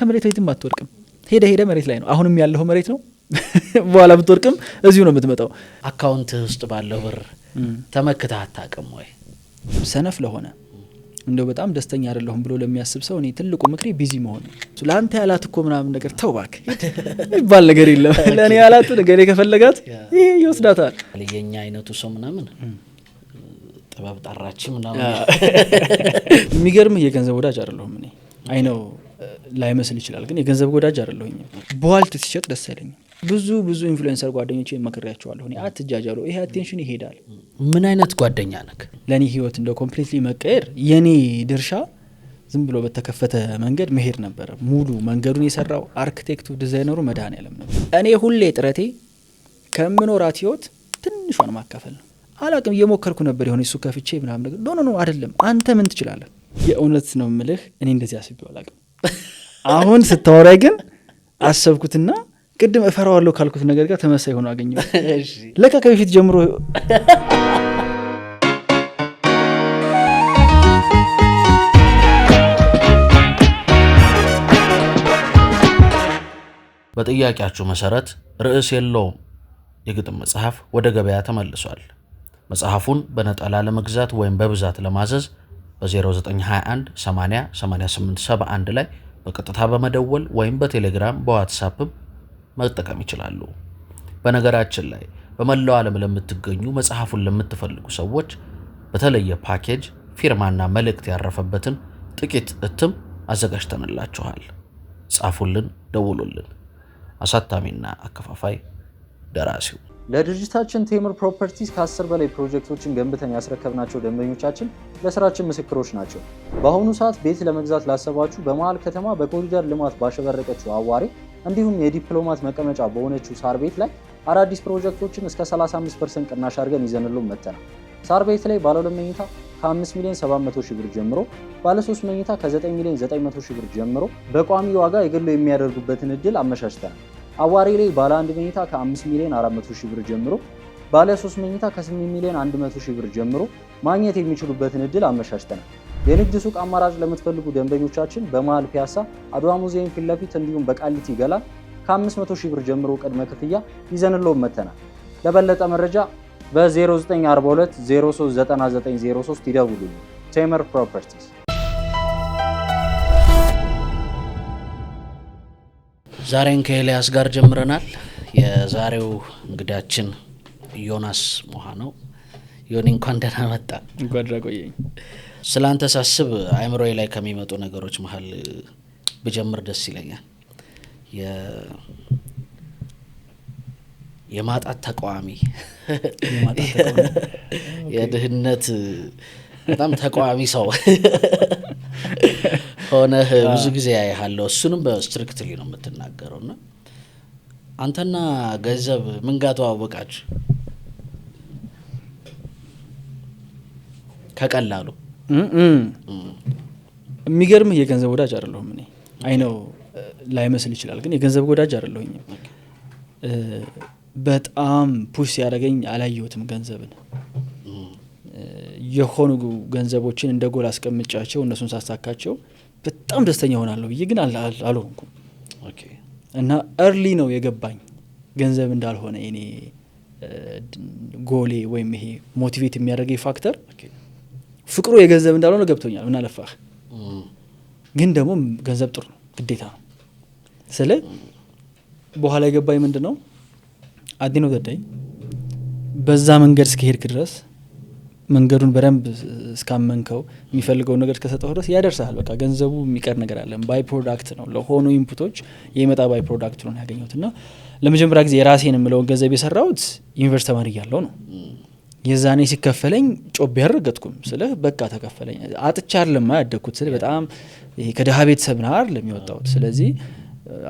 ከመሬት ላይ አትወርቅም ሄደ መሬት ላይ ነው አሁንም ያለው መሬት ነው በኋላ ብትወርቅም እዚሁ ነው የምትመጣው አካውንት ውስጥ ባለው ብር ተመክተህ አታውቅም ወይ ሰነፍ ለሆነ እንደው በጣም ደስተኛ አይደለሁም ብሎ ለሚያስብ ሰው እኔ ትልቁ ምክሬ ቢዚ መሆን ነው ላንተ ያላት እኮ ምናምን ነገር ተው እባክህ ይባል ነገር የለም ለኔ ያላት ነገር ከፈለጋት ይሄ ይወስዳታል ለየኛ አይነቱ ሰው ምናምን ጥበብ ጠራች ምናምን የሚገርም የገንዘብ ወዳጅ አይደለሁም እኔ አይ ነው ላይመስል ይችላል ግን የገንዘብ ወዳጅ አይደለሁኝ በዋልት ሲሸጥ ደስ አይለኝም ብዙ ኢንፍሉዌንሰር ጓደኞቼ መከራያቸዋለሁ እኔ አትጃጃሉ ይሄ አቴንሽን ይሄዳል ምን አይነት ጓደኛ ነክ ለኔ ህይወት እንደው ኮምፕሊትሊ መቀየር የኔ ድርሻ ዝም ብሎ በተከፈተ መንገድ መሄድ ነበር ሙሉ መንገዱን የሰራው አርኪቴክቱ ዲዛይነሩ መድኃኒዓለም ነው እኔ ሁሌ ጥረቴ ከምኖራት ህይወት ትንሿን ማካፈል ነው አላቅም እየሞከርኩ ነበር የሆነ እሱ ከፍቼ ምናምን ነገር ኖ አይደለም አንተ ምን ትችላለህ የእውነት ነው ምልህ እኔ እንደዚህ አስቤው አላቅም አሁን ስታወራይ ግን አሰብኩትና ቅድም እፈራዋለሁ ካልኩት ነገር ጋር ተመሳሳይ ሆኖ አገኘው እሺ ለካ ከፊት ጀምሮ በጥያቄያችሁ መሰረት ርዕስ የለውም የግጥም መጽሐፍ ወደ ገበያ ተመልሷል መጽሐፉን በነጠላ ለመግዛት ወይም በብዛት ለማዘዝ በ0921 80 88 71 ላይ በቀጥታ በመደወል ወይም በቴሌግራም በዋትስአፕ መጠቀም ይችላሉ በነገራችን ላይ በመላው ዓለም ለምትገኙ መጽሐፉን ለምትፈልጉ ሰዎች በተለየ ፓኬጅ ፊርማና መልእክት ያረፈበትን ጥቂት እትም አዘጋጅተንላችኋል ጻፉልን ደውሉልን አሳታሚና አከፋፋይ ደራሲው ለድርጅታችን ቴምር ፕሮፐርቲስ ከ10 በላይ ፕሮጀክቶችን ገንብተን ያስረከብናቸው ደንበኞቻችን ለስራችን ምስክሮች ናቸው። በአሁኑ ሰዓት ቤት ለመግዛት ላሰባችሁ በመሃል ከተማ በኮሪደር ልማት ባሸበረቀችው አዋሬ እንዲሁም የዲፕሎማት መቀመጫ በሆነችው ሳር ቤት ላይ አዳዲስ ፕሮጀክቶችን እስከ 35% ቅናሽ አድርገን ይዘንልዎ መጥተናል። ሳር ቤት ላይ ባለ 2 መኝታ ከ5 ሚሊዮን 700 ሺህ ብር ጀምሮ ባለ 3 መኝታ ከ9 ሚሊዮን 900 ሺህ ብር ጀምሮ በቋሚ ዋጋ የግሎ የሚያደርጉበትን እድል አመቻችተናል። አዋሬ ላይ ባለ 1 መኝታ ከ5 ሚሊዮን 400 ሺህ ብር ጀምሮ ባለ 3 መኝታ ከ8 ሚሊዮን 100 ሺህ ብር ጀምሮ ማግኘት የሚችሉበትን እድል አመቻችተናል። የንግድ ሱቅ አማራጭ ለምትፈልጉ ደንበኞቻችን በመሃል ፒያሳ አድዋ ሙዚየም ፊት ለፊት እንዲሁም በቃሊቲ ገላ ከ500 ሺህ ብር ጀምሮ ቅድመ ክፍያ ይዘንልዎ መጥተናል። ለበለጠ መረጃ በ0942 039903 ይደውሉልን። ቴምር ፕሮፐርቲስ። ዛሬን ከኤልያስ ጋር ጀምረናል። የዛሬው እንግዳችን ዮናስ ሞሃ ነው። ዮኒ እንኳን ደህና መጣ። እንኳን ደህና ቆየኝ። ስላንተ ሳስብ አይምሮዬ ላይ ከሚመጡ ነገሮች መሃል ብጀምር ደስ ይለኛል። የማጣት ተቋሚ የድህነት በጣም ተቋሚ ሰው ሆነህ ብዙ ጊዜ ያያለሁ። እሱንም በስትሪክትሊ ነው የምትናገረውና አንተና ገንዘብ ምን ጋር ተዋወቃችሁ? ከቀላሉ የሚገርምህ የገንዘብ ወዳጅ አይደለሁም እኔ አይ ነው ላይመስል ይችላል ግን የገንዘብ ወዳጅ አይደለሁኝ። በጣም ፑሽ ያደረገኝ አላየሁትም ገንዘብን። የሆኑ ገንዘቦችን እንደ ጎል አስቀምጫቸው እነሱን ሳሳካቸው በጣም ደስተኛ ሆናለሁ ብዬ ግን አልሆንኩም። ኦኬ። እና early ነው የገባኝ ገንዘብ እንዳልሆነ እኔ ጎሌ ወይም ይሄ ሞቲቬት የሚያደርገኝ ፋክተር ፍቅሩ የገንዘብ እንዳልሆነ ገብቶኛል። ምን አለፋህ ግን ደግሞ ገንዘብ ጥሩ ነው ግዴታ ነው። ስለ በኋላ የገባኝ ምንድነው አዲኖ ገዳይ በዛ መንገድ እስከሄድክ ድረስ መንገዱን በደንብ እስካመንከው የሚፈልገው ነገር እስከሰጠው ድረስ ያደርሳል። በቃ ገንዘቡ የሚቀር ነገር አለ። ባይ ፕሮዳክት ነው ለሆኑ ኢንፑቶች የመጣ ባይ ፕሮዳክት ነው ያገኘሁትና ለመጀመሪያ ጊዜ የራሴን የምለውን ገንዘብ የሰራሁት ዩኒቨርሲቲ ተማሪ እያለሁ ነው። የዛኔ ሲከፈለኝ ጮቤ ያረገጥኩም ስለ በቃ ተከፈለኝ። አጥቻ አይደለም ያደኩት ስለ በጣም ይሄ ከደሃ ቤተሰብ ነው አይደለም የወጣሁት። ስለዚህ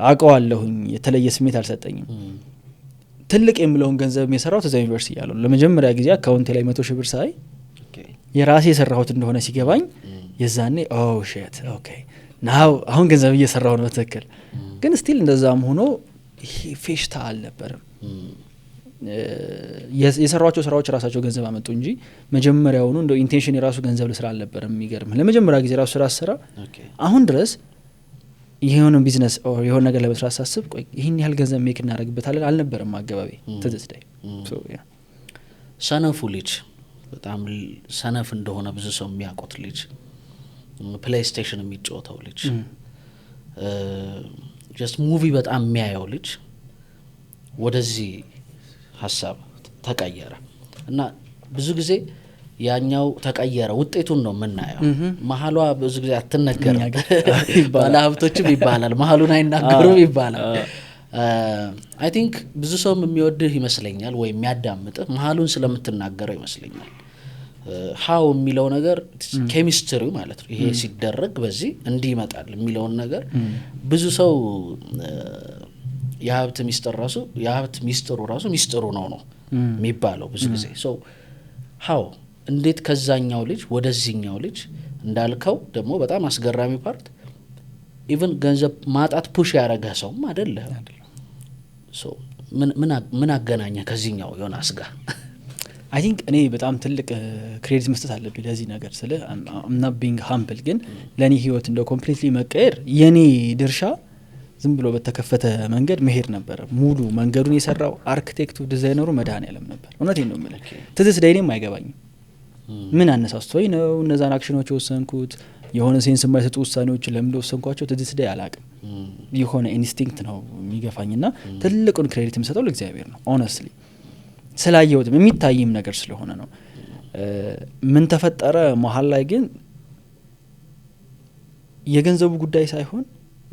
አውቀዋለሁኝ የተለየ ስሜት አልሰጠኝም። ትልቅ የምለውን ገንዘብ የሰራሁት እዛ ዩኒቨርሲቲ እያለሁ ለመጀመሪያ ጊዜ አካውንቴ ላይ 100 ሺህ ብር ሳይ የራሴ የሰራሁት እንደሆነ ሲገባኝ የዛኔ ኦ ሺት ኦኬ ናው አሁን ገንዘብ እየሰራሁ ነው በትክክል። ግን ስቲል እንደዛም ሆኖ ይሄ ፌሽታ አልነበረም። የሰራኋቸው ስራዎች ራሳቸው ገንዘብ አመጡ እንጂ መጀመሪያውኑ እንደው ኢንቴንሽን የራሱ ገንዘብ ለስራ አልነበረም። የሚገርም ለመጀመሪያ ጊዜ ራሱ ስራ አሰራ አሁን ድረስ የሆነ ቢዝነስ ኦር የሆነ ነገር ለመስራት ሳስብ ቆይ ይህን ያህል ገንዘብ ሜክ እናደርግበታለን አልነበረም አገባቢ ትዝስዳይ ሰነፉ ልጅ በጣም ሰነፍ እንደሆነ ብዙ ሰው የሚያውቁት ልጅ ፕሌይስቴሽን የሚጫወተው ልጅ ጀስት ሙቪ በጣም የሚያየው ልጅ ወደዚህ ሀሳብ ተቀየረ እና ብዙ ጊዜ ያኛው ተቀየረ ውጤቱን ነው የምናየው መሀሏ ብዙ ጊዜ አትነገርም ባለሀብቶችም ይባላል መሀሉን አይናገሩም ይባላል I think ብዙ ሰው የሚወድህ ይመስለኛል ወይ የሚያዳምጥህ መሀሉን ስለምትናገረው ይመስለኛል how የሚለው ነገር ኬሚስትሪ ማለት ነው ይሄ ሲደረግ በዚህ እንዲህ ይመጣል የሚለውን ነገር ብዙ ሰው የሀብት ሚስጥሩ ራሱ ሚስጥሩ ነው የሚባለው ብዙ ጊዜ so how እንዴት ከዛኛው ልጅ ወደዚህኛው ልጅ እንዳልከው ደግሞ በጣም አስገራሚ ፓርት ኢቭን ገንዘብ ማጣት ፑሽ ያረጋ ሰውም አይደለም so ምን አገናኘ ከዚህኛው ዮናስ ጋር I think እኔ በጣም ትልቅ ክሬዲት መስጠት አለብኝ ለዚህ ነገር ስለ I'm not being humble ግን ለኔ ህይወት እንደ ኮምፕሊትሊ መቀየር የኔ ድርሻ ዝም ብሎ በተከፈተ መንገድ መሄድ ነበር ሙሉ መንገዱን የሰራው አርኪቴክቱ ዲዛይነሩ መድኃኔዓለም ነበር እውነቴን ነው የምልህ ትዝስ ዳይኔም አይገባኝም ምን አነሳስቶኝ ነው እነዛን አክሽኖች ወሰንኩት የሆነ ሴንስ የማይሰጡ ውሳኔዎች ለምን ወሰንኳቸው ትዝስ ዳይ አላቅም የሆነ ኢንስቲንክት ነው የሚገፋኝና ትልቁን ክሬዲት የምሰጠው ለእግዚአብሔር ነው ሆነስትሊ ስላየሁትም የሚታይም ነገር ስለሆነ ነው ምን ተፈጠረ መሀል ላይ ግን የገንዘቡ ጉዳይ ሳይሆን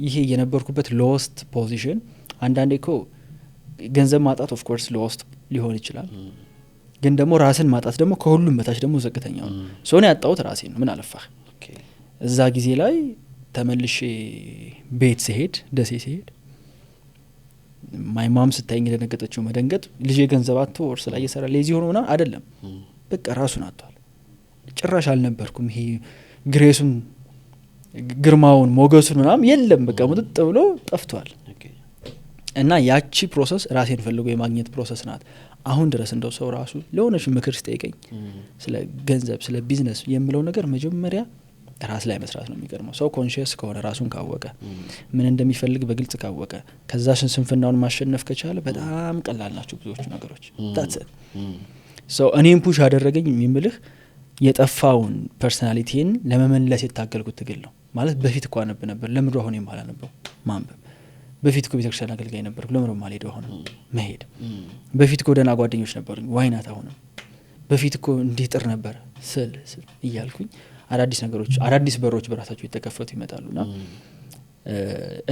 ይሄ የነበርኩበት ሎስት ፖዚሽን አንዳንዴ እኮ ገንዘብ ማጣት ኦፍ ኮርስ ሎስት ሊሆን ይችላል ግን ደግሞ ራስን ማጣት ደግሞ ከሁሉም በታች ደግሞ ዘቅተኛው ነው ሶኔ ያጣውት ራሴ ነው ምን አለፋህ እዛ ጊዜ ላይ ተመልሼ ቤት ሲሄድ ደሴ ሲሄድ ማይ ማም ስታይኝ ለነገጠችው መደንገጥ ልጅ ገንዘባቱ ወርስ ላይ እየሰራ ለዚህ ሆኖና አይደለም በቃ ራሱን አጥቷል ጭራሽ አልነበርኩም ይሄ ግሬሱን ግርማውን ሞገሱን ምናም የለም በቃ ሙጥጥ ብሎ ጠፍቷል እና ያቺ ፕሮሰስ ራሴን ፈልጎ የማግኘት ፕሮሰስ ናት አሁን ድረስ እንደው ሰው ራሱ ለሆነሽ ምክር ሲጠይቀኝ ስለ ገንዘብ ስለ ቢዝነስ የሚለው ነገር መጀመሪያ ራስ ላይ መስራት ነው የሚገርመው ሰው ኮንሺየስ ከሆነ ራሱን ካወቀ ምን እንደሚፈልግ በግልጽ ካወቀ ከዛሽን ስንፍናውን ማሸነፍ ከቻለ በጣም ቀላል ናቸው ብዙዎቹ ነገሮች that's it so እኔም ፑሽ ያደረገኝ የሚምልህ የጠፋውን ፐርሰናሊቲን ለመመለስ የታገልኩት ትግል ነው ማለት በፊት እኮ አነብ ነበር ለምሮ አሁን የማላ ነበር ማንበብ በፊት እኮ ቤተክርስቲያን አገልጋይ ነበር ለምሮ ማልሄድ ሆነ መሄድ በፊት እኮ ደና ጓደኞች ነበሩኝ ዋይናት አሁን በፊት እኮ እንዲጥር ነበር ስል እያልኩኝ አዳዲስ ነገሮች አዳዲስ በሮች በራሳቸው የተከፈቱ ይመጣሉና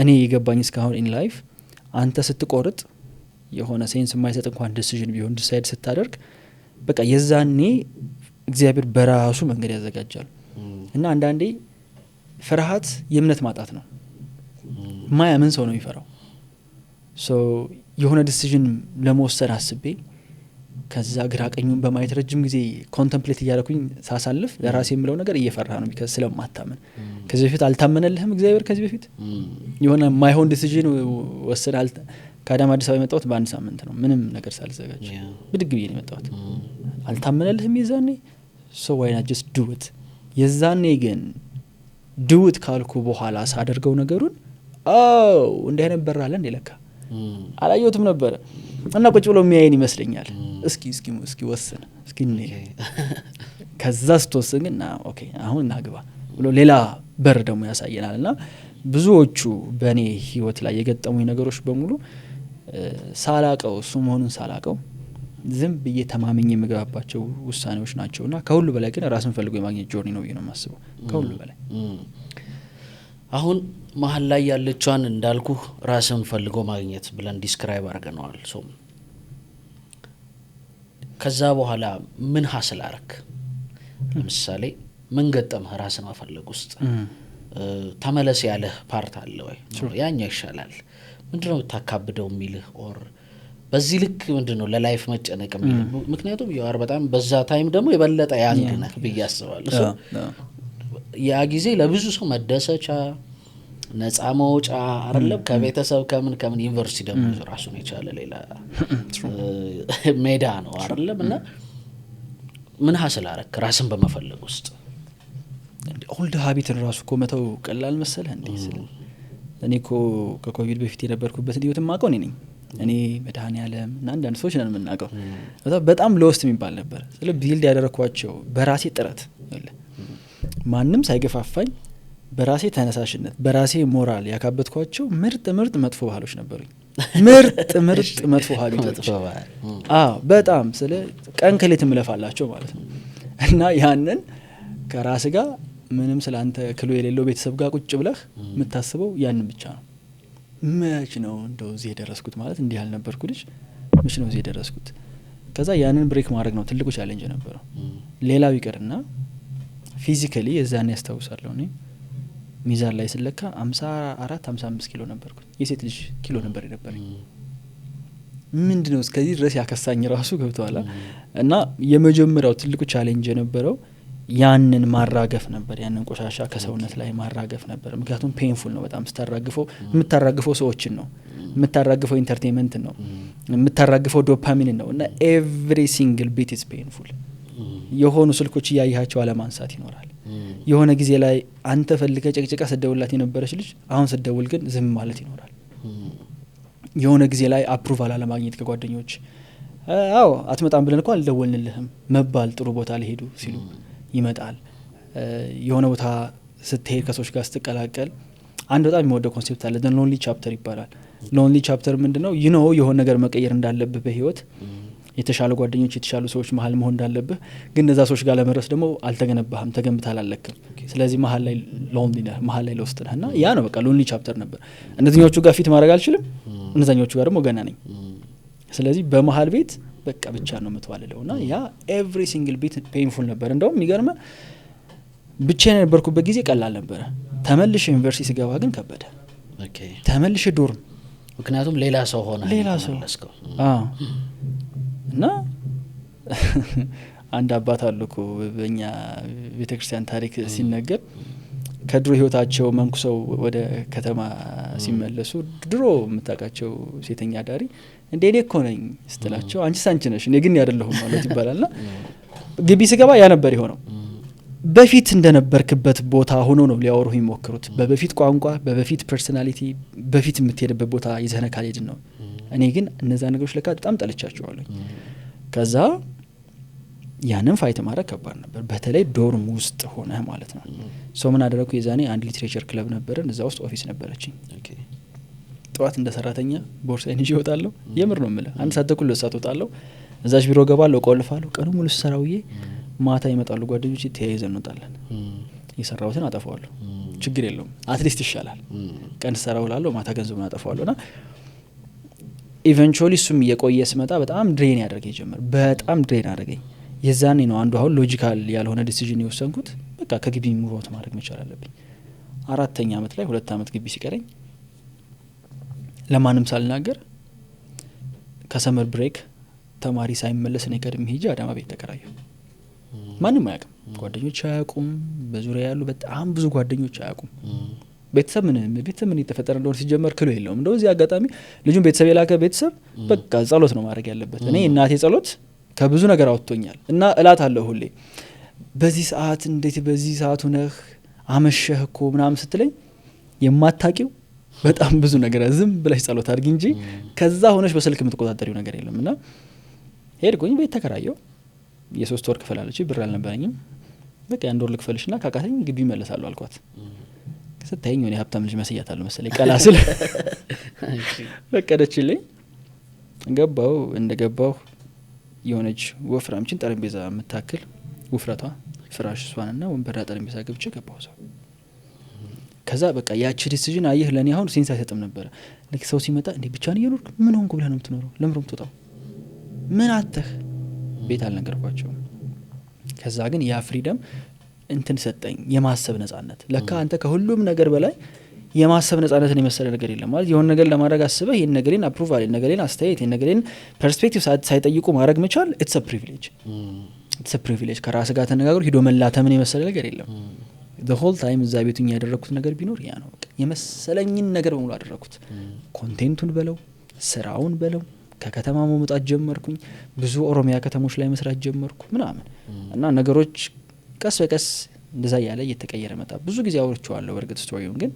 እኔ የገባኝ እስካሁን ኢን ላይፍ አንተ ስትቆርጥ የሆነ ሴንስ የማይሰጥ እንኳን ዲሲዥን ቢሆን ዲሳይድ ስታደርግ በቃ የዛኔ እግዚአብሔር በራሱ መንገድ ያዘጋጃል እና አንዳንዴ ፍርሃት የእምነት ማጣት ነው ማያምን ሰው ነው የሚፈራው ሶ የሆነ ዲሲዥን ለመወሰን አስቤ ከዛ ግራ ቀኙን በማየት ረጅም ጊዜ ኮንተምፕሌት እያደረኩኝ ሳሳልፍ ለራሴ የምለው ነገር እየፈራ ነው ቢካዝ ስለማታመን ከዚህ በፊት አልታመነልህም እግዚአብሔር ከዚህ በፊት የሆነ ማይሆን ዲሲዥን ወሰናል ከአዳማ አዲስ አበባ የመጣሁት በአንድ ሳምንት ነው ምንም ነገር ሳልዘጋጅ ብድግ ብዬ ነው የመጣሁት አልታመነልህም የዛኔ so why not just do it የዛኔ ግን do it ካልኩ በኋላ ሳደርገው ነገሩን እንደ ነበር አለ እንደ ለካ አላየሁትም ነበር እና ቁጭ ብሎ የሚያየን ይመስለኛል እስኪ ወሰን እስኪ ከዛ ስትወስን ኦኬ አሁን እናግባ ብሎ ሌላ በር ደግሞ ያሳየናልና ብዙዎቹ በእኔ ህይወት ላይ የገጠሙኝ ነገሮች በሙሉ ሳላቀው እሱ መሆኑን ሳላቀው ዝም ብዬ ተማምኜ የምገባባቸው ውሳኔዎች ናቸውና ከሁሉ በላይ ግን ራስን ፈልጎ የማግኘት ጆርኒ ነው ነው የማስበው ከሁሉ በላይ አሁን መሀል ላይ ያለችዋን እንዳልኩ ራስን ፈልጎ ማግኘት ብለን ዲስክራይብ አድርገናል ሶ ከዛ በኋላ ምን ሐስል አረክ ለምሳሌ ምን ገጠመህ ራስን መፈለግ ውስጥ ተመለስ ያለህ ፓርት አለ ወይ ያኛው ይሻላል ምንድነው ታካብደው የሚልህ ኦር በዚህ ልክ ምንድነው ለላይፍ መጨነቅ የሚልህ ምክንያቱም ያው በጣም በዛ ታይም ደግሞ የበለጠ ያንግ ነህ ብያስባለሁ ሶ ያ ጊዜ ለብዙ ሰው መደሰቻ ነፃ መውጫ አይደለም ከቤተሰብ ከምን ዩኒቨርሲቲ ደግሞ ራሱን የቻለ ሌላ ሜዳ ነው አይደለምና ምን ሐስል አረክ ራስን በመፈለግ ውስጥ ኦልድ ሃቢትን ራሱ ኮመተው ቀላል መሰለ እንዴ ስለ እኔ እኮ ከኮቪድ በፊት የነበርኩበት ህይወት ማቀው እኔ ነኝ እኔ መድኃኔዓለም እና አንዳንድ ሰዎች ነን የምናውቀው በጣም ለውስጥ የሚባል ነበር። ስለ ቢልድ ያደረኳቸው በራሴ ጥረት ማንም ሳይገፋፋኝ በራሴ ተነሳሽነት በራሴ ሞራል ያካበትኳቸው ምርጥ መጥፎ ባህሎች ነበሩኝ። ምርጥ መጥፎ ሀቢቶች በጣም ስለ ቀን ከሌት እምለፋላቸው ማለት ነው። እና ያንን ከራስ ጋር ምንም ስለ አንተ ክሎ የሌለው ቤተሰብ ጋር ቁጭ ብለህ የምታስበው ያንን ብቻ ነው። መች ነው እንደው እዚህ የደረስኩት ማለት እንዲህ ያልነበርኩ ልጅ መች ነው እዚህ የደረስኩት። ከዛ ያንን ብሬክ ማድረግ ነው ትልቁ ቻሌንጅ ነበረው። ሌላው ይቀርና ፊዚካሊ የዛን ያስታውሳለሁ እኔ ሚዛን ላይ ስለካ 54-55 ኪሎ ነበርኩ። የሴት ልጅ ኪሎ ነበር የነበረኝ። ምንድነው እስከዚህ ድረስ ያከሳኝ ራሱ ገብቷላ። እና የመጀመሪያው ትልቁ ቻሌንጅ የነበረው ያንን ማራገፍ ነበር። ያንን ቆሻሻ ከሰውነት ላይ ማራገፍ ነበር። ምክንያቱም ፔንፉል ነው በጣም ስታራግፈው። የምታራግፈው ሰዎችን ነው፣ የምታራግፈው ኢንተርቴይንመንት ነው፣ የምታራግፈው ዶፓሚን ነው። እና ኤቭሪ ሲንግል ቢት ኢዝ ፔንፉል። የሆኑ ስልኮች እያያቸው አለማንሳት ይኖራል። የሆነ ጊዜ ላይ አንተ ፈልገህ ጨቅጨቃ ስደውላት የነበረች ልጅ አሁን ስደውል ግን ዝም ማለት ይኖራል። የሆነ ጊዜ ላይ አፕሩቫል አለማግኘት ከጓደኞች አዎ አትመጣም ብለን እኮ አልደወልንልህም መባል ጥሩ ቦታ ሊሄዱ ሲሉ ይመጣል። የሆነ ቦታ ስትሄድ ከሰዎች ጋር ስትቀላቀል አንድ በጣም የሚወደው ኮንሴፕት አለ ሎንሊ ቻፕተር ይባላል። ሎንሊ ቻፕተር ምንድነው? የሆነ ነገር መቀየር እንዳለብህ በህይወት የተሻሉ ጓደኞች የተሻሉ ሰዎች መሀል መሆን እንዳለብህ ግን እነዛ ሰዎች ጋር ለመድረስ ደግሞ አልተገነባህም ተገንብተህ አላለክም። ስለዚህ መሀል ላይ ሎንሊ ነህ፣ መሀል ላይ ሎስት ነህ። እና ያ ነው በቃ ሎንሊ ቻፕተር ነበር። እነዚህኞቹ ጋር ፊት ማድረግ አልችልም፣ እነዛኞቹ ጋር ደግሞ ገና ነኝ። ስለዚህ በመሀል ቤት በቃ ብቻ ነው የምትዋልለው። እና ያ ኤቭሪ ሲንግል ቤት ፔንፉል ነበር። እንደውም የሚገርመ ብቻዬን የነበርኩበት ጊዜ ቀላል ነበረ። ተመልሼ ዩኒቨርሲቲ ስገባ ግን ከበደ። ተመልሼ ዶርም ምክንያቱም ሌላ ሰው ሆነ ሌላ ሰው እና አንድ አባት አሉ እኮ በእኛ ቤተክርስቲያን ታሪክ ሲነገር ከድሮ ህይወታቸው መንኩሰው ወደ ከተማ ሲመለሱ ድሮ የምታውቃቸው ሴተኛ ዳሪ እንዴ እኔ እኮ ነኝ ስትላቸው አንቺ ሳንቺ ነሽ እኔ ግን ያደለሁም ማለት ይባላልና ግቢ ስገባ ያ ነበር የሆነው። በፊት እንደነበርክበት ቦታ ሆኖ ነው ሊያወሩ የሚሞክሩት። በበፊት ቋንቋ፣ በበፊት ፐርሰናሊቲ፣ በፊት የምትሄድበት ቦታ ይዘነ ካልሄድ ነው። እኔ ግን እነዛ ነገሮች ለካ በጣም ጠልቻቸዋለሁ። ከዛ ያንን ፋይት ማድረግ ከባድ ነበር፣ በተለይ ዶርም ውስጥ ሆነ ማለት ነው። ሰው ምን አደረኩ? የዛኔ አንድ ሊትሬቸር ክለብ ነበረን፣ እዛ ውስጥ ኦፊስ ነበረችኝ። ጠዋት እንደ ሰራተኛ ቦርሳዬን ይዤ እወጣለሁ። የምር ነው የምልህ 1 ሰዓት ተኩል 2 ሰዓት እወጣለሁ። እዛች ቢሮ ገባለሁ፣ ቆልፋለሁ። ቀኑ ሙሉ ሰራውዬ ማታ ይመጣሉ ጓደኞቼ፣ ተያይዘን እንወጣለን። የሰራሁትን አጠፋዋለሁ፣ ችግር የለውም አትሊስት ይሻላል። ቀን ሰራው ላለሁ ማታ ገንዘቡን አጠፋዋለሁና ኢቨንቹዋሊ እሱም እየቆየ ስመጣ በጣም ድሬን ያደርገኝ ጀመር። በጣም ድሬን አደረገኝ። የዛኔ ነው አንዱ አሁን ሎጂካል ያልሆነ ዲሲዥን የወሰንኩት። በቃ ከግቢ ሙቭ ማድረግ መቻል አለብኝ። 4ኛ አመት ላይ 2 አመት ግቢ ሲቀረኝ ለማንም ሳልናገር ከሰመር ብሬክ ተማሪ ሳይመለስ እኔ ቀድሜ ሄጄ አዳማ ቤት ተከራየሁ። ማንም አያውቅም፣ ጓደኞች አያውቁም፣ በዙሪያ ያሉ በጣም ብዙ ጓደኞች አያውቁም። ቤተሰብ ምን የተፈጠረ እንደሆነ ሲጀመር ክሎ የለውም። እንደው እዚህ አጋጣሚ ልጁን ቤተሰብ የላከ ቤተሰብ በቃ ጸሎት ነው ማድረግ ያለበት። እኔ እናቴ ጸሎት ከብዙ ነገር አውጥቶኛል እና እላት አለ ሁሌ በዚህ ሰዓት እንዴት በዚህ ሰዓት ሆነህ አመሸህ እኮ ምናምን ስትለኝ የማታቂው በጣም ብዙ ነገር ዝም ብለሽ ጸሎት አድርጊ እንጂ ከዛ ሆነሽ በስልክ የምትቆጣጠሪው ነገር የለም። እና ሄድኩኝ፣ ቤት ተከራየሁ። የ3 ወር ክፈል አለች፣ ብር አልነበረኝም። በቃ የ1 ወር ልክፈልሽና ካቃተኝ ግቢ እመለሳለሁ አልኳት። ስታየኝ እኔ ሀብታም ልጅ መስያታለሁ መሰለኝ ቀላስል ፈቀደችልኝ። ገባሁ። እንደገባሁ የሆነች ወፍራምችን ጠረጴዛ የምታክል ውፍረቷ ፍራሽ እሷንና ወንበርና ጠረጴዛ ገብቼ ገባሁ ሰው። ከዛ በቃ ያቺ ዲሲዥን አየህ ለኔ አሁን ሴንስ አይሰጥም ነበር። ልክ ሰው ሲመጣ እንዴ ብቻህን እየኖርክ ምን ሆንኩ ብለህ ነው የምትኖረው? ለምን ነው የምትወጣው? ምን አተህ? ቤት አልነገርኳቸውም። ከዛ ግን ያ ፍሪደም እንትን ሰጠኝ፣ የማሰብ ነጻነት። ለካ አንተ ከሁሉም ነገር በላይ የማሰብ ነጻነትን የመሰለ ነገር የለም ማለት የሆነ ነገር ለማድረግ አስበህ ይሄን ነገሬን አፕሩቫል ይሄን ነገሬን አስተያየት ይሄን ነገሬን ፐርስፔክቲቭ ሳይጠይቁ ማድረግ መቻል ኢትስ አ ፕሪቪሌጅ። ከራስ ጋር ተነጋግሮ ሂዶ መላተምን የመሰለ ነገር የለም። the whole time እዛ ቤቱኛ ያደረኩት ነገር ቢኖር ያ ነው። በቃ የመሰለኝን ነገር በሙሉ አደረኩት። ኮንቴንቱን በለው ስራውን በለው ከከተማ መውጣት ጀመርኩኝ። ብዙ ኦሮሚያ ከተሞች ላይ መስራት ጀመርኩ ምናምን እና ነገሮች ቀስ በቀስ እንደዛ ያለ እየተቀየረ መጣ። ብዙ ጊዜ አውርቼዋለሁ በርግጥ ስቶሪውን፣ ግን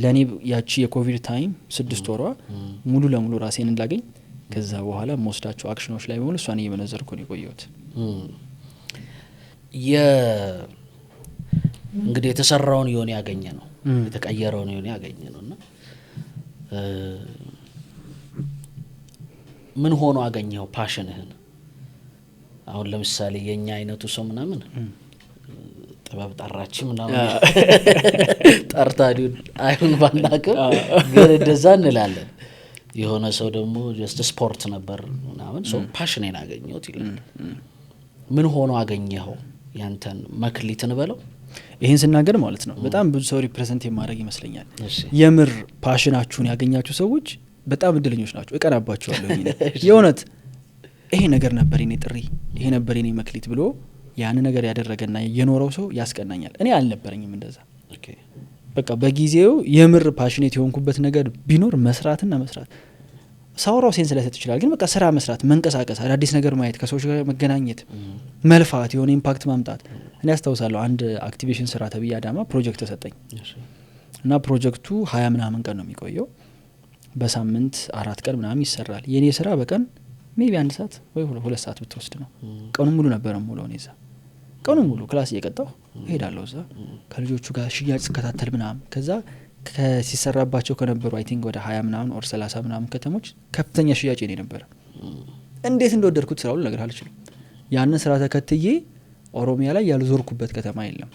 ለኔ ያቺ የኮቪድ ታይም 6 ወሯ ሙሉ ለሙሉ ራሴን እንዳገኝ ከዛ በኋላ መወስዳቸው አክሽኖች ላይ በሙሉ እሷን እየመነዘርኩ ነው የቆየሁት። እንግዲህ የተሰራውን የሆነ ያገኘ ነው የተቀየረውን የሆነ ያገኘ ነውና ምን ሆኖ አገኘው ፓሽንህን? አሁን ለምሳሌ የኛ አይነቱ ሰው ምናምን ጥበብ ጠራች ምናምን ጠርታዲው አይሁን ባናከ ግን እንደዛ እንላለን። የሆነ ሰው ደግሞ just ስፖርት ነበር ምናምን ሰው ፓሽኔን አገኘሁት ይላል። ምን ሆኖ አገኘኸው ያንተን መክሊትን በለው? ይሄን ስናገር ማለት ነው በጣም ብዙ ሰው ሪፕሬዘንት የማድረግ ይመስለኛል። የምር ፓሽናችሁን ያገኛችሁ ሰዎች በጣም እድለኞች ናቸው። እቀናባችኋለሁ የእውነት ይሄ ነገር ነበር የኔ ጥሪ ይሄ ነበር የኔ መክሊት ብሎ ያን ነገር ያደረገና የኖረው ሰው ያስቀናኛል። እኔ አልነበረኝም እንደዛ። በቃ በጊዜው የምር ፓሽኔት የሆንኩበት ነገር ቢኖር መስራትና መስራት ሳውራው ሴንስ ላይሰጥ ይችላል፣ ግን በቃ ስራ መስራት፣ መንቀሳቀስ፣ አዳዲስ ነገር ማየት፣ ከሰዎች ጋር መገናኘት፣ መልፋት፣ የሆነ ኢምፓክት ማምጣት። እኔ አስታውሳለሁ አንድ አክቲቬሽን ስራ ተብዬ አዳማ ፕሮጀክት ተሰጠኝ እና ፕሮጀክቱ 20 ምናምን ቀን ነው የሚቆየው። በሳምንት 4 ቀን ምናምን ይሰራል። የኔ ስራ በቀን ሜቢ 1 ሰዓት ወይ 2 ሰዓት ብትወስድ ነው። ቀኑን ሙሉ ነበር ሙሉ ነው እዛ ቀኑን ሙሉ ክላስ እየቀጣሁ እሄዳለሁ እዛ ከልጆቹ ጋር ሽያጭ ስከታተል ምናምን። ከዛ ከሲሰራባቸው ከነበሩ አይ ቲንክ ወደ 20 ምናምን ኦር 30 ምናምን ከተሞች ከፍተኛ ሽያጭ እኔ ነበር። እንዴት እንደወደድኩት ስራው ነገር አልችልም። ያን ስራ ተከትዬ ኦሮሚያ ላይ ያልዞርኩበት ከተማ የለም።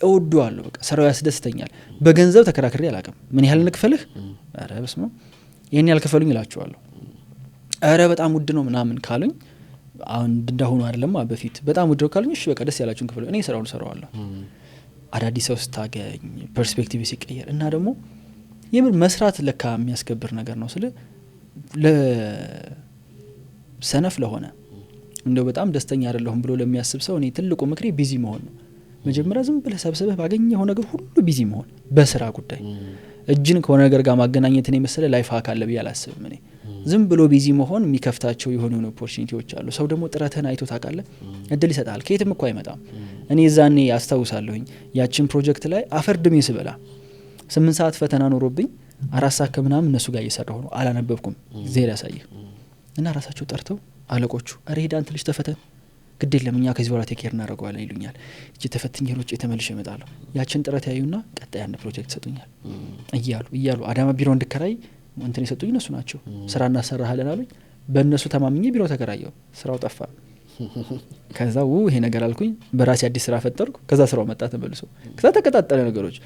እወደዋለሁ። በቃ ስራው ያስደስተኛል። በገንዘብ ተከራክሬ አላውቅም። ምን ያህል እንክፈልህ? አረ በስመ ይሄን ያልከፈሉኝ እላቸዋለሁ። አረ በጣም ውድ ነው ምናምን ካሉኝ አሁን እንደሆነ አይደለም በፊት በጣም ውድ ነው ካሉኝ እሺ በቃ ደስ ያላችሁን ክፈሉ፣ እኔ ስራውን ሰራዋለሁ። አዳዲስ ሰው ስታገኝ ፐርስፔክቲቭ ሲቀየር እና ደግሞ የምር መስራት ለካ የሚያስከብር ነገር ነው። ስለ ለሰነፍ ለሆነ እንደው በጣም ደስተኛ አይደለሁም ብሎ ለሚያስብ ሰው እኔ ትልቁ ምክሬ ቢዚ መሆን ነው። መጀመሪያ ዝም ብለህ ሰብስበህ ባገኘው ነገር ሁሉ ቢዚ መሆን። በስራ ጉዳይ እጅን ከሆነ ነገር ጋር ማገናኘት ነው መሰለ ላይፍ ሃክ አለ ብዬ አላስብም እኔ። ዝም ብሎ ቢዚ መሆን የሚከፍታቸው የሆኑ ኦፖርቹኒቲዎች አሉ። ሰው ደግሞ ጥረትህን አይቶ ታውቃለህ እድል ይሰጣል። ከየትም እኮ አይመጣም። እኔ ዛኔ አስታውሳለሁኝ ያችን ፕሮጀክት ላይ አፈርድሜ ስበላ 8 ሰዓት ፈተና ኖሮብኝ 4 ሰዓት ከምናምን እነሱ ጋር እየሰራሁ ነው። አላነበብኩም ዜር ያሳየህ እና ራሳቸው ጠርተው አለቆቹ አረ ሄዳ አንተ ልጅ ተፈተን ግድ የለም እኛ ከዚህ በኋላ ቴክ ኬር እናደርገዋለን ይሉኛል። እቺ ተፈትኝ ሮጭ የተመልሽ እመጣለሁ። ያችን ጥረት ያዩና ቀጣይ አንድ ፕሮጀክት ሰጡኛል እያሉ አዳማ ቢሮ እንድከራይ እንትን የሰጡኝ እነሱ ናቸው። ስራ እናሰራሃለን አሉኝ። በእነሱ ተማምኜ ቢሮ ተከራየው። ስራው ጠፋ። ከዛ ይሄ ነገር አልኩኝ። በራሴ አዲስ ስራ ፈጠርኩ። ከዛ ስራው መጣ ተመልሶ። ከዛ ተቀጣጠለ ነገሮች።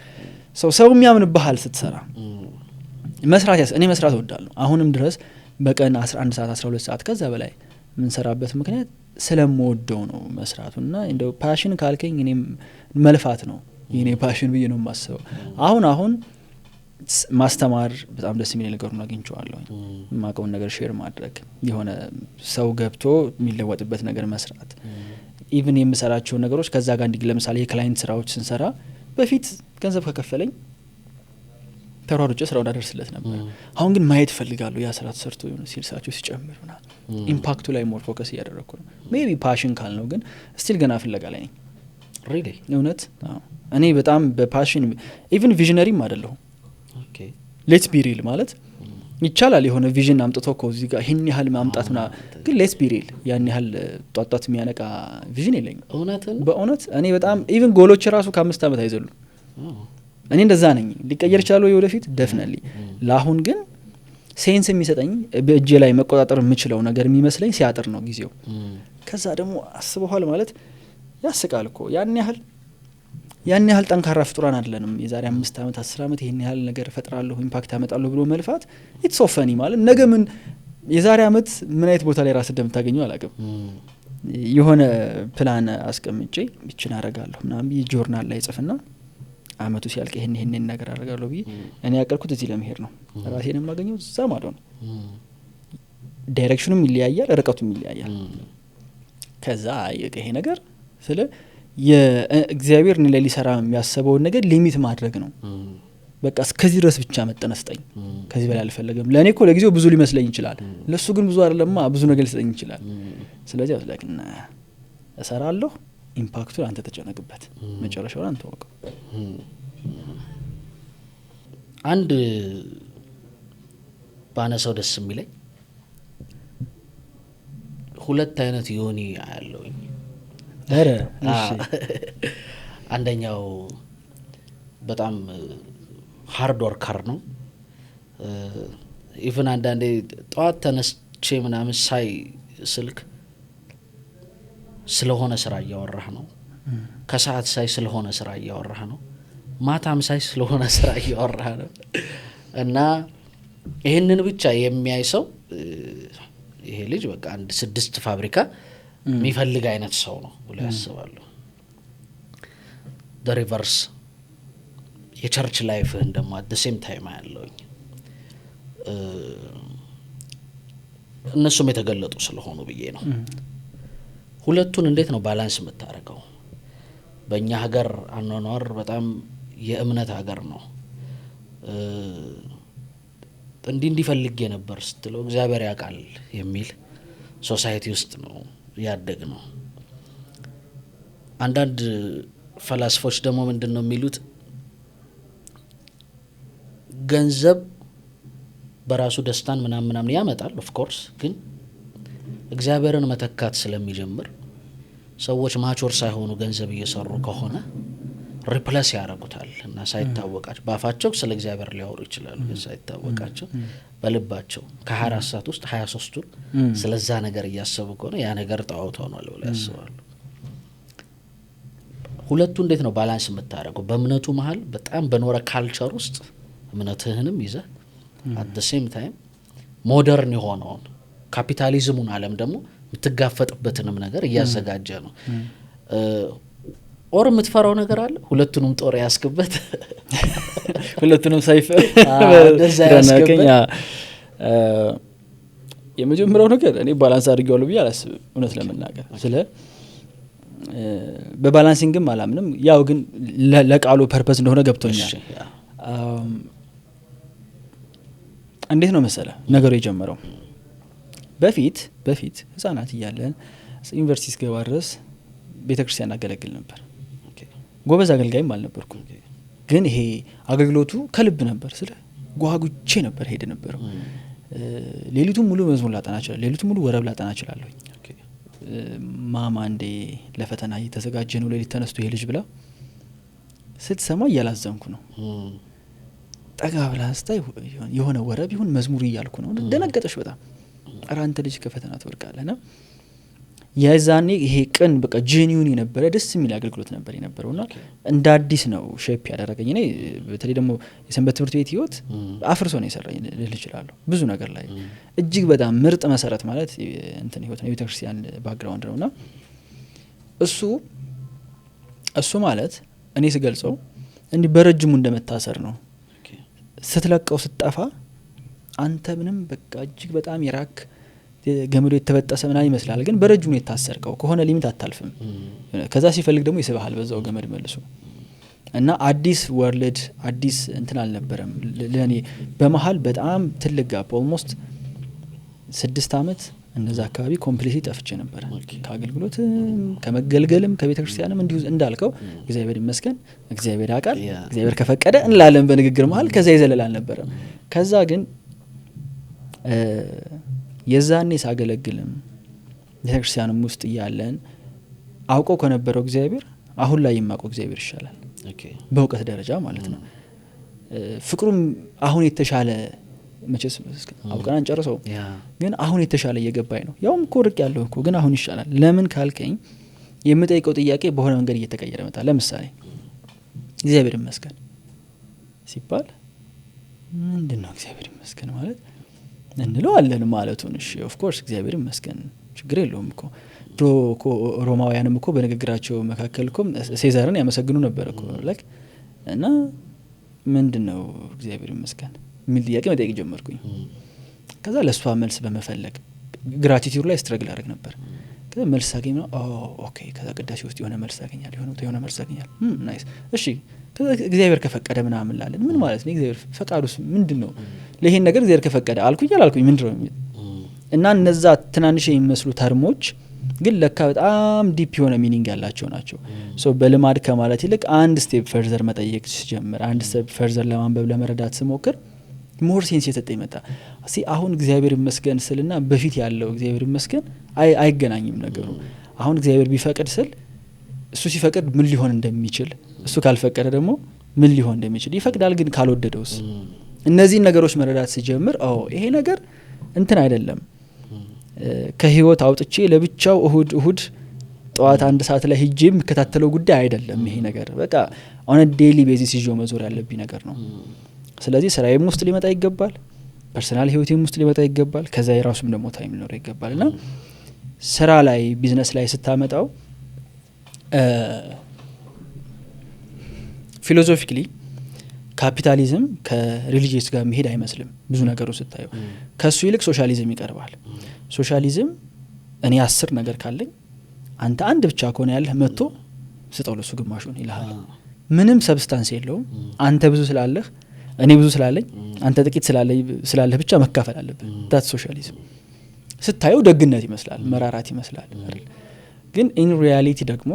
ሰው የሚያምንብሃል ስትሰራ መስራት እኔ መስራት እወዳለሁ። አሁንም ድረስ በቀን 11 ሰዓት 12 ሰዓት ከዛ በላይ የምንሰራበት ምክንያት ስለምወደው ነው መስራቱና እንደው ፓሽን ካልከኝ እኔ መልፋት ነው የኔ ፓሽን ብዬ ነው የማስበው። አሁን ማስተማር በጣም ደስ የሚል ነገር ነው አግኝቼዋለሁ። የማውቀውን ነገር ሼር ማድረግ፣ የሆነ ሰው ገብቶ የሚለወጥበት ነገር መስራት፣ ኢቭን የምሰራቸው ነገሮች ከዛ ጋር እንዲህ ለምሳሌ የክላይንት ስራዎች ስንሰራ በፊት ገንዘብ ከከፈለኝ ተሯሩጬ ስራውን አደርስለት ነበር። አሁን ግን ማየት ፈልጋለሁ ያ ስራ ተሰርቶ የሆነ ሲልሳቸው ሲጨምርና ኢምፓክቱ ላይ ሞር ፎከስ እያደረኩ ነው። ሜቢ ፓሽን ካልነው ግን ስቲል ገና ፍለጋ ላይ ነኝ። ሪሊ እውነት እኔ በጣም በፓሽን ኢቭን ቪዥነሪም አይደለሁም። ሌትስ ቢ ሪል ማለት ይቻላል። የሆነ ቪዥን አምጥቶ እኮ እዚህ ጋር ይሄን ያህል ማምጣት ግን ሌትስ ቢ ሪል ያን ያህል ጧጧት የሚያነቃ ቪዥን የለኝም። በእውነት እኔ በጣም ኢቭን ጎሎች ራሱ ከ5 ዓመት አይዘሉም። እኔ እንደዛ ነኝ። ሊቀየር ይችላል ወይ ወደፊት ደፍነሊ። ለአሁን ግን ሴንስ የሚሰጠኝ በእጄ ላይ መቆጣጠር የምችለው ነገር የሚመስለኝ ሲያጥር ነው ጊዜው። ከዛ ደግሞ አስበዋል ማለት ያስቃል እኮ ያን ያህል ጠንካራ ፍጡራን አይደለንም። የዛሬ 5 ዓመት 10 ዓመት ይሄን ያህል ነገር ፈጥራለሁ ኢምፓክት አመጣለሁ ብሎ መልፋት ኢትስ ሶ ፈኒ ማለት ነገ ምን የዛሬ ዓመት ምን አይነት ቦታ ላይ ራስ እንደምታገኘው አላውቅም። የሆነ ፕላን አስቀምጬ ይችን አረጋለሁ ምናምን ጆርናል ላይ ጽፍና አመቱ ሲያልቅ ይሄን ነገር አደርጋለሁ ብዬ እኔ ያቀርኩት እዚህ ለመሄድ ነው። ራሴን የማገኘው እዛ ማለት ነው። ዳይሬክሽኑም ይለያያል፣ ርቀቱም ይለያያል። ከዛ ይሄ ነገር ስለ የእግዚአብሔር እኔ ላይ ሊሰራ የሚያስበውን ነገር ሊሚት ማድረግ ነው። በቃ እስከዚህ ድረስ ብቻ መጠነስጠኝ ከዚህ በላይ አልፈለግም። ለእኔ እኮ ለጊዜው ብዙ ሊመስለኝ ይችላል፣ ለሱ ግን ብዙ አይደለማ፣ ብዙ ነገር ሊሰጠኝ ይችላል። ስለዚህ አስላክና እሰራለሁ። ኢምፓክቱን አንተ ተጨነቅበት፣ መጨረሻውን አንተ ወቀው። አንድ ባነሰው ደስ የሚለኝ ሁለት አይነት ዮኒ ያለውኝ። ኧረ አንደኛው በጣም ሃርድ ወርከር ነው። ኢቭን አንዳንዴ ጠዋት ተነስቼ ምናምን ሳይ ስልክ ስለሆነ ስራ እያወራህ ነው፣ ከሰዓት ሳይ ስለሆነ ስራ እያወራህ ነው፣ ማታም ሳይ ስለሆነ ስራ እያወራህ ነው። እና ይህንን ብቻ የሚያይ ሰው ይሄ ልጅ በቃ አንድ 6 ፋብሪካ የሚፈልግ አይነት ሰው ነው ብሎ ያስባሉ። ሪቨርስ የቸርች ላይፍህን ደግሞ አት ሴም ታይም ያለውኝ እነሱም የተገለጡ ስለሆኑ ብዬ ነው። ሁለቱን እንዴት ነው ባላንስ የምታደርገው? በእኛ ሀገር አኗኗር በጣም የእምነት ሀገር ነው። እንዲፈልጌ ነበር ስትለው እግዚአብሔር ያውቃል የሚል ሶሳይቲ ውስጥ ነው ያደግ ነው። አንዳንድ ፈላስፎች ደግሞ ምንድን ነው የሚሉት? ገንዘብ በራሱ ደስታን ምናምን ያመጣል ኦፍ ኮርስ፣ ግን እግዚአብሔርን መተካት ስለሚጀምር ሰዎች ማቾር ሳይሆኑ ገንዘብ እየሰሩ ከሆነ ሪፕለስ ያደርጉታል እና ሳይታወቃቸው በአፋቸው ስለ እግዚአብሔር ሊያወሩ ይችላሉ፣ ግን ሳይታወቃቸው በልባቸው ከ24 ሰዓት ውስጥ 23ቱን ስለዛ ነገር እያሰቡ ከሆነ ያ ነገር ጣዖት ሆኗል ብለው ያስባሉ። ሁለቱ እንዴት ነው ባላንስ የምታደርገው? በእምነቱ መሀል በጣም በኖረ ካልቸር ውስጥ እምነትህንም ይዘህ አት ዘ ሴም ታይም ሞደርን የሆነውን ካፒታሊዝሙን ዓለም ደግሞ የምትጋፈጥበትንም ነገር እያዘጋጀ ነው። ኦር የምትፈራው ነገር አለ? ሁለቱንም ጦር ያስክበት ሁለቱንም ሳይፈ እንደዛ ያስክበት። የመጀመሪያው ነገር እኔ ባላንስ አድርጌዋለሁ ብዬ አላስብም እውነት ለመናገር። ስለ በባላንሲንግም አላምንም። ያው ግን ለቃሉ ፐርፐስ እንደሆነ ገብቶኛል። እንዴት ነው መሰለ ነገሩ የጀመረው? በፊት ህፃናት እያለን ዩኒቨርሲቲ እስገባ ድረስ ቤተክርስቲያን አገለግል ነበር። ጎበዝ አገልጋይም አልነበርኩም፣ ግን ይሄ አገልግሎቱ ከልብ ነበር። ስለ ጓጉቼ ነበር ሄደ ነበር። ሌሊቱን ሙሉ መዝሙር ላጠና እችላለሁ፣ ሌሊቱን ሙሉ ወረብ ላጠና እችላለሁ። ማማ እንዴ ለፈተና እየተዘጋጀ ነው ሌሊት ተነስቶ ይሄ ልጅ ብላ ስትሰማ እያላዘንኩ ነው። ጠጋ ብላ ስታይ የሆነ ወረብ ይሁን መዝሙር እያልኩ ነው። ደነገጠሽ በጣም። ኧረ አንተ ልጅ ከፈተና ትወድቃለህና የዛኔ ይሄ ቅን በቃ ጄኒዩን የነበረ ደስ የሚል አገልግሎት ነበር የነበረውና እንደ አዲስ ነው ሼፕ ያደረገኝ። እኔ በተለይ ደግሞ የሰንበት ትምህርት ቤት ህይወት አፍርሶ ነው የሰራኝ ልል እችላለሁ። ብዙ ነገር ላይ እጅግ በጣም ምርጥ መሰረት ማለት እንትን ህይወት ነው፣ የቤተክርስቲያን ባክግራውንድ ነውና እሱ ማለት እኔ ስገልጸው እንዲህ በረጅሙ እንደመታሰር ነው። ስትለቀው ስትጠፋ አንተ ምንም በቃ እጅግ በጣም የራክ ገመዱ የተበጠሰ ምናምን ይመስላል፣ ግን በረጅሙ የታሰርከው ከሆነ ሊሚት አታልፍም። ከዛ ሲፈልግ ደግሞ ይስብሃል በዛው ገመድ መልሶ እና አዲስ ወርልድ አዲስ እንትን አልነበረም ለኔ። በመሃል በጣም ትልቅ ጋፕ ኦልሞስት 6 አመት እንደዛ አካባቢ ኮምፕሊትሊ ጠፍቼ ነበር ከአገልግሎት ከመገልገልም ከቤተክርስቲያንም እንዲሁ እንዳልከው እግዚአብሔር ይመስገን እግዚአብሔር ያውቃል እግዚአብሔር ከፈቀደ እንላለን በንግግር መሃል። ከዛ ይዘለል አልነበረም። ከዛ ግን የዛኔ ሳገለግልም ቤተክርስቲያንም ውስጥ እያለን አውቀው ከነበረው እግዚአብሔር አሁን ላይ የማውቀው እግዚአብሔር ይሻላል፣ በእውቀት ደረጃ ማለት ነው። ፍቅሩም አሁን የተሻለ መቼስ አውቀን አንጨርሰው፣ ግን አሁን የተሻለ እየገባኝ ነው። ያውም እኮ ርቅ ያለው እኮ ግን አሁን ይሻላል። ለምን ካልከኝ የምጠይቀው ጥያቄ በሆነ መንገድ እየተቀየረ መጣ። ለምሳሌ እግዚአብሔር ይመስገን ሲባል ምንድነው እግዚአብሔር ይመስገን ማለት እንለዋለን ማለቱን? እሺ ኦፍ ኮርስ እግዚአብሔር ይመስገን ችግር የለውም እኮ። ድሮ እኮ ሮማውያንም እኮ በንግግራቸው መካከል እኮ ሴዛርን ያመሰግኑ ነበር እኮ ላይክ እና ምንድነው እግዚአብሔር ይመስገን የሚል ጥያቄ መጠየቅ ጀመርኩኝ። ከዛ ለሷ መልስ በመፈለግ ግራቲቲዩድ ላይ ስትረግል አድርግ ነበር። ከዛ መልስ አገኘ ነው ኦኬ። ከዛ ቅዳሴ ውስጥ የሆነ መልስ አገኛለሁ፣ የሆነ መልስ አገኛለሁ። ናይስ እሺ። ከዛ እግዚአብሔር ከፈቀደ ምናምን ላለን ምን ማለት ነው? እግዚአብሔር ፈቃዱስ ምንድነው? ለይሄን ነገር እግዚአብሔር ከፈቀደ አልኩኝ ምንድነው የሚል እና እነዛ ትናንሽ የሚመስሉ ተርሞች ግን ለካ በጣም ዲፕ የሆነ ሚኒንግ ያላቸው ናቸው። ሶ በልማድ ከማለት ይልቅ አንድ ስቴፕ ፈርዘር መጠየቅ ሲጀምር አንድ ስቴፕ ፈርዘር ለማንበብ ለመረዳት ስሞክር ሞር ሴንስ የተጠኝ መጣ። አሁን እግዚአብሔር ይመስገን ስልና በፊት ያለው እግዚአብሔር ይመስገን አይገናኝም ነገሩ። አሁን እግዚአብሔር ቢፈቅድ ስል እሱ ሲፈቅድ ምን ሊሆን እንደሚችል እሱ ካልፈቀደ ደግሞ ምን ሊሆን እንደሚችል ይፈቅዳል። ግን ካልወደደውስ? እነዚህን ነገሮች መረዳት ሲጀምር ይሄ ነገር እንትን አይደለም ከህይወት አውጥቼ ለብቻው እሁድ ጠዋት 1 ሰዓት ላይ ሄጄ የሚከታተለው ጉዳይ አይደለም። ይሄ ነገር በቃ ኦን ዴይሊ ቤዚስ ይዞ መዞር ያለብኝ ነገር ነው። ስለዚህ ስራዬም ውስጥ ሊመጣ ይገባል፣ ፐርሰናል ህይወቴም ውስጥ ሊመጣ ይገባል፣ ከዛ የራሱም ደግሞ ታይም ሊኖር ይገባል። እና ስራ ላይ ቢዝነስ ላይ ስታመጣው ፊሎሶፊካሊ ካፒታሊዝም ከሪሊጂየስ ጋር መሄድ አይመስልም። ብዙ ነገሩ ስታየው ከሱ ይልቅ ሶሻሊዝም ይቀርባል። ሶሻሊዝም እኔ 10 ነገር ካለኝ አንተ አንድ ብቻ ከሆነ ያለህ መጥቶ ስጠው ለሱ ግማሹን ይልሃል። ምንም ሰብስታንስ የለውም። አንተ ብዙ ስላለህ እኔ ብዙ ስላለኝ አንተ ጥቂት ስላለህ ብቻ መካፈል አለብን። ዳት ሶሻሊዝም ስታየው ደግነት ይመስላል፣ መራራት ይመስላል። ግን ኢን ሪያሊቲ ደግሞ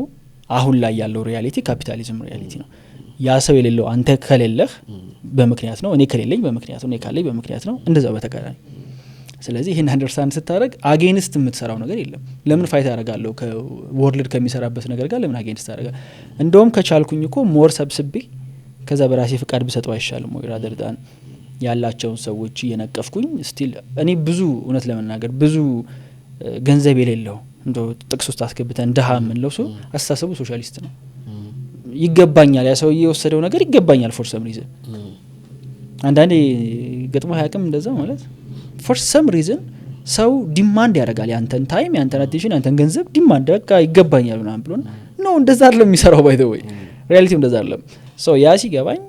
አሁን ላይ ያለው ሪያሊቲ ካፒታሊዝም ሪያሊቲ ነው። ያ ሰው የሌለው አንተ ከሌለህ በምክንያት ነው፣ እኔ ከሌለኝ በምክንያት ነው፣ እኔ ካለኝ በምክንያት ነው፣ እንደዛ በተቃራኒ። ስለዚህ ይህን አንደርስታንድ ስታደርግ አጌንስት የምትሰራው ነገር የለም። ለምን ፋይት ያደርጋለሁ ከወርልድ ከሚሰራበት ነገር ጋር ለምን አጌንስት ታደርጋለህ? እንደውም ከቻልኩኝ እኮ ሞር ሰብስቤ ከዛ በራሴ ፍቃድ ብሰጠው አይሻልም ወይ? ራደርዳን ያላቸውን ሰዎች እየነቀፍኩኝ ስቲል እኔ ብዙ እውነት ለመናገር ብዙ ገንዘብ የሌለው እንደ ጥቅስ ውስጥ አስገብተን ደሃ የምንለው ሰው አስተሳሰቡ ሶሻሊስት ነው። ይገባኛል፣ ያ ሰው የወሰደው ነገር ይገባኛል ፎር ሰም ሪዝን። አንዳንዴ ገጥሞ ያቅም እንደዛ ማለት ፎር ሰም ሪዝን ሰው ዲማንድ ያደርጋል ያንተን ታይም፣ ያንተን አቴንሽን፣ ያንተን ገንዘብ ዲማንድ በቃ ይገባኛል ምናምን ብሎ ነው። እንደዛ አይደለም የሚሰራው። ባይ ዘ ወይ ሪያሊቲው እንደዛ አይደለም። ሶ ያ ሲገባኝ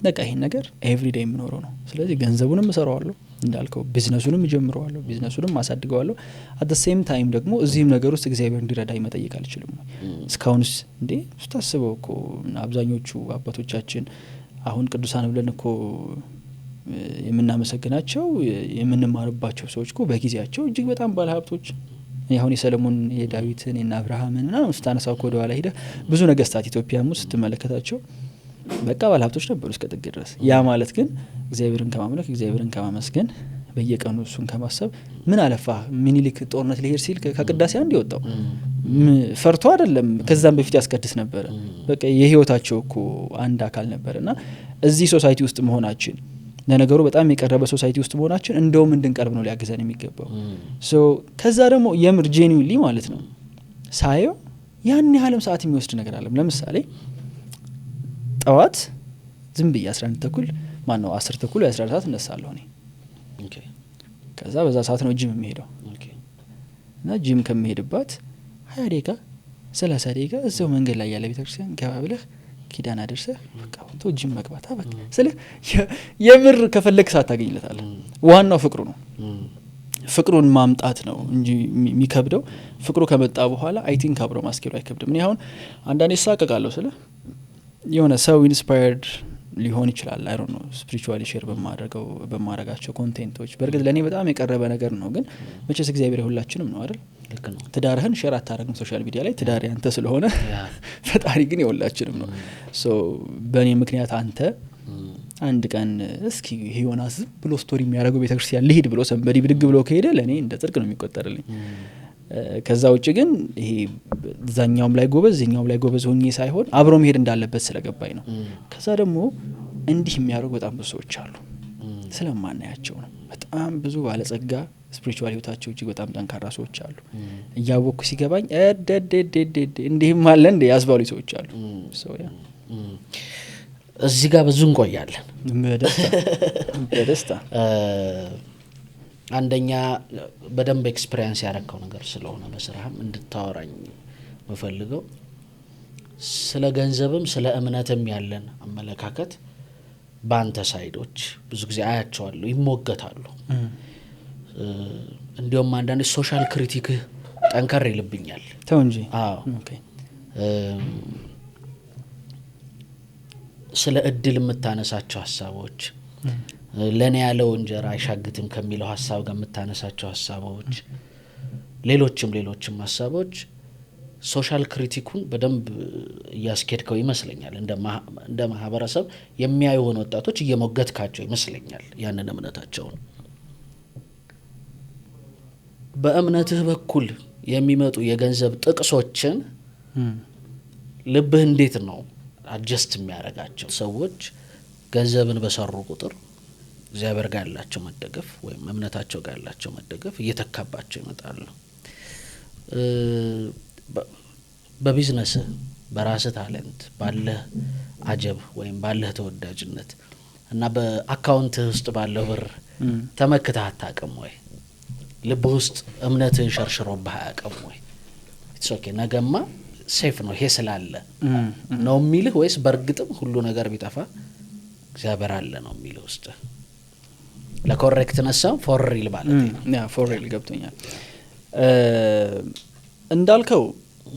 በቃ ይሄን ነገር ኤቭሪዴይ የምኖረው ነው። ስለዚህ ገንዘቡንም እሰራዋለሁ እንዳልከው፣ ቢዝነሱንም እጀምረዋለሁ፣ ቢዝነሱንም አሳድገዋለሁ። አት ሴም ታይም ደግሞ እዚህም ነገር ውስጥ እግዚአብሔር እንዲረዳኝ መጠየቅ አልችልም። እስካሁንስ እንዴ ስታስበው እኮ አብዛኞቹ አባቶቻችን አሁን ቅዱሳን ብለን እኮ የምናመሰግናቸው የምንማርባቸው ሰዎች እኮ በጊዜያቸው እጅግ በጣም ባለሀብቶች፣ አሁን የሰለሞን የዳዊትን የና አብርሃምን ና ስታነሳው እኮ ወደኋላ ሄደህ ብዙ ነገስታት ኢትዮጵያም ውስጥ ስትመለከታቸው በቃ ባለሀብቶች ነበሩ እስከ ጥግ ድረስ። ያ ማለት ግን እግዚአብሔርን ከማምለክ እግዚአብሔርን ከማመስገን በየቀኑ እሱን ከማሰብ ምን አለፋ ሚኒሊክ ጦርነት ሊሄድ ሲል ከቅዳሴ አንድ የወጣው ፈርቶ አይደለም፣ ከዛም በፊት ያስቀድስ ነበረ። በቃ የህይወታቸው እኮ አንድ አካል ነበር። እና እዚህ ሶሳይቲ ውስጥ መሆናችን ለነገሩ በጣም የቀረበ ሶሳይቲ ውስጥ መሆናችን እንደውም እንድንቀርብ ነው ሊያግዘን የሚገባው። ከዛ ደግሞ የምር ጄኒውንሊ ማለት ነው ሳየው ያን ያህልም ሰዓት የሚወስድ ነገር አለም። ለምሳሌ ጠዋት ዝም ብዬ 11 ተኩል 10 ተኩል 11 ሰዓት እነሳለሁ እኔ። ከዛ በዛ ሰዓት ነው ጂም የሚሄደው እና ጂም ከመሄድባት 20 ደቂቃ 30 ደቂቃ እዛው መንገድ ላይ ያለ ቤተክርስቲያን ገባ ብለህ ኪዳን አድርሰህ በቃ ወንቶ ጂም መግባት በቃ ስለዚህ የምር ከፈለክ ሰዓት ታገኝለታለህ። ዋናው ፍቅሩ ነው፣ ፍቅሩን ማምጣት ነው እንጂ የሚከብደው ፍቅሩ ከመጣ በኋላ አይ ቲንክ አብሮ ማስኬዱ አይከብድም። እኔ አሁን አንዳንዴ ሳቀቃለሁ ስለ የሆነ ሰው ኢንስፓየርድ ሊሆን ይችላል። አይ ዶንት ኖ ስፒሪቹዋሊ ሼር በማረጋቸው ኮንቴንቶች በእርግጥ ለእኔ በጣም የቀረበ ነገር ነው። ግን መቼስ እግዚአብሔር ሁላችንም ነው አይደል? ትዳርህን ሼር አታረግም ሶሻል ሚዲያ ላይ፣ ትዳር ያንተ ስለሆነ ፈጣሪ ግን የሁላችንም ነው። ሶ በእኔ ምክንያት አንተ አንድ ቀን እስኪ ዮናስ ብሎ ስቶሪ የሚያደርገው ቤተክርስቲያን ልሂድ ብሎ ሰንበዲ ብድግ ብሎ ከሄደ ለእኔ እንደ ጽድቅ ነው የሚቆጠርልኝ። ከዛ ውጭ ግን ይሄ ዛኛውም ላይ ጎበዝ ዚኛውም ላይ ጎበዝ ሆኜ ሳይሆን አብሮ መሄድ እንዳለበት ስለገባኝ ነው። ከዛ ደግሞ እንዲህ የሚያደርጉ በጣም ብዙ ሰዎች አሉ፣ ስለማናያቸው ነው። በጣም ብዙ ባለጸጋ ስፒሪቹዋል ህይወታቸው እጅግ በጣም ጠንካራ ሰዎች አሉ። እያወቅኩ ሲገባኝ እንዲህም አለ እንደ ያስባሉ ሰዎች አሉ። እዚህ ጋር ብዙ እንቆያለን በደስታ አንደኛ በደንብ ኤክስፒሪየንስ ያረከው ነገር ስለሆነ በስራህም እንድታወራኝ መፈልገው ስለ ገንዘብም ስለ እምነትም ያለን አመለካከት ባንተ ሳይዶች ብዙ ጊዜ አያቸዋለሁ፣ ይሞገታሉ። እንዲያውም አንዳንድ ሶሻል ክሪቲክ ጠንከር ይልብኛል። ተው እንጂ። አዎ ኦኬ። ስለ እድል የምታነሳቸው ሀሳቦች ለኔ ያለው እንጀራ አይሻግትም ከሚለው ሀሳብ ጋር የምታነሳቸው ሀሳቦች ሌሎችም ሀሳቦች ሶሻል ክሪቲኩን በደንብ እያስኬድከው ይመስለኛል። እንደ ማህበረሰብ የሚያዩን ወጣቶች እየሞገትካቸው ይመስለኛል ያንን እምነታቸውን። በእምነትህ በኩል የሚመጡ የገንዘብ ጥቅሶችን ልብህ እንዴት ነው አድጀስት የሚያደርጋቸው? ሰዎች ገንዘብን በሰሩ ቁጥር እግዚአብሔር ጋር ያላቸው መደገፍ ወይም እምነታቸው ጋር ያላቸው መደገፍ እየተካባቸው ይመጣሉ። በቢዝነስ በራስህ ታለንት ባለህ አጀብ ወይም ባለህ ተወዳጅነት እና በአካውንትህ ውስጥ ባለው ብር ተመክተህ አታውቅም ወይ? ልብህ ውስጥ እምነትህን ሸርሽሮብህ አያውቅም ወይ? ኢትስ ኦኬ ነገማ ሴፍ ነው ይሄ ስላለ ነው የሚልህ ወይስ በእርግጥም ሁሉ ነገር ቢጠፋ እግዚአብሔር አለ ነው የሚልህ ውስጥ? ለኮሬክትነስ ፎር ሪል ማለት ነው። ያ ፎር ሪል ገብቶኛል። እንዳልከው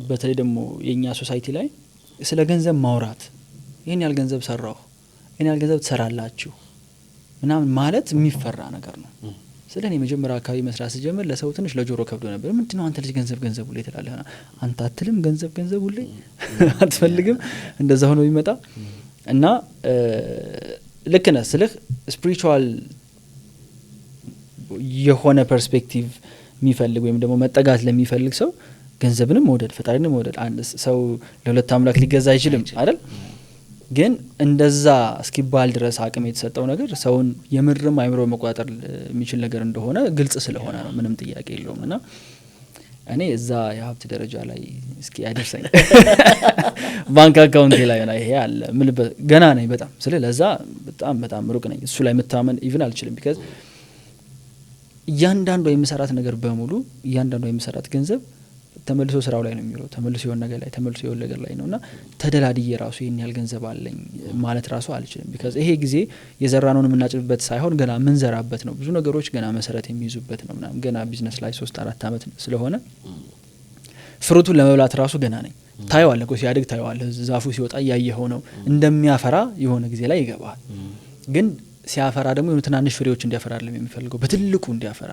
በተለይ ደግሞ የኛ ሶሳይቲ ላይ ስለ ገንዘብ ማውራት ይሄን ያህል ገንዘብ ሰራሁ፣ ይሄን ያህል ገንዘብ ትሰራላችሁ ምናምን ማለት የሚፈራ ነገር ነው። ስለ እኔ መጀመሪያ አካባቢ መስራት ስጀምር ለሰው ትንሽ ለጆሮ ከብዶ ነበር። ምንድነው አንተ ልጅ ገንዘብ ሁሌ ትላለህ? አንተ አትልም ገንዘብ ሁሌ አትፈልግም? እንደዛ ሆኖ ይመጣ እና ልክ ነህ ስልህ ስፒሪቹዋል የሆነ ፐርስፔክቲቭ የሚፈልግ ወይም ደግሞ መጠጋት ለሚፈልግ ሰው ገንዘብንም መውደድ ፈጣሪንም መውደድ አንድ ሰው ለሁለት አምላክ ሊገዛ አይችልም አይደል? ግን እንደዛ እስኪባል ድረስ አቅም የተሰጠው ነገር ሰውን የምርም አይምሮ መቆጣጠር የሚችል ነገር እንደሆነ ግልጽ ስለሆነ ነው። ምንም ጥያቄ የለውም። እና እኔ እዛ የሀብት ደረጃ ላይ እስኪ አይደርሰኝ ባንክ አካውንቴ ላይ ነው ይሄ አለ ምልበት ገና ነኝ በጣም ስለ ለዛ በጣም ሩቅ ነኝ። እሱ ላይ መታመን ኢቭን አልችልም። ቢካዝ እያንዳንዱ የምሰራት ነገር በሙሉ እያንዳንዱ የምሰራት ገንዘብ ተመልሶ ስራው ላይ ነው የሚለው ተመልሶ የሆነ ነገር ላይ ተመልሶ የሆነ ነገር ላይ ነውና ተደላድዬ ራሱ ይሄን ያህል ገንዘብ አለኝ ማለት ራሱ አልችልም። ቢካዝ ይሄ ጊዜ የዘራነውን የምናጭብበት ሳይሆን ገና ምን ዘራበት ነው። ብዙ ነገሮች ገና መሰረት የሚይዙበት ነው ምናምን ገና ቢዝነስ ላይ 3-4 አመት ስለሆነ ፍሩቱን ለመብላት ራሱ ገና ነኝ። ታየዋለህ እኮ ሲያድግ ታየዋለህ። ዛፉ ሲወጣ ያየኸው ነው እንደሚያፈራ የሆነ ጊዜ ላይ ይገባል። ግን ሲያፈራ ደግሞ የሆነ ትናንሽ ፍሬዎች እንዲያፈራ አይደለም የሚፈልገው በትልቁ እንዲያፈራ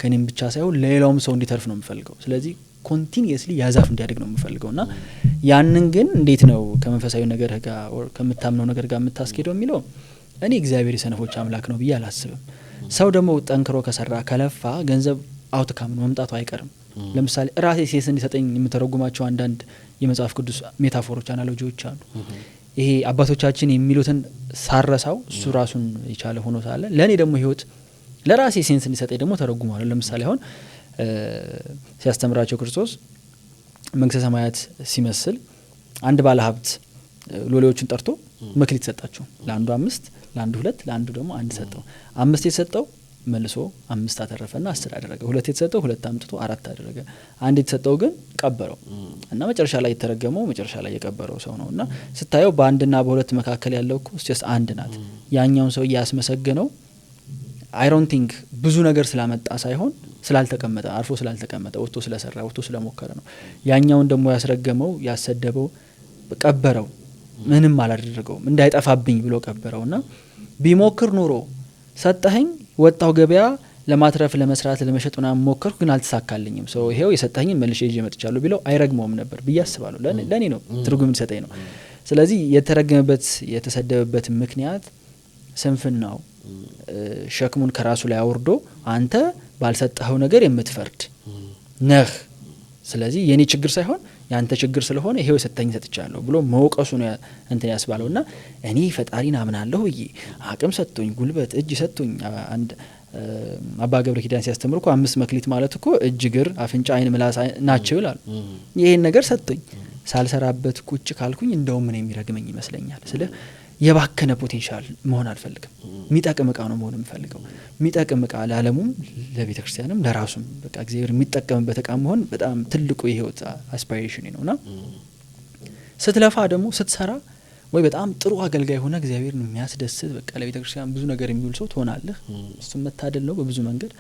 ከኔም ብቻ ሳይሆን ሌላውም ሰው እንዲተርፍ ነው የሚፈልገው። ስለዚህ ኮንቲኒየስሊ ያዛፍ እንዲያድግ ነው የምፈልገውና ያንን ግን እንዴት ነው ከመንፈሳዊ ነገር ጋር ከምታምነው ነገር ጋር የምታስኬደው የሚለው እኔ እግዚአብሔር የሰነፎች አምላክ ነው ብዬ አላስብም። ሰው ደግሞ ጠንክሮ ከሰራ ከለፋ ገንዘብ አውትካም ነው መምጣቱ አይቀርም። ለምሳሌ ራሴ ሴንስ እንዲሰጠኝ የምተረጉማቸው አንዳንድ የመጽሐፍ ቅዱስ ሜታፎሮች አናሎጂዎች አሉ። ይሄ አባቶቻችን የሚሉትን ሳረሳው እሱ ራሱን የቻለ ሆኖ ሳለ ለእኔ ደግሞ ህይወት ለራሴ ሴንስ እንዲሰጠኝ ደግሞ ተረጉማለሁ። ለምሳሌ አሁን ሲያስተምራቸው ክርስቶስ መንግስተ ሰማያት ሲመስል አንድ ባለ ሀብት ሎሌዎችን ጠርቶ መክሊት ሰጣቸው። ለአንዱ 5 ለአንዱ 2 ለአንዱ ደግሞ 1 ሰጠው። 5 የተሰጠው መልሶ 5 አተረፈና 10 አደረገ። 2 የተሰጠው 2 አምጥቶ 4 አደረገ። 1 የተሰጠው ግን ቀበረው እና መጨረሻ ላይ የተረገመው መጨረሻ ላይ የቀበረው ሰው ነውና ስታየው በአንድና በሁለት መካከል ያለው እኮ just አንድ ናት። ያኛውን ሰው ያስመሰገነው I don't think ብዙ ነገር ስላመጣ ሳይሆን ስላልተቀመጠ አርፎ ስላልተቀመጠ ወጥቶ ስለሰራ ወጥቶ ስለሞከረ ነው። ያኛውን ደግሞ ያስረገመው ያሰደበው ቀበረው ምንም አላደረገውም እንዳይጠፋብኝ ብሎ ቀበረውና ቢሞክር ኑሮ ሰጠኸኝ ወጣው ገበያ ለማትረፍ ለመስራት ለመሸጥ ምናምን ሞከርኩ ግን አልተሳካልኝም ሰው ይሄው የሰጠኸኝን መልሼ ይዤ መጥቻለሁ ቢለው አይረግመውም ነበር ብዬ አስባለሁ። ለኔ ነው ትርጉም ሰጠኝ ነው። ስለዚህ የተረገመበት የተሰደበበት ምክንያት ስንፍናው ሸክሙን ከራሱ ላይ አውርዶ አንተ ባልሰጠኸው ነገር የምትፈርድ ነህ። ስለዚህ የኔ ችግር ሳይሆን ያንተ ችግር ስለሆነ ይሄው የሰጠኝ ሰጥቻለሁ ብሎ መውቀሱ ነው እንትን ያስባለውና እኔ ፈጣሪን አምናለሁ ብዬ አቅም ሰጥቶኝ ጉልበት እጅ ሰጥቶኝ አንድ አባ ገብረ ኪዳን ሲያስተምሩ እኮ 5 መክሊት ማለት እኮ እጅ እግር አፍንጫ አይን ምላስ ናቸው ይላሉ። ይሄን ነገር ሰጥቶኝ ሳልሰራበት ቁጭ ካልኩኝ እንደውም ምን የሚረግመኝ ይመስለኛል። ስለ የባከነ ፖቴንሻል መሆን አልፈልግም። የሚጠቅም እቃ ነው መሆን የምፈልገው። የሚጠቅም እቃ ለዓለሙም ለቤተ ክርስቲያንም ለራሱም በቃ እግዚአብሔር የሚጠቀምበት እቃ መሆን በጣም ትልቁ የህይወት አስፓይሬሽን ነውና ስትለፋ ደግሞ ስትሰራ ወይ በጣም ጥሩ አገልጋይ ሆነ እግዚአብሔርን የሚያስደስት በቃ ለቤተ ክርስቲያን ብዙ ነገር የሚውል ሰው ትሆናለህ። እሱም መታደል ነው በብዙ መንገድ።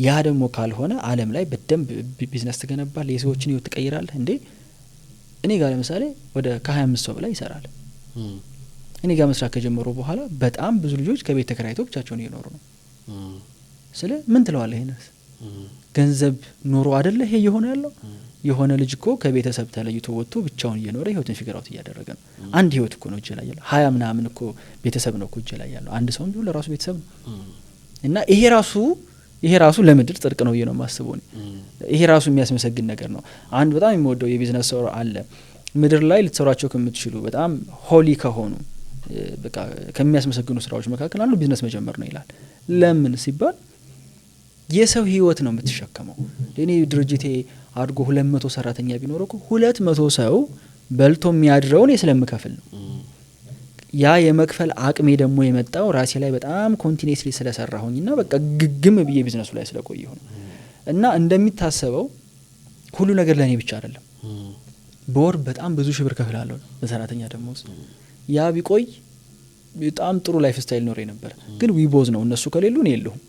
ያ ደግሞ ካልሆነ ዓለም ላይ በደንብ ቢዝነስ ትገነባለህ፣ የሰዎችን ህይወት ትቀይራለህ። እንዴ እኔ ጋር ለምሳሌ ወደ ከ25 ሰው በላይ ይሰራል። እኔ ጋር መስራት ከጀመሩ በኋላ በጣም ብዙ ልጆች ከቤት ተከራይተው ብቻቸውን እየኖሩ ነው። ስለ ምን ትለዋለህ? ይሄንስ ገንዘብ ኑሮ አይደለ ይሄ የሆነ ያለው። የሆነ ልጅ እኮ ከቤተሰብ ተለይቶ ወጥቶ ብቻውን እየኖረ ህይወትን ፊገር አውት እያደረገ ነው። አንድ ህይወት እኮ ነው እጄ ላይ ያለው 20 ምናምን እኮ ቤተሰብ ነው እኮ እጄ ላይ ያለው። አንድ ሰውም ቢሆን ለራሱ ቤተሰብ ነው። እና ይሄ ራሱ ለምድር ጽድቅ ነው ነው ማስበው ነው። ይሄ ራሱ የሚያስመሰግን ነገር ነው። አንድ በጣም የሚወደው የቢዝነስ ሰው አለ ምድር ላይ ልትሰሯቸው ከምትችሉ በጣም ሆሊ ከሆኑ በቃ ከሚያስመሰግኑ ስራዎች መካከል አንዱ ቢዝነስ መጀመር ነው ይላል። ለምን ሲባል የሰው ህይወት ነው የምትሸከመው። እኔ ድርጅቴ አድጎ 200 ሰራተኛ ቢኖር እኮ 200 ሰው በልቶ የሚያድረው እኔ ስለምከፍል ነው። ያ የመክፈል አቅሜ ደግሞ የመጣው ራሴ ላይ በጣም ኮንቲኒየስሊ ስለሰራሁኝና በቃ ግግም ብዬ ቢዝነሱ ላይ ስለቆየሁ ነው። እና እንደሚታሰበው ሁሉ ነገር ለኔ ብቻ አይደለም። በወር በጣም ብዙ ሺህ ብር ከፍላለሁ በሰራተኛ ደሞዝ። ያ ቢቆይ በጣም ጥሩ ላይፍ ስታይል ኖሬ ነበር። ግን ዊቦዝ ነው እነሱ ከሌሉ እኔ የለሁም።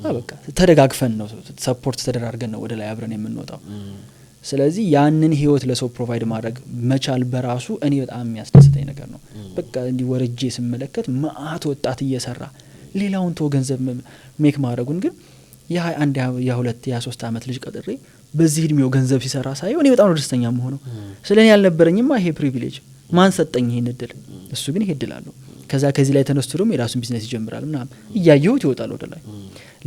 በቃ ተደጋግፈን ነው ሰፖርት ተደራርገን ነው ወደ ላይ አብረን የምንወጣው። ስለዚህ ያንን ህይወት ለሰው ፕሮቫይድ ማድረግ መቻል በራሱ እኔ በጣም የሚያስደስተኝ ነገር ነው። በቃ እንዲ ወርጄ ስመለከት ማአት ወጣት እየሰራ ሌላውን ተው ገንዘብ ሜክ ማድረጉን ግን የ21 የ2 የ3 አመት ልጅ ቀጥሬ በዚህ እድሜው ገንዘብ ሲሰራ ሳይሆን እኔ በጣም ነው ደስተኛ የምሆነው። ስለኔ ያልነበረኝማ ይሄ ፕሪቪሌጅ ማን ሰጠኝ ይሄን እድል? እሱ ግን ይሄ እድል አለው። ከዚህ ላይ ተነስቶ ደግሞ የራሱን ቢዝነስ ይጀምራል ምናምን እያየሁት ይወጣል ወደ ላይ።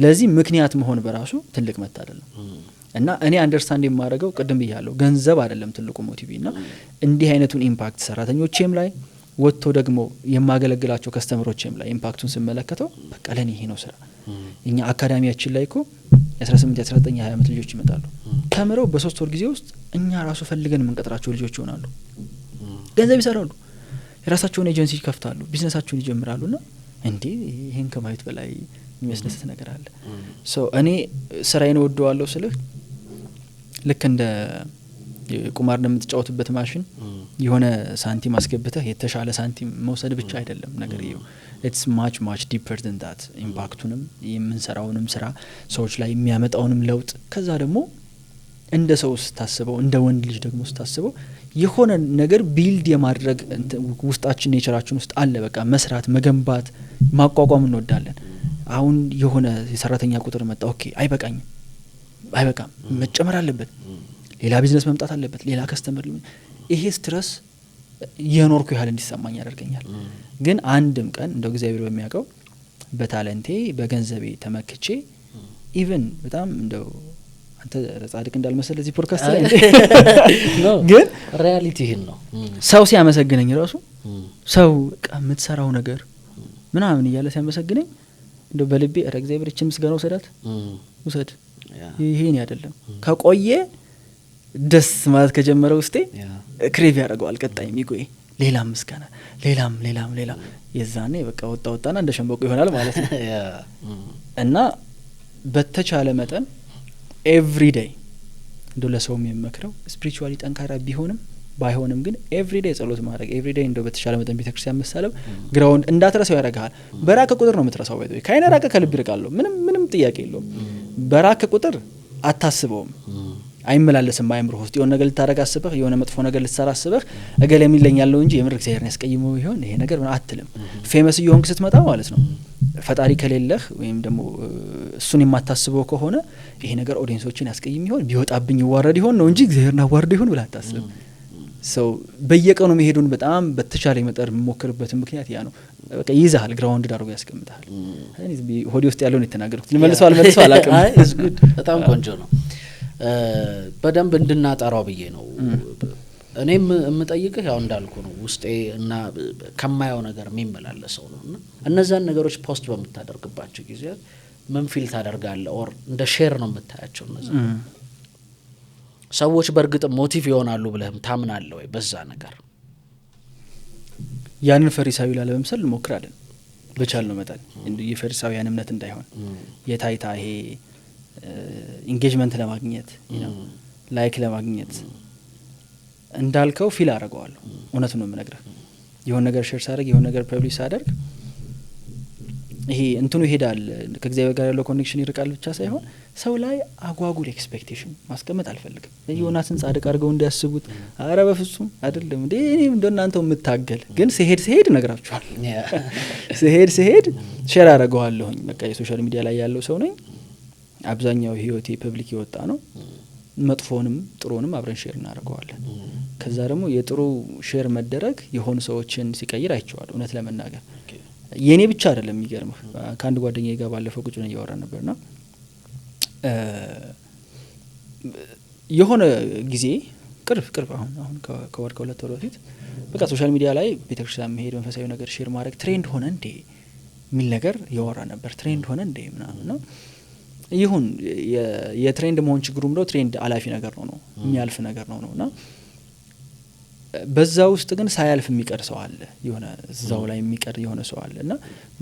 ለዚህ ምክንያት መሆን በራሱ ትልቅ መታደል ነው። እና እኔ አንደርስታንድ የማደርገው ቅድም ብያለሁ ገንዘብ አይደለም ትልቁ ሞቲቭ እና እንዲህ አይነቱን ኢምፓክት ሰራተኞቼም ላይ ወጥቶ ደግሞ የማገለግላቸው ከስተመሮቼም ላይ ኢምፓክቱን ስመለከተው በቃ ለኔ ይሄ ነው ስራ። እኛ አካዳሚያችን ላይ እኮ 18 19 20 አመት ልጆች ይመጣሉ ተምረው በ3 ወር ጊዜ ውስጥ እኛ ራሱ ፈልገን የምንቀጥራቸው ልጆች ይሆናሉ። ገንዘብ ይሰራሉ፣ የራሳቸውን ኤጀንሲ ይከፍታሉ፣ ቢዝነሳቸውን ይጀምራሉና እንዴ ይሄን ከማየት በላይ የሚያስደስት ነገር አለ። እኔ ስራዬን ወደዋለሁ ስልህ ልክ እንደ ቁማር እንደምትጫወትበት ማሽን የሆነ ሳንቲም አስገብተህ የተሻለ ሳንቲም መውሰድ ብቻ አይደለም ነገር ይሄው it's much deeper than that። ኢምፓክቱንም የምንሰራውንም ስራ ሰዎች ላይ የሚያመጣውንም ለውጥ ከዛ ደግሞ እንደ ሰው ስታስበው እንደ ወንድ ልጅ ደግሞ ስታስበው የሆነ ነገር ቢልድ የማድረግ ውስጣችን ኔቸራችን ውስጥ አለ። በቃ መስራት፣ መገንባት፣ ማቋቋም እንወዳለን። አሁን የሆነ የሰራተኛ ቁጥር መጣ ኦኬ አይበቃም መጨመር አለበት፣ ሌላ ቢዝነስ መምጣት አለበት፣ ሌላ ከስተመር። ይሄ ስትረስ የኖርኩ ያህል እንዲሰማኝ ያደርገኛል። ግን አንድም ቀን እንደው እግዚአብሔር በሚያውቀው በታለንቴ በገንዘቤ ተመክቼ ኢቭን በጣም እንደው አንተ ጻድቅ እንዳልመሰለ እዚህ ፖድካስት ላይ ግን ሪያሊቲ ይሄን ነው። ሰው ሲያመሰግነኝ ራሱ ሰው የምትሰራው ነገር ምናምን እያለ ሲያመሰግነኝ እንደው በልቤ ኧረ እግዚአብሔር እቺ ምስጋና ውሰድ ይሄን አይደለም ከቆየ ደስ ማለት ከጀመረ ውስጤ ክሬቭ ያደርገዋል። ቀጣይ የሚቆይ ሌላ ምስጋና ሌላም የዛኔ በቃ ወጣና እንደ ሸንበቆ ይሆናል ማለት ነው። እና በተቻለ መጠን ኤቭሪዴይ እንደው ለሰው የሚመክረው ስፒሪቹዋሊ ጠንካራ ቢሆንም ባይሆንም ግን ኤቭሪዴይ ጸሎት ማድረግ ኤቭሪዴይ እንደው በተቻለ መጠን ቤተክርስቲያን መሳለም ግራውንድ እንዳትረሳው ያደርጋል። በራከ ቁጥር ነው የምትረሳው። ባይዘው ካይና ራከ ከልብ ይርቃል። ምንም ጥያቄ የለውም። በራከ ቁጥር አታስበውም፣ አይመላለስም አይምሮ ውስጥ የሆነ ነገር ልታረጋ አስበህ የሆነ መጥፎ ነገር ልትሰራ አስበህ እገሌ የሚለኛለው እንጂ የምር እግዚአብሔርን ያስቀይመው ይሆን ይሄ ነገር አትልም። ፌመስ ይሆንክ ስትመጣ ማለት ነው ፈጣሪ ከሌለህ ወይም ደግሞ እሱን የማታስበው ከሆነ ይሄ ነገር ኦዲየንሶችን ያስቀይም ይሆን ቢወጣብኝ ይዋረድ ይሆን ነው እንጂ እግዚአብሔርን አዋርድ ይሆን ብለህ አታስብም። ሰው በየቀኑ መሄዱን በጣም በተቻለ መጠር ሞክርበት ምክንያት ያ ነው። በቃ ይዛል ግራውንድ ዳርጎ ያስቀምጣል። እኔ ሆዲ ውስጥ ያለውን የተናገርኩት ልመልሰው አላውቅም። አይ ኢዝ ጉድ በጣም ቆንጆ ነው። በደንብ እንድናጠራው ብዬ ነው እኔም የምጠይቅህ። ያው እንዳልኩ ነው ውስጤ እና ከማየው ነገር የሚመላለሰው ነውና እነዛን ነገሮች ፖስት በምታደርግባቸው ጊዜ ምን ፊል ታደርጋለህ? ኦር እንደ ሼር ነው የምታያቸው እነዛ ሰዎች በእርግጥ ሞቲቭ ይሆናሉ ብለህም ታምናለህ ወይ በዛ ነገር? ያንን ፈሪሳዊ ላለመምሰል እንሞክራለን በቻልነው መጠን የፈሪሳውያን እምነት እንዳይሆን የታይታ ይሄ ኢንጌጅመንት ለማግኘት ላይክ ለማግኘት እንዳልከው ፊል አደርገዋለሁ። እውነቱን ነው የምነግርህ። የሆነ ነገር ሼር ሳደርግ የሆነ ነገር ፐብሊሽ ሳደርግ ይሄ እንትኑ ይሄዳል ከእግዚአብሔር ጋር ያለው ኮኔክሽን ይርቃል ብቻ ሳይሆን ሰው ላይ አጓጉል ኤክስፔክቴሽን ማስቀመጥ አልፈልግም። ዮናስን ጻድቅ አድርገው እንዲያስቡት አረ በፍጹም አይደለም እንዴ እኔም እንደናንተው የምታገል ግን ሲሄድ ነግራችኋል። ሲሄድ ሼር አደርገዋለሁኝ። በቃ የሶሻል ሚዲያ ላይ ያለው ሰው ነኝ። አብዛኛው ህይወቴ ፐብሊክ የወጣ ነው። መጥፎንም ጥሩንም አብረን ሼር እናደርገዋለን። ከዛ ደግሞ የጥሩ ሼር መደረግ የሆኑ ሰዎችን ሲቀይር አይቼዋለሁ። እውነት ለመናገር የኔ ብቻ አይደለም። የሚገርምህ ከአንድ ጓደኛዬ ጋር ባለፈው ቁጭ ብለን እያወራን ነበርና የሆነ ጊዜ ቅርብ አሁን ከወር ከሁለት ወር በፊት በቃ ሶሻል ሚዲያ ላይ ቤተክርስቲያን መሄድ መንፈሳዊ ነገር ሼር ማድረግ ትሬንድ ሆነ እንዴ የሚል ነገር ያወራ ነበር። ትሬንድ ሆነ እንዴ ምናምን ነው። ይሁን የትሬንድ መሆን ችግሩ ምንድነው? ትሬንድ አላፊ ነገር ነው የሚያልፍ ነገር ነውና በዛ ውስጥ ግን ሳያልፍ የሚቀር ሰው አለ። የሆነ እዛው ላይ የሚቀር የሆነ ሰው አለ እና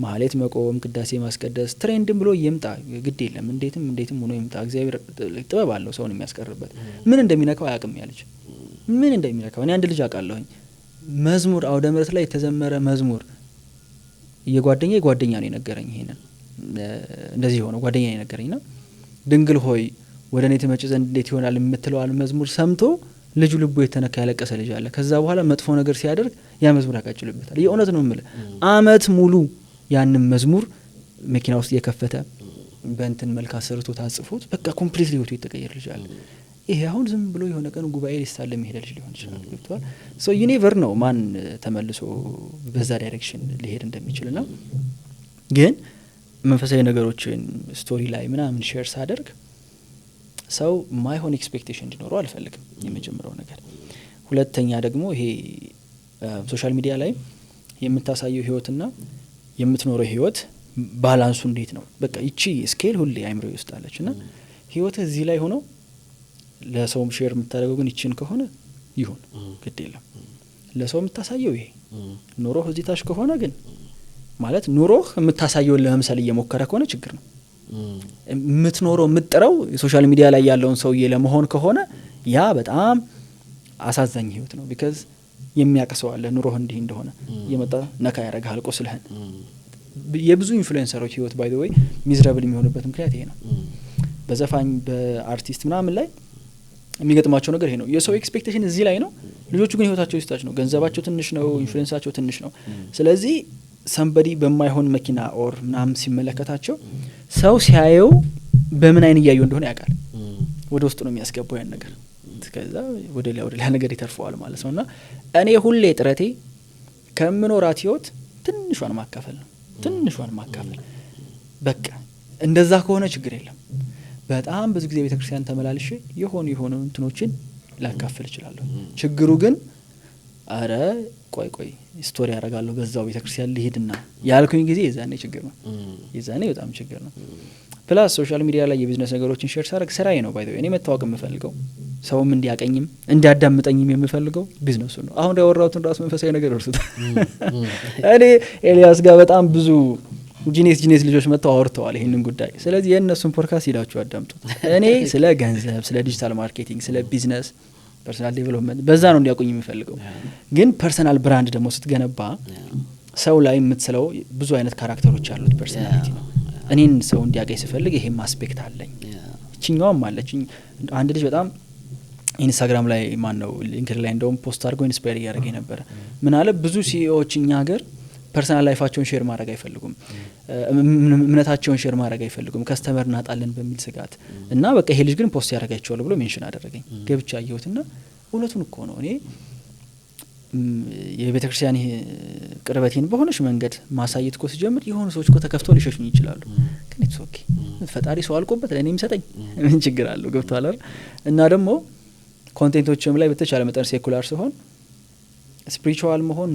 ማህሌት መቆም፣ ቅዳሴ ማስቀደስ ትሬንድም ብሎ ይምጣ ግድ የለም እንዴትም ሆኖ ይምጣ። እግዚአብሔር ጥበብ አለው ሰውን የሚያስቀርበት። ምን እንደሚነካው አያውቅም ያለች ምን እንደሚነካው። እኔ አንድ ልጅ አውቃለሁኝ መዝሙር አውደ ምሕረት ላይ የተዘመረ መዝሙር ጓደኛ ነው የነገረኝ። ይሄንን እንደዚህ ሆነ ጓደኛ ነው የነገረኝና ድንግል ሆይ ወደ እኔ ትመጪ ዘንድ እንዴት ይሆናል የምትለዋል መዝሙር ሰምቶ ልጁ ልቡ የተነካ ያለቀሰ ልጅ አለ። ከዛ በኋላ መጥፎ ነገር ሲያደርግ ያ መዝሙር ያቃጭልበታል። የእውነት ነው የምልህ። አመት ሙሉ ያንን መዝሙር መኪና ውስጥ የከፈተ በእንትን መልክ አሰርቶ ታጽፎት በቃ ኮምፕሊትሊ ህይወቱ የተቀየረ ልጅ አለ። ይሄ አሁን ዝም ብሎ የሆነ ቀን ጉባኤ ሊሳለም የሚሄድ ልጅ ሊሆን ይችላል። ገብቷል? ሶ ዩ ኔቨር ነው ማን ተመልሶ በዛ ዳይሬክሽን ሊሄድ እንደሚችልና ግን መንፈሳዊ ነገሮችን ስቶሪ ላይ ምናምን ሼር ሳደርግ ሰው ማይሆን ኤክስፔክቴሽን እንዲኖረው አልፈልግም። የመጀመሪያው ነገር። ሁለተኛ ደግሞ ይሄ ሶሻል ሚዲያ ላይ የምታሳየው ህይወትና የምትኖረው ህይወት ባላንሱ እንዴት ነው? በቃ ይቺ ስኬል ሁሌ አይምሮ ይወስዳለችና ህይወት እዚህ ላይ ሆኖ ለሰው ሼር የምታደርገው ግን ይቺን ከሆነ ይሁን ግድ የለም። ለሰው የምታሳየው ይሄ ኑሮህ እዚህ ታች ከሆነ ግን ማለት ኑሮህ የምታሳየውን ለመምሰል እየሞከረ ከሆነ ችግር ነው። የምትኖረው የምትጥረው ሶሻል ሚዲያ ላይ ያለውን ሰውዬ ለመሆን ከሆነ ያ በጣም አሳዛኝ ህይወት ነው። ቢካዝ የሚያቀሰው አለ ኑሮህ እንዲህ እንደሆነ እየመጣ ነካ ያደርጋል ቁስልህን። የብዙ ኢንፍሉዌንሰሮች ህይወት ባይ ዘ ዌይ ሚዝራብል የሚሆንበት ምክንያት ይሄ ነው። በዘፋኝ በአርቲስት ምናምን ላይ የሚገጥማቸው ነገር ይሄ ነው። የሰው ኤክስፔክቴሽን እዚህ ላይ ነው። ልጆቹ ግን ህይወታቸው ይስታች ነው። ገንዘባቸው ትንሽ ነው፣ ኢንፍሉዌንሳቸው ትንሽ ነው። ስለዚህ ሰምበዲ በማይሆን መኪና ኦር ምናምን ሲመለከታቸው ሰው ሲያየው በምን አይን እያየው እንደሆነ ያውቃል። ወደ ውስጥ ነው የሚያስገባው ያን ነገር። ከዛ ወደ ሌላ ነገር ይተርፈዋል ማለት ነውና እኔ ሁሌ ጥረቴ ከምኖራት ህይወት ትንሿን ማካፈል ነው። ትንሿን ማካፈል በቃ እንደዛ ከሆነ ችግር የለም። በጣም ብዙ ጊዜ ቤተክርስቲያን ተመላልሼ የሆኑ እንትኖችን ላካፍል እችላለሁ። ችግሩ ግን አረ ቆይ ስቶሪ ያደርጋለሁ በዛው ቤተክርስቲያን ልሄድና ያልኩኝ ጊዜ የዛኔ ችግር ነው። የዛኔ በጣም ችግር ነው። ፕላስ ሶሻል ሚዲያ ላይ የቢዝነስ ነገሮችን ሼር ሳደርግ ስራዬ ነው። ባይ ዘ ወይ እኔ መታወቅ የምፈልገው ሰውም እንዲያቀኝም እንዲያዳምጠኝም የምፈልገው ቢዝነሱ ነው። አሁን ያወራሁትን ራሱ መንፈሳዊ ነገር እርሱት። እኔ ኤልያስ ጋር በጣም ብዙ ጂኔስ ልጆች መጥተው አወርተዋል ይሄንን ጉዳይ። ስለዚህ የእነሱን ፖድካስት ሄዳችሁ አዳምጡት። እኔ ስለ ገንዘብ፣ ስለ ዲጂታል ማርኬቲንግ፣ ስለ ቢዝነስ፣ ፐርሰናል ዴቨሎፕመንት በዛ ነው እንዲያቆኝ የሚፈልገው። ግን ፐርሰናል ብራንድ ደግሞ ስትገነባ ሰው ላይ የምትስለው ብዙ አይነት ካራክተሮች ያሉት ፐርሰናሊቲ ነው። እኔን ሰው እንዲያቀኝ ስፈልግ ይሄም አስፔክት አለኝ። እቺኛውም አለችኝ። አንድ ልጅ በጣም ኢንስታግራም ላይ ማነው ሊንክድ ላይ እንደውም ፖስት አድርጎ ኢንስፓየር እያደረገኝ ነበር። ምን አለ ብዙ ሲኢኦዎች እኛ ሀገር ፐርሰናል ላይፋቸውን ሼር ማድረግ አይፈልጉም፣ እምነታቸውን ሼር ማድረግ አይፈልጉም ከስተመር እናጣለን በሚል ስጋት እና በቃ ይሄ ልጅ ግን ፖስት ያደርጋቸዋል ብሎ ሜንሽን አደረገኝ። ገብቻ አየሁትና እውነቱን እኮ ነው። እኔ የቤተክርስቲያን ቅርበቴን በሆነች መንገድ ማሳየት እኮ ሲጀምር የሆኑ ሰዎች እኮ ተከፍተው ሊሸሹኝ ይችላሉ። ግን ኢትስ ኦኬ ፈጣሪ ሰው አልቆበት ለእኔ የሚሰጠኝ ምን ችግር አለው? ገብቷል አይደል? እና ደግሞ ኮንቴንቶችም ላይ በተቻለ መጠን ሴኩላር ሲሆን ስፒሪቹዋል መሆን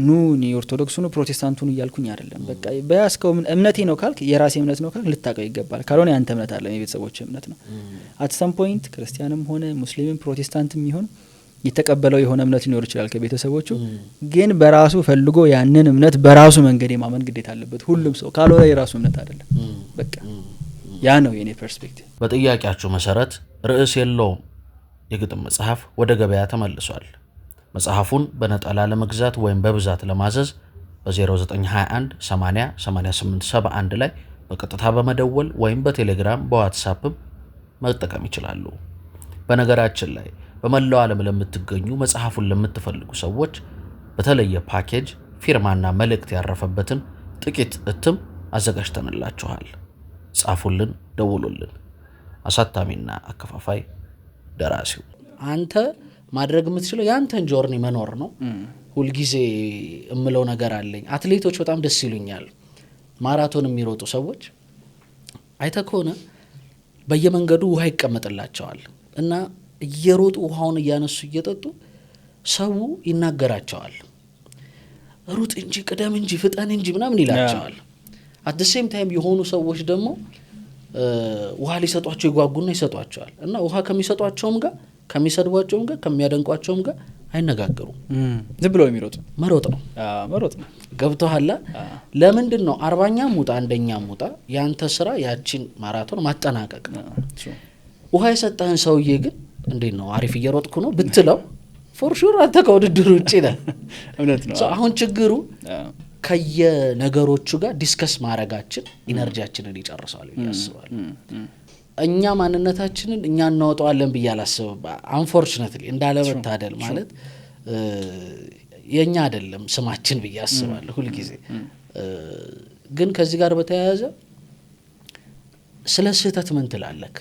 ኦርቶዶክሱ ነው ፕሮቴስታንቱን እያልኩኝ አይደለም። በቃ በያስከው እምነቴ ነው ካልክ የራሴ እምነት ነው ካልክ ልታቀው ይገባል። ካልሆነ ያንተ እምነት አለ የቤተሰቦች እምነት ነው። አት ሰም ፖይንት ክርስቲያንም ሆነ ሙስሊምም ፕሮቴስታንትም ይሁን የተቀበለው የሆነ እምነት ሊኖር ይችላል ከቤተሰቦቹ። ግን በራሱ ፈልጎ ያንን እምነት በራሱ መንገድ የማመን ግዴታ አለበት ሁሉም ሰው። ካልሆነ የራሱ እምነት አይደለም። በቃ ያ ነው የኔ ፐርስፔክቲቭ። በጥያቄያችሁ መሰረት ርዕስ የለውም የግጥም መጽሐፍ ወደ ገበያ ተመልሷል። መጽሐፉን በነጠላ ለመግዛት ወይም በብዛት ለማዘዝ በ0921 80 88 71 ላይ በቀጥታ በመደወል ወይም በቴሌግራም በዋትስአፕም መጠቀም ይችላሉ። በነገራችን ላይ በመላው ዓለም ለምትገኙ መጽሐፉን ለምትፈልጉ ሰዎች በተለየ ፓኬጅ ፊርማና መልእክት ያረፈበትን ጥቂት እትም አዘጋጅተንላችኋል። ጻፉልን፣ ደውሉልን። አሳታሚና አከፋፋይ ደራሲው። አንተ ማድረግ የምትችለው ያንተን ጆርኒ መኖር ነው። ሁልጊዜ እምለው ነገር አለኝ። አትሌቶች በጣም ደስ ይሉኛል። ማራቶን የሚሮጡ ሰዎች አይተ ከሆነ በየመንገዱ ውሃ ይቀመጥላቸዋል እና እየሮጡ ውሃውን እያነሱ እየጠጡ ሰው ይናገራቸዋል። ሩጥ እንጂ ቅደም እንጂ ፍጠን እንጂ ምናምን ይላቸዋል። አት ዘ ሴም ታይም የሆኑ ሰዎች ደግሞ ውሃ ሊሰጧቸው ይጓጉና ይሰጧቸዋል እና ውሃ ከሚሰጧቸውም ጋር ከሚሰድቧቸውም ጋር ከሚያደንቋቸውም ጋር አይነጋገሩም። ዝም ብለው የሚሮጡ መሮጥ ነው። ገብቶሃል? ለምንድን ነው 40ኛም ውጣ 1ኛም ውጣ ያንተ ስራ ያቺን ማራቶን ማጠናቀቅ ነው። ውሃ የሰጠህን ሰውዬ ግን እንዴት ነው አሪፍ እየሮጥኩ ነው ብትለው ፎር ሹር አንተ ከውድድሩ ውጪ ነህ። እውነት ነው። አሁን ችግሩ ከየነገሮቹ ጋር ዲስከስ ማድረጋችን ኢነርጂያችንን ይጨርሳል ብዬ አስባለሁ። እኛ ማንነታችንን እኛ እናወጣዋለን ብዬ አላስብም። አንፎርቹኔትሊ እንዳለመታደል ማለት የኛ አይደለም ስማችን ብዬ አስባለሁ ሁሉ ጊዜ። ግን ከዚህ ጋር በተያያዘ ስለ ስህተት ምን ትላለህ?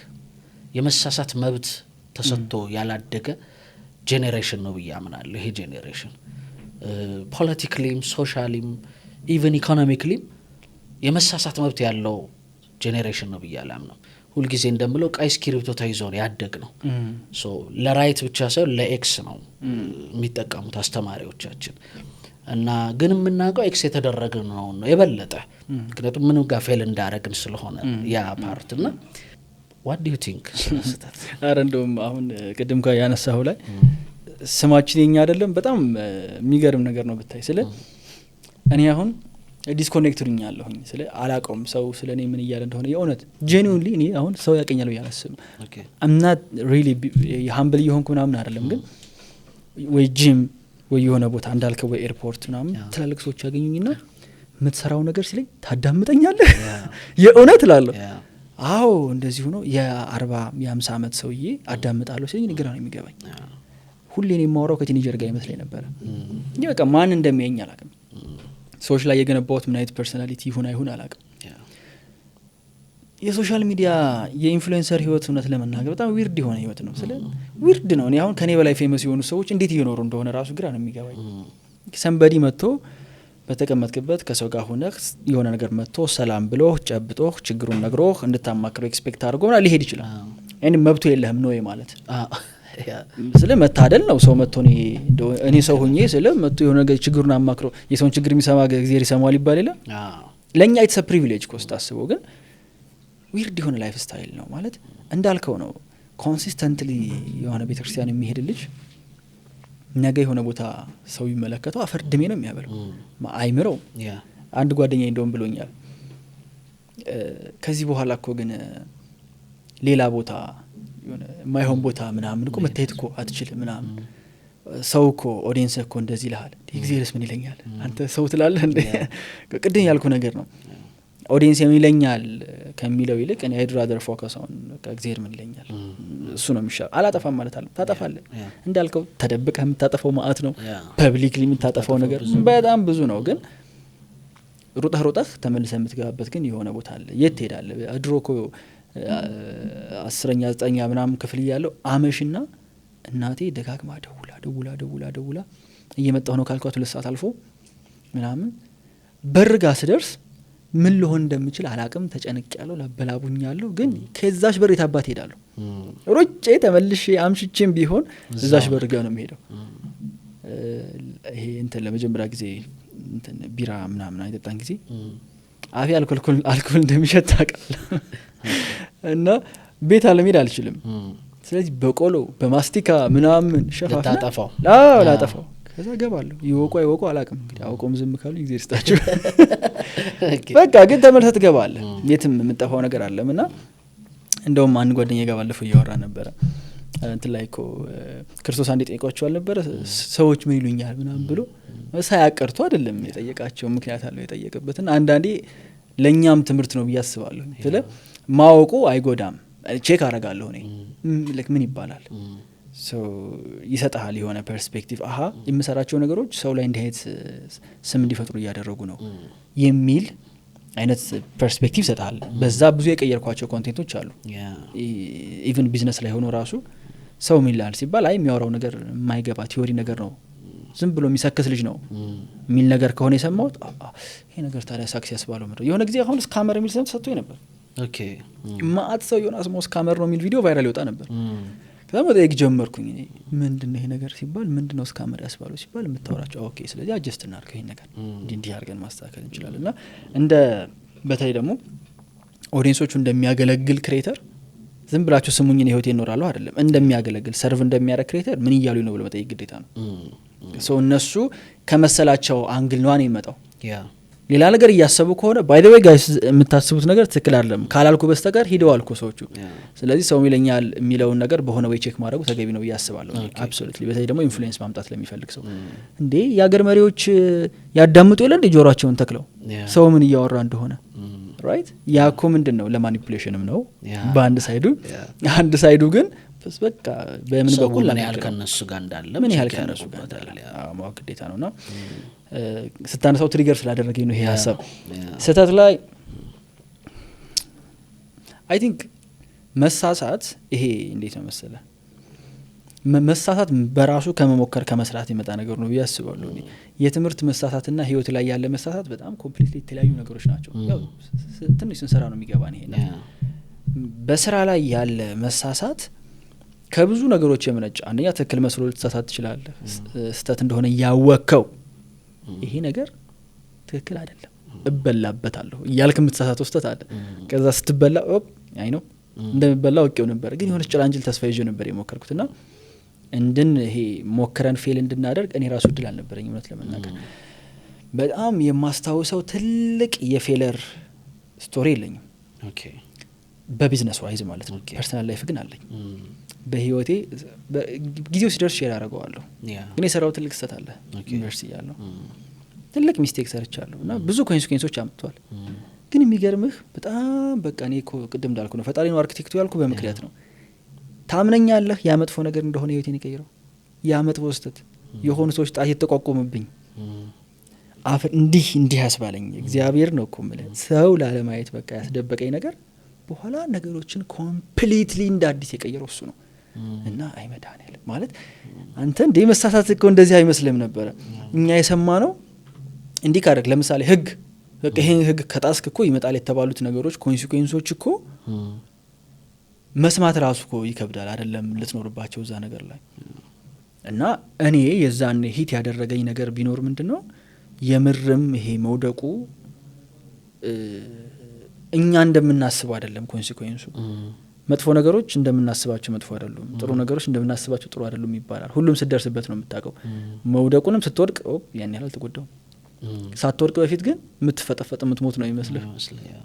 የመሳሳት መብት ተሰጥቶ ያላደገ ጄኔሬሽን ነው ብዬ አምናለሁ። ይሄ ጄኔሬሽን ፖለቲካሊም ሶሻሊም ኢቨን ኢኮኖሚክሊም የመሳሳት መብት ያለው ጄኔሬሽን ነው ብዬ አላምንም። ሁልጊዜ እንደምለው ቀይ ስክሪፕቶ ተይዞ ነው ያደግ ነው። ሶ ለራይት ብቻ ሳይሆን ለኤክስ ነው የሚጠቀሙት አስተማሪዎቻችን እና ግን የምናውቀው ኤክስ የተደረገ ነው የበለጠ ምክንያቱም ምንም ጋር ፌል እንዳረግን ስለሆነ ያ ፓርት እና what do you think? አረ እንደውም አሁን ቅድም ጋር ያነሳው ላይ ስማችን የኛ አይደለም በጣም የሚገርም ነገር ነው ብታይ። ስለ እኔ አሁን ዲስኮኔክትዱኝ ያለሁኝ ስለ አላቀውም ሰው ስለኔ ምን ይያለ እንደሆነ የእውነት ጄኒዩንሊ እኔ አሁን ሰው ያቀኛል ብዬ አላስብም። I'm not really humble የሆንኩ ምናምን አይደለም ግን ወይ ጂም ወይ የሆነ ቦታ እንዳልከው ወይ ኤርፖርት ምናምን ትላልቅ ሰዎች ያገኙኝና የምትሰራው ነገር ሲለኝ ታዳምጠኛለህ የእውነት እላለሁ። አዎ እንደዚህ ሆኖ የ40 የ50 አመት ሰውዬ አዳምጣለሁ ሲለኝ ንግራ ነው የሚገባኝ። ሁሌ እኔ የማወራው ከቲኔጀር ጋር ይመስለኝ ነበር። በቃ ማን እንደሚያየኝ አላውቅም። ሰዎች ላይ የገነባውት ምን አይነት ፐርሰናሊቲ ይሁን አይሁን አላውቅም። የሶሻል ሚዲያ የኢንፍሉዌንሰር ህይወት እውነት ለመናገር በጣም ዊርድ የሆነ ህይወት ነው። ስለ ዊርድ ነው። እኔ አሁን ከኔ በላይ ፌመስ የሆኑ ሰዎች እንዴት እየኖሩ እንደሆነ ራሱ ግራ ነው የሚገባኝ። ሰንበዲ መጥቶ በተቀመጥክበት ከሰው ጋር ሆነ የሆነ ነገር መጥቶ ሰላም ብሎ ጨብጦ ችግሩን ነግሮ እንድታማክረው ኤክስፔክት አድርጎና ሊሄድ ይችላል። እኔ መብቱ የለህም ነው ማለት ስለ መታደል ነው። ሰው መጥቶ እኔ ሰው ሆኜ ስለ መጥቶ የሆነ ነገር ችግሩን አማክሮ የሰውን ችግር የሚሰማ እግዚአብሔር ይሰማዋል ይባል የለ። ለኛ ኢትስ አ ፕሪቪሌጅ ኮስት አስበው። ግን ዊርድ የሆነ ላይፍ ስታይል ነው ማለት እንዳልከው ነው። ኮንሲስተንትሊ የሆነ ቤተክርስቲያን የሚሄድ ልጅ ነገ የሆነ ቦታ ሰው ይመለከተው አፈርድሜ ነው የሚያበለው አይምረው። አንድ ጓደኛዬ እንደውም ብሎኛል ከዚህ በኋላ እኮ ግን ሌላ ቦታ የሆነ ማይሆን ቦታ ምናምን እኮ መታየት እኮ አትችልም ምናምን ሰው እኮ ኦዲየንስ እኮ እንደዚህ ይልሃል። እግዚአብሔርስ ምን ይለኛል አንተ ሰው ትላለህ እንዴ? ቅድም ያልኩ ነገር ነው። ኦዲየንስ ምን ይለኛል ከሚለው ይልቅ እኔ I'd rather focus on እግዚአብሔር ምን ይለኛል እሱ ነው የሚሻለው። አላጠፋም ማለት አለ ታጠፋለህ እንዳልከው ተደብቀህ የምታጠፋው ማአት ነው። ፐብሊክሊ የምታጠፋው ነገር በጣም ብዙ ነው። ግን ሩጣህ ተመልሰህ የምትገባበት ግን የሆነ ቦታ አለ። የት ትሄዳለህ? ድሮ እኮ 10ኛ 9ኛ ምናምን ክፍል ያለው አመሽና እናቴ ደጋግማ ደውላ እየመጣሁ ነው ካልኳት 2 ሰዓት አልፎ ምናምን በርጋ ስደርስ ምን ልሆን እንደምችል አላቅም ተጨንቄያለሁ ላበላቡኛለሁ። ግን ከዛሽ በር የታባት ሄዳለሁ ሮጬ ተመልሼ አምሽቼም ቢሆን እዛሽ በር ጋር ነው የምሄደው። ይሄ እንትን ለመጀመሪያ ጊዜ እንትን ቢራ ምናምን አይጠጣን ጊዜ አፊ አልኮል እንደሚሸት ታውቃለህ እና ቤት አለመሄድ አልችልም። ስለዚህ በቆሎ በማስቲካ ምናምን ሸፋፍና ላጠፋው ከዛ ገባለሁ። ይወቁ አላቅም እንግዲህ አውቆም ዝም ካሉ እግዚአብሔር ይስጣቸው። በቃ ግን ተመልሰህ ትገባለህ። የትም የምጠፋው ነገር አለምና እንደውም አንድ ጓደኛዬ ጋር ባለፈው እያወራ ነበረ እንትን ላይ እኮ ክርስቶስ አንዴ ጠይቋቸው አልነበረ ሰዎች ምን ይሉኛል ምናምን ብሎ ሳያቀርቱ አይደለም የጠየቃቸው ምክንያት አለው የጠየቀበትና አንዳንዴ ለኛም ትምህርት ነው ብዬ አስባለሁ። ስለ ማወቁ አይጎዳም። ቼክ አረጋለሁ እኔ ምን ይባላል ይሰጣል የሆነ ፐርስፔክቲቭ አሃ የምሰራቸው ነገሮች ሰው ላይ እንዲህ አይነት ስም እንዲፈጥሩ እያደረጉ ነው የሚል አይነት ፐርስፔክቲቭ ይሰጣል። በዛ ብዙ የቀየርኳቸው ኮንቴንቶች አሉ። ኢቭን ቢዝነስ ላይ ሆኖ ራሱ ሰው ምን ይላል ሲባል አይ የሚያወራው ነገር የማይገባ ቲዮሪ ነገር ነው ዝም ብሎ የሚሰክስ ልጅ ነው የሚል ነገር ከሆነ የሰማሁት ይሄ ነገር ታዲያ ሳክስ ያስባለው ምንድነው? የሆነ ጊዜ አሁን ስካመር የሚል ስም ሰጥቶኝ ነበር። ኦኬ ማአት ሰው ዮናስ ሞ ስካመር ነው የሚል ቪዲዮ ቫይራል ይወጣ ነበር። ከዛ መጠየቅ ጀመርኩኝ ምንድነው ይሄ ነገር ሲባል ምንድነው ስካመር ያስባለው ሲባል የምታወራቸው ኦኬ ስለዚህ አጀስት እናድርገው ይሄን ነገር እንዲህ አድርገን ማስተካከል እንችላለን። እና እንደ በተለይ ደግሞ ኦዲየንሶቹ እንደሚያገለግል ክሬተር ዝም ብላችሁ ስሙኝ ነው ህይወቴ እኖራለሁ አይደለም፣ እንደሚያገለግል ሰርቭ እንደሚያደርግ ክሬተር ምን እያሉ ነው ብሎ መጠየቅ ግዴታ ነው። ሰው እነሱ ከመሰላቸው አንግል ነው የሚመጣው። ሌላ ነገር እያሰቡ ከሆነ ባይ ዘ ዌይ ጋይስ የምታስቡት ነገር ትክክል አይደለም ካላልኩ በስተቀር ሂደው አልኩ ሰዎቹ። ስለዚህ ሰው ይለኛል የሚለውን ነገር በሆነ ወይ ቼክ ማድረጉ ተገቢ ነው ያስባለሁ። አብሶሉትሊ በተለይ ደግሞ ኢንፍሉዌንስ ማምጣት ለሚፈልግ ሰው እንዴ የአገር መሪዎች ያዳምጡ የለ እንደ ጆሮአቸውን ተክለው ሰው ምን እያወራ እንደሆነ ራይት። ያ እኮ ምንድን ነው ለማኒፑሌሽንም ነው በአንድ ሳይዱ። አንድ ሳይዱ ግን በቃ በምን በኩል ምን ያህል ከነሱ ጋር እንዳለ ምን ያህል ከነሱ ጋር እንዳለ ማወቅ ግዴታ ነውና ስታነሳው ትሪገር ስላደረገኝ ነው ይሄ ሀሳብ። ስህተት ላይ አይ ቲንክ መሳሳት ይሄ እንዴት ነው መሰለ መሳሳት በራሱ ከመሞከር ከመስራት የመጣ ነገር ነው ብዬ አስባለሁ። የትምህርት መሳሳትና ህይወት ላይ ያለ መሳሳት በጣም ኮምፕሊትሊ የተለያዩ ነገሮች ናቸው። ያው ትንሽ ስንሰራ ነው የሚገባን ይሄ። በስራ ላይ ያለ መሳሳት ከብዙ ነገሮች የመነጨ አንደኛ ትክክል መስሎ ልትሳሳት ትችላለህ። ስህተት እንደሆነ ያወከው ይሄ ነገር ትክክል አይደለም እበላበታለሁ እያልክ የምትሳሳተው ስህተት አለ። ከዛ ስትበላ አይ ነው እንደምበላ ወቄው ነበር ግን የሆነች ጭላንጅል ተስፋ ይዤ ነበር የሞከርኩትና ይሄ ሞከረን ፌል እንድናደርግ እኔ ራሱ እድል አልነበረኝ እውነት ለመናገር። በጣም የማስታውሰው ትልቅ የፌለር ስቶሪ የለኝም በቢዝነስ ዋይዝ ማለት ነው። ፐርሰናል ላይፍ ግን አለኝ። በህይወቴ ጊዜው ሲደርስ ሼር አደርገዋለሁ። ግን የሰራው ትልቅ ስህተት አለ ዩኒቨርሲቲ ያለው ትልቅ ሚስቴክ ሰርቻለሁ እና ብዙ ኮንሲኩዌንሶች አምጥቷል። ግን የሚገርምህ በጣም በቃ እኔ እኮ ቅድም እንዳልኩ ነው ፈጣሪ ነው አርክቴክቱ ያልኩ በምክንያት ነው። ታምነኛለህ ያ መጥፎ ነገር እንደሆነ ህይወቴን የቀየረው ያ መጥፎ ስህተት የሆኑ ሰዎች ጣት የተቋቆሙብኝ አፍር እንዲህ ያስባለኝ እግዚአብሔር ነው እኮ የምልህ ሰው ላለማየት በቃ ያስደበቀኝ ነገር በኋላ ነገሮችን ኮምፕሊትሊ እንደ አዲስ የቀየረው እሱ ነው። እና አይ መድኃኒዓለም ማለት አንተ እንደ መሳሳት እኮ እንደዚህ አይመስልም ነበረ እኛ የሰማ ነው እንዲህ ካደረግ ለምሳሌ ህግ በቃ ይሄን ህግ ከጣስክ እኮ ይመጣል የተባሉት ነገሮች ኮንሲኩዌንሶች እኮ መስማት ራሱ እኮ ይከብዳል አይደለም ልትኖርባቸው እዛ ነገር ላይ። እና እኔ የዛን ሂት ያደረገኝ ነገር ቢኖር ምንድነው የምርም ይሄ መውደቁ እኛ እንደምናስበው አይደለም ኮንሲኩዌንሱ። መጥፎ ነገሮች እንደምናስባቸው መጥፎ አይደሉም፣ ጥሩ ነገሮች እንደምናስባቸው ጥሩ አይደሉም ይባላል። ሁሉም ስትደርስበት ነው የምታውቀው። መውደቁንም ስትወድቅ ያን ያህል አልተጎዳውም። ሳትወድቅ በፊት ግን የምትፈጠፈጥ የምትሞት ነው ይመስልህ።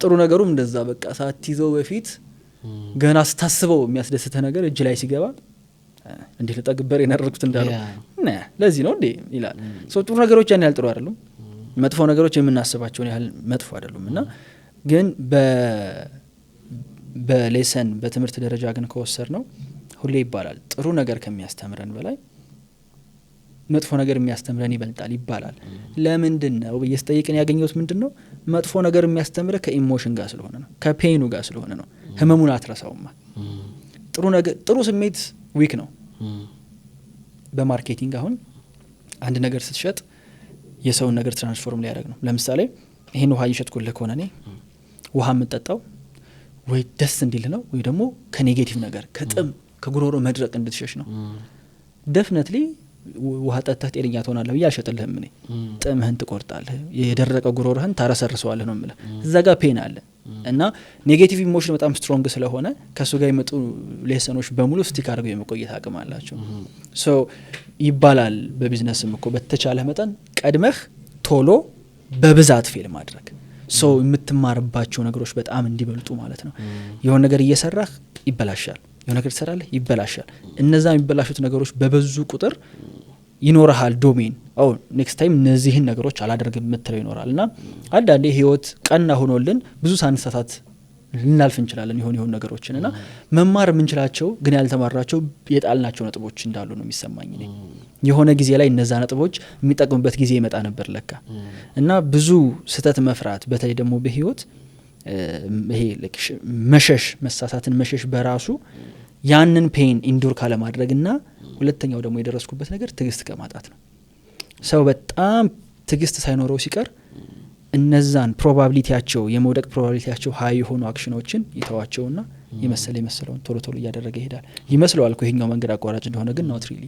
ጥሩ ነገሩም እንደዛ በቃ ሳትይዘው በፊት ገና ስታስበው የሚያስደስተህ ነገር እጅ ላይ ሲገባ እንዴት ልጠግበር የናደርኩት እንዳለው ለዚህ ነው እንዴ ይላል። ጥሩ ነገሮች ያን ያህል ጥሩ አይደሉም፣ መጥፎ ነገሮች የምናስባቸውን ያህል መጥፎ አይደሉም። እና ግን በሌሰን በትምህርት ደረጃ ግን ከወሰድ ነው ሁሌ ይባላል ጥሩ ነገር ከሚያስተምረን በላይ መጥፎ ነገር የሚያስተምረን ይበልጣል ይባላል። ለምንድን ነው በየስጠይቅን ያገኘሁት ምንድን ነው መጥፎ ነገር የሚያስተምረህ ከኢሞሽን ጋር ስለሆነ ነው፣ ከፔኑ ጋር ስለሆነ ነው። ህመሙን አትረሳውማ። ጥሩ ስሜት ዊክ ነው። በማርኬቲንግ አሁን አንድ ነገር ስትሸጥ የሰውን ነገር ትራንስፎርም ሊያደርግ ነው። ለምሳሌ ይሄን ውሃ እየሸጥኩልህ ከሆነ እኔ ውሃ የምጠጣው ወይ ደስ እንዲል ነው ወይ ደግሞ ከኔጌቲቭ ነገር ከጥም ከጉሮሮ መድረቅ እንድትሸሽ ነው። ደፍነትሊ ውሃ ጠጥተህ ጤነኛ ትሆናለህ ብዬ አልሸጥልህም። እኔ ጥምህን ትቆርጣለህ፣ የደረቀ ጉሮሮህን ታረሰርሰዋለህ ነው የምልህ። እዛ ጋር ፔን አለ እና ኔጌቲቭ ኢሞሽን በጣም ስትሮንግ ስለሆነ ከእሱ ጋር የመጡ ሌሰኖች በሙሉ ስቲክ አድርገው የመቆየት አቅም አላቸው። ሶ ይባላል በቢዝነስም እኮ በተቻለ መጠን ቀድመህ ቶሎ በብዛት ፌል ማድረግ ሰው የምትማርባቸው ነገሮች በጣም እንዲበልጡ ማለት ነው። የሆነ ነገር እየሰራህ ይበላሻል፣ የሆነ ነገር ትሰራለህ ይበላሻል። እነዛ የሚበላሹት ነገሮች በበዙ ቁጥር ይኖርሃል ዶሜን ኔክስት ታይም እነዚህን ነገሮች አላደርግም የምትለው ይኖራል። እና አንዳንዴ ህይወት ቀና ሆኖልን ብዙ ሳንሳሳት ልናልፍ እንችላለን የሆኑ ነገሮችን እና መማር የምንችላቸው ግን ያልተማራቸው የጣልናቸው ነጥቦች እንዳሉ ነው የሚሰማኝ እኔ። የሆነ ጊዜ ላይ እነዛ ነጥቦች የሚጠቅሙበት ጊዜ ይመጣ ነበር ለካ። እና ብዙ ስህተት መፍራት በተለይ ደግሞ በህይወት ይሄ መሸሽ መሳሳትን መሸሽ በራሱ ያንን ፔን ኢንዱር ካለማድረግ እና ሁለተኛው ደግሞ የደረስኩበት ነገር ትዕግስት ከማጣት ነው። ሰው በጣም ትዕግስት ሳይኖረው ሲቀር እነዛን ፕሮባቢሊቲያቸው የመውደቅ ፕሮባቢሊቲያቸው ሀይ የሆኑ አክሽኖችን ይተዋቸውና የመሰለውን ቶሎ ቶሎ እያደረገ ይሄዳል። ይመስለዋል እኮ ይሄኛው መንገድ አቋራጭ እንደሆነ ግን ኖት ሪሊ።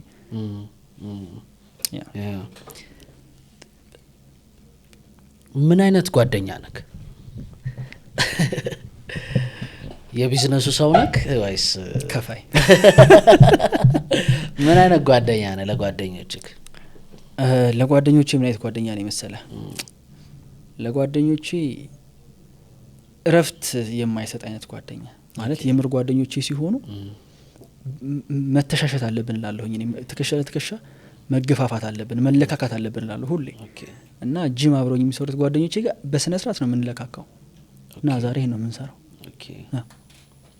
ምን አይነት ጓደኛ ነክ? የቢዝነሱ ሰው ነክ ወይስ ከፋይ? ምን አይነት ጓደኛ ነህ ለጓደኞችህ? ለጓደኞቼ ምን አይነት ጓደኛ ነኝ መሰለህ? ለጓደኞቼ እረፍት የማይሰጥ አይነት ጓደኛ ማለት የምር ጓደኞቼ ሲሆኑ መተሻሸት አለብን እላለሁኝ። ትከሻ ለትከሻ መገፋፋት አለብን፣ መለካካት አለብን እላለሁ ሁሌ። እና ጂም አብረውኝ የሚሰሩት ጓደኞቼ ጋር በስነ ስርዓት ነው የምንለካካው። እና ዛሬ ነው የምንሰራው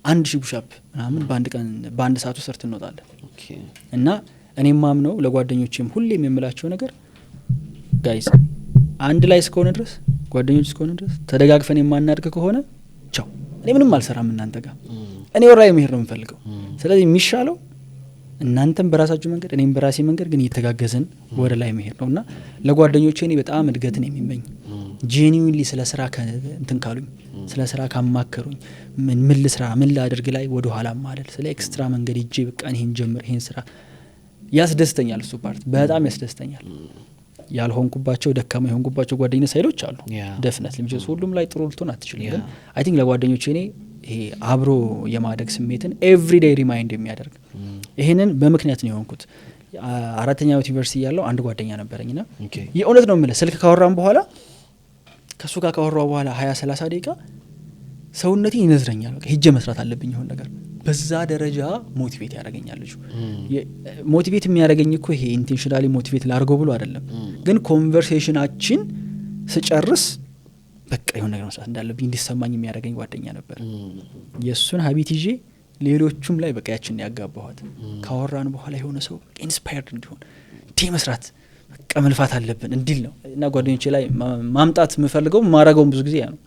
1000 ፑሻፕ ምናምን በአንድ ሰዓት ውስጥ ሰርተን እንወጣለን። እና እኔም ማምነው ለጓደኞቼም ሁሌም የምላቸው ነገር ጋይስ አንድ ላይ እስከሆነ ድረስ ጓደኞች እስከሆነ ድረስ ተደጋግፈን የማናድግ ከሆነ ቻው፣ እኔ ምንም አልሰራም እናንተ ጋር፣ እኔ ወራይ መሄድ ነው የምፈልገው። ስለዚህ የሚሻለው እናንተም በራሳችሁ መንገድ እኔም በራሴ መንገድ ግን እየተጋገዝን ወደ ላይ መሄድ ነውና ለጓደኞቼ እኔ በጣም እድገትን የሚመኝ ጄኒዊንሊ ስለ ስራ እንትን ካሉኝ ስለ ስራ ካማከሩኝ ምን ልስራ ምን ላድርግ ላይ ወደ ኋላ ማለት ስለ ኤክስትራ መንገድ ይጄ በቃ ይሄን ጀምር ይሄን ስራ ያስደስተኛል። እሱ ፓርት በጣም ያስደስተኛል። ያልሆንኩባቸው ደካማ የሆንኩባቸው ጓደኝነት ሳይዶች አሉ ደፍነት ልምጀስ ሁሉም ላይ ጥሩ ልትሆን አትችልም። ግን አይ ቲንክ ለጓደኞቼ እኔ ይሄ አብሮ የማደግ ስሜትን ኤቭሪዴይ ሪማይንድ የሚያደርግ ይሄንን በምክንያት ነው የሆንኩት። 4ኛ ዓመት ዩኒቨርሲቲ ያለው አንድ ጓደኛ ነበረኝና የእውነት ነው የምልህ ስልክ ካወራን በኋላ ከሱ ጋር ካወራው በኋላ 20-30 ደቂቃ ሰውነቴ ይነዝረኛል። በቃ ሄጄ መስራት አለብኝ ይሆን ነገር በዛ ደረጃ ሞቲቬት ያደርገኛል ልጁ። ሞቲቬት የሚያደርገኝ እኮ ይሄ ኢንቴንሽናሊ ሞቲቬት ላድርገው ብሎ አይደለም፣ ግን ኮንቨርሴሽናችን ስጨርስ በቃ የሆነ ነገር መስራት እንዳለብኝ እንዲሰማኝ የሚያደርገኝ ጓደኛ ነበር። የእሱን ሀቢት ይዤ ሌሎቹም ላይ በቃ ያችን ያጋባኋት። ካወራን በኋላ የሆነ ሰው ኢንስፓየርድ እንዲሆን እንዲህ መስራት በቃ መልፋት አለብን እንዲል ነው። እና ጓደኞቼ ላይ ማምጣት የምፈልገው ማረገውን ብዙ ጊዜ ነው።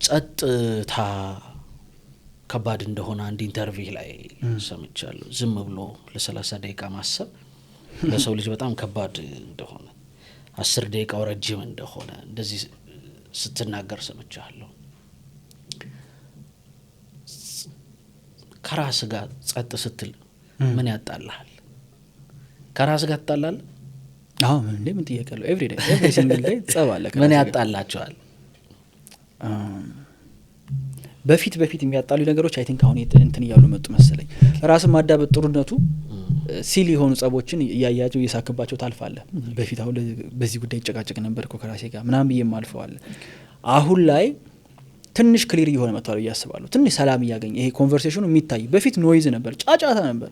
ጸጥታ ከባድ እንደሆነ አንድ ኢንተርቪው ላይ ሰምቻለሁ። ዝም ብሎ ለ30 ደቂቃ ማሰብ ለሰው ልጅ በጣም ከባድ እንደሆነ 10 ደቂቃው ረጅም እንደሆነ እንደዚህ ስትናገር ሰምቻለሁ። ከራስ ጋር ጸጥ ስትል ምን ያጣላል? ከራስ ጋር ታጣላል? አዎ ምን ጥያቄው ኤቭሪ ሲንግል ዴይ ጸባለ ምን ያጣላቸዋል? በፊት የሚያጣሉ ነገሮች አይ ቲንክ አሁን እንትን እያሉ መጡ መሰለኝ። ራስን ማዳበጥ ጥሩነቱ ሲል የሆኑ ጸቦችን እያያቸው እየሳክባቸው ታልፋለህ። በፊት አሁን በዚህ ጉዳይ ጨቃጨቅ ነበር እኮ ከራሴ ጋር ምናምን ብዬ ማልፈዋል። አሁን ላይ ትንሽ ክሊር እየሆነ መጥቷል ብዬ አስባለሁ። ትንሽ ሰላም እያገኘ ይሄ ኮንቨርሴሽኑ የሚታይ በፊት ኖይዝ ነበር፣ ጫጫታ ነበር።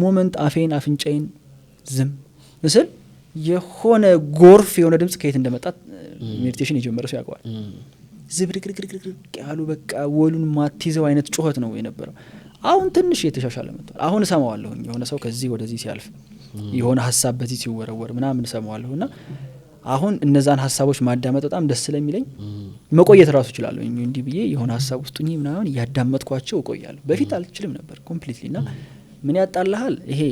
ሞመንት አፍንጫዬን ዝም ምስል የሆነ ጎርፍ የሆነ ድምጽ ከየት እንደመጣ ሜዲቴሽን የጀመረ ሰው ያውቀዋል። ዝብርቅርቅርቅ ያሉ በቃ ወሉን ማትይዘው አይነት ጩኸት ነው የነበረው። አሁን ትንሽ እየተሻሻለ መጥቷል። አሁን እሰማዋለሁኝ የሆነ ሰው ከዚህ ወደዚህ ሲያልፍ የሆነ ሀሳብ በዚህ ሲወረወር ምናምን እሰማዋለሁና አሁን እነዛን ሀሳቦች ማዳመጥ በጣም ደስ ስለሚለኝ መቆየት ራሱ እችላለሁ። እንዲህ ብዬ የሆነ ሀሳብ ውስጥ ምናምን ያዳመጥኳቸው እቆያለሁ። በፊት አልችልም ነበር ኮምፕሊትሊ። እና ምን ያጣልሃል ይሄ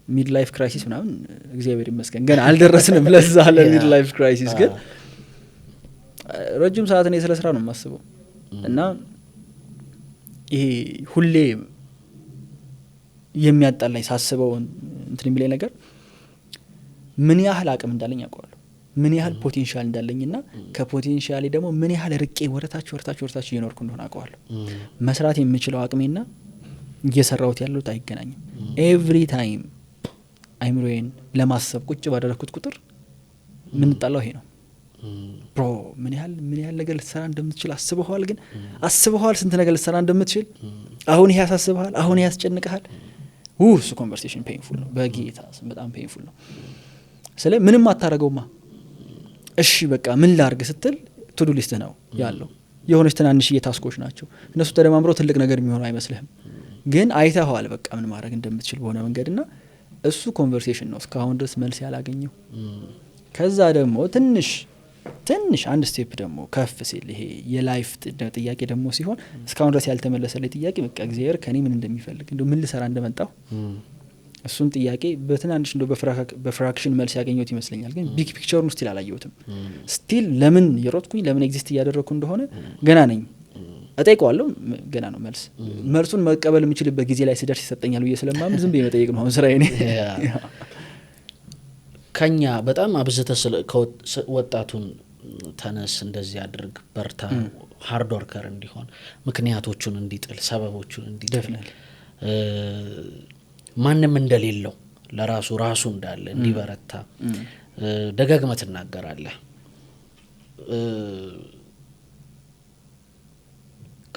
ሚድ ላይፍ ክራይሲስ ምናምን እግዚአብሔር ይመስገን ገና አልደረስንም ለዛ ለሚድ ላይፍ ክራይሲስ። ግን ረጅም ሰዓት እኔ ስለ ስራ ነው የማስበው እና ይሄ ሁሌ የሚያጣላኝ ሳስበው እንትን የሚለኝ ነገር ምን ያህል አቅም እንዳለኝ አውቀዋለሁ፣ ምን ያህል ፖቴንሻል እንዳለኝና ከፖቴንሻሌ ደግሞ ምን ያህል ርቄ ወርታች እየኖርኩ እንደሆነ አውቀዋለሁ። መስራት የምችለው አቅሜና እየሰራሁት ያለሁት አይገናኝም። ኤቭሪ ታይም አይምሮዬን ለማሰብ ቁጭ ባደረኩት ቁጥር ምን ጣላው ይሄ ነው ብሮ ምን ያህል ነገር ልትሰራ እንደምትችል አስበዋል። ግን አስበዋል ስንት ነገር ልትሰራ እንደምትችል አሁን ይሄ ያሳስበዋል፣ አሁን ይሄ ያስጨንቀሃል። እሱ ኮንቨርሴሽን ፔንፉል ነው፣ በጌታ በጣም ፔንፉል ነው። ስለ ምንም አታረገውማ። እሺ በቃ ምን ላርግ ስትል ቱዱ ሊስት ነው ያለው። የሆነች ትናንሽ የታስኮች ናቸው እነሱ ተደማምረው ትልቅ ነገር የሚሆነው አይመስልህም። ግን አይተኸዋል በቃ ምን ማድረግ እንደምትችል በሆነ መንገድና እሱ ኮንቨርሴሽን ነው እስካሁን ድረስ መልስ ያላገኘው። ከዛ ደግሞ ትንሽ አንድ ስቴፕ ደግሞ ከፍ ሲል ይሄ የላይፍ ጥያቄ ደግሞ ሲሆን እስካሁን ድረስ ያልተመለሰልኝ ጥያቄ በቃ እግዚአብሔር ከኔ ምን እንደሚፈልግ እንደው ምን ልሰራ እንደመጣሁ እሱን ጥያቄ በትናንሽ እንደው በፍራክሽን መልስ ያገኘሁት ይመስለኛል። ግን ቢግ ፒክቸሩን ስቲል አላየሁትም። ስቲል ለምን የሮጥኩኝ ለምን ኤግዚስት እያደረግኩ እንደሆነ ገና ነኝ እጠይቀዋለሁ። ገና ነው መልሱን መቀበል የምችልበት ጊዜ ላይ ስደርስ ይሰጠኛል ብዬ ስለማምን ዝም ብዬ መጠየቅ ነው አሁን ስራዬ። ከኛ በጣም አብዝተ ወጣቱን ተነስ እንደዚህ አድርግ በርታ ሃርድ ወርከር እንዲሆን ምክንያቶቹን እንዲጥል ሰበቦቹን እንዲጥል ማንም እንደሌለው ለራሱ እንዳለ እንዲበረታ ደጋግመህ ትናገራለህ።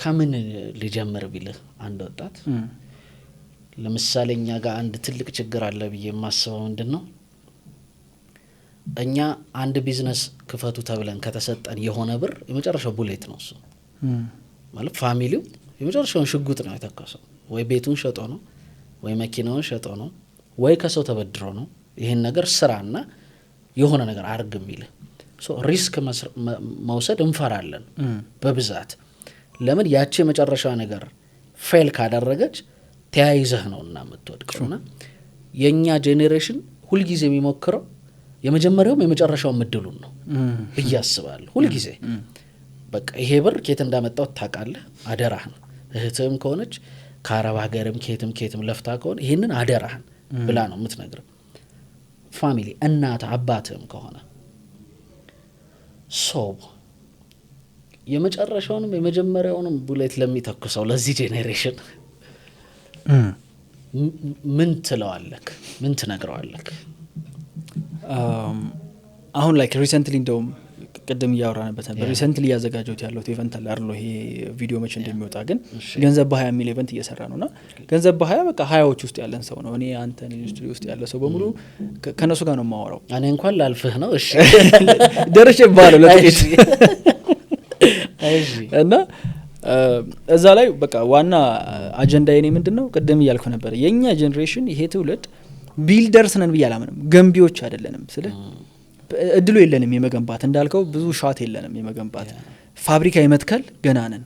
ከምን ሊጀምር ቢልህ አንድ ወጣት ለምሳሌ እኛ ጋር አንድ ትልቅ ችግር አለ ብዬ የማስበው ምንድነው እኛ አንድ ቢዝነስ ክፈቱ ተብለን ከተሰጠን የሆነ ብር የመጨረሻው ቡሌት ነው እሱ ማለት ፋሚሊው የመጨረሻውን ሽጉጥ ነው የተከሰው ወይ ቤቱን ሸጦ ነው ወይ መኪናውን ሸጦ ነው ወይ ከሰው ተበድሮ ነው ይሄን ነገር ስራና የሆነ ነገር አርግ የሚል ሪስክ መውሰድ እንፈራለን በብዛት። ለምን ያቺ የመጨረሻ ነገር ፌል ካደረገች ተያይዘህ ነውና የምትወድቀውና የኛ ጄኔሬሽን ሁሉ ጊዜ የሚሞክረው የመጀመሪያውም የመጨረሻው ምድሉን ነው ብዬ አስባለሁ። ሁሉ ጊዜ በቃ ይሄ ብር ከየት እንዳመጣው ታውቃለህ አደራህን እህትም ከሆነች ከአረብ ሀገርም ከየትም ለፍታ ከሆነ ይሄንን አደራህን ብላ ነው የምትነግረው። ፋሚሊ እናት አባትም ከሆነ የመጨረሻውንም የመጀመሪያውንም ቡሌት ለሚተኩሰው ለዚህ ጄኔሬሽን ምን ትለዋለክ? ምን ትነግረዋለክ? አሁን ላይክ ሪሰንትሊ እንደውም ቅድም እያወራንበት ነበር ሪሰንትሊ ያዘጋጀሁት ያለው ኢቨንት አለ አይደል? ይሄ ቪዲዮ መቼ እንደሚወጣ ግን ገንዘብ በ20 የሚል ኢቨንት እየሰራ ነውና ገንዘብ በ20 በቃ 20ዎች ውስጥ ያለን ሰው ነው። እኔ አንተ ኢንዱስትሪ ውስጥ ያለ ሰው በሙሉ ከነሱ ጋር ነው የማወራው። እኔ እንኳን ላልፍህ ነው እሺ ደርሼ ባለው ለጥቂት እና እዛ ላይ በቃ ዋና አጀንዳ የኔ ምንድነው ቅድም እያልኩ ነበር የኛ ጄኔሬሽን ይሄ ትውልድ ቢልደርስ ነን ብዬ አላምንም። ገንቢዎች አይደለንም። ስለ እድሉ የለንም የመገንባት እንዳልከው ብዙ ሻት የለንም የመገንባት ፋብሪካ የመትከል ገና ነን።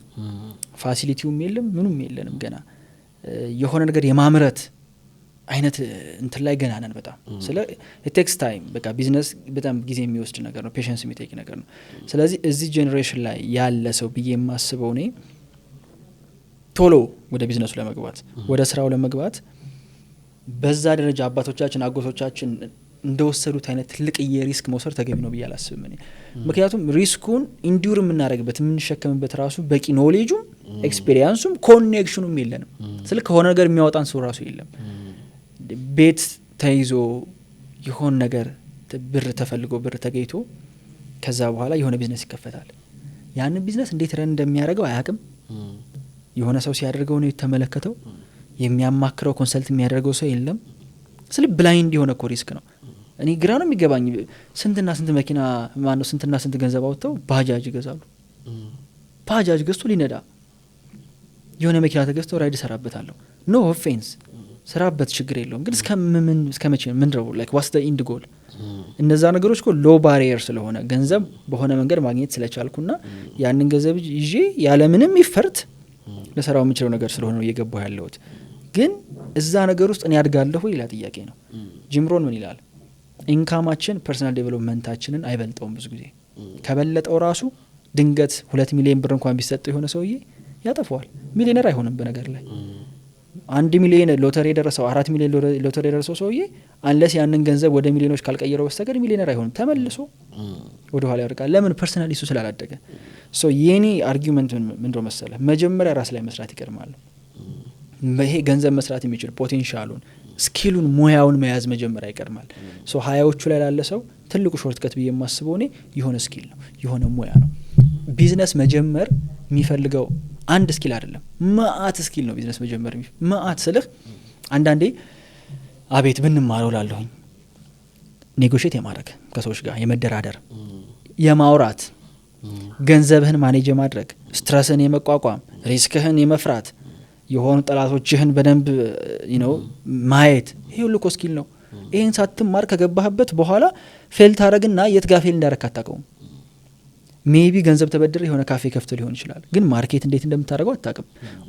ፋሲሊቲውም የለም ምንም የለንም ገና የሆነ ነገር የማምረት አይነት እንትን ላይ ገና ነን በጣም። ስለ ቴክስ ታይም በቃ ቢዝነስ በጣም ጊዜ የሚወስድ ነገር ነው ፔሸንስ የሚጠይቅ ነገር ነው። ስለዚህ እዚህ ጄኔሬሽን ላይ ያለ ሰው ብዬ የማስበው እኔ ቶሎ ወደ ቢዝነሱ ለመግባት ወደ ስራው ለመግባት በዛ ደረጃ አባቶቻችን አጎቶቻችን እንደወሰዱት አይነት ትልቅ የሪስክ መውሰድ ተገቢ ነው ብዬ አላስብም እኔ። ምክንያቱም ሪስኩን ኢንዱር የምናደርግበት የምንሸከምበት ራሱ በቂ ኖሌጁም ኤክስፔሪያንሱም ኮኔክሽኑም የለንም። ስለ ከሆነ ነገር የሚያወጣን ሰው ራሱ የለም። ቤት ተይዞ የሆነ ነገር ብር ተፈልጎ ብር ተገይቶ ከዛ በኋላ የሆነ ቢዝነስ ይከፈታል። ያንን ቢዝነስ እንዴት ረን እንደሚያደርገው አያውቅም። የሆነ ሰው ሲያደርገው ነው የተመለከተው። የሚያማክረው ኮንሰልት የሚያደርገው ሰው የለም። ስለ ብላይንድ የሆነ እኮ ሪስክ ነው። እኔ ግራ ነው የሚገባኝ ስንትና ስንት መኪና ማነው ስንትና ስንት ገንዘብ አውጥተው ባጃጅ ይገዛሉ። ባጃጅ ገዝቶ ሊነዳ የሆነ መኪና ተገዝቶ ራይድ ሰራበታለሁ ኖ ኦፌንስ ስራበት ችግር የለውም። ግን እስከመቼ ምንድነው ላይክ ዋትስ ዘ ኢንድ ጎል? እነዛ ነገሮች እኮ ሎ ባሪየር ስለሆነ ገንዘብ በሆነ መንገድ ማግኘት ስለቻልኩና ያንን ገንዘብ ይዤ ያለምንም ይፈርት ለሰራው የምችለው ነገር ስለሆነ ነው እየገባሁ ያለሁት። ግን እዛ ነገር ውስጥ እኔ አድጋለሁ ይላ ጥያቄ ነው። ጂምሮን ምን ይላል? ኢንካማችን ፐርሰናል ዴቨሎፕመንታችንን አይበልጠውም። ብዙ ጊዜ ከበለጠው ራሱ ድንገት 2 ሚሊዮን ብር እንኳን ቢሰጠው የሆነ ሰውዬ ያጠፋዋል። ሚሊዮነር አይሆንም። በነገር ላይ 1 ሚሊዮን ሎተሪ የደረሰው 4 ሚሊዮን ሎተሪ የደረሰው ሰውዬ አንለስ ያንን ገንዘብ ወደ ሚሊዮኖች ካልቀየረው በስተቀር ሚሊዮነር አይሆንም። ተመልሶ ወደ ኋላ ያርቃል። ለምን? ፐርሰናሊ እሱ ስላላደገ። የኔ አርጊውመንት ምንድነው መሰለህ? መጀመሪያ ራስ ላይ መስራት ይቀድማል። ይሄ ገንዘብ መስራት የሚችል ፖቴንሻሉን ስኪሉን ሙያውን መያዝ መጀመሪያ ይቀድማል። 20ዎቹ ላይ ላለ ሰው ትልቁ ሾርትከት ብዬ የማስበው እኔ የሆነ ስኪል ነው የሆነ ሙያ ነው። ቢዝነስ መጀመር የሚፈልገው አንድ ስኪል አይደለም ማአት ስኪል ነው ቢዝነስ መጀመር። ማአት ስልህ አንዳንዴ አቤት ብንማረው ላለሁኝ ኔጎሽት የማድረግ ከሰዎች ጋር የመደራደር የማውራት ገንዘብህን ማኔጅ የማድረግ ስትረስን የመቋቋም ሪስክህን የመፍራት የሆኑ ጠላቶችህን በደንብ ማየት ይሄ ሁሉ እኮ ስኪል ነው። ይሄን ሳትማር ከገባህበት በኋላ ፌል ታረግና የት ጋር ፌል እንዳረክ አታውቀውም። ሜቢ ገንዘብ ተበድር የሆነ ካፌ ከፍቶ ሊሆን ይችላል፣ ግን ማርኬት እንዴት እንደምታደርገው አታውቅም።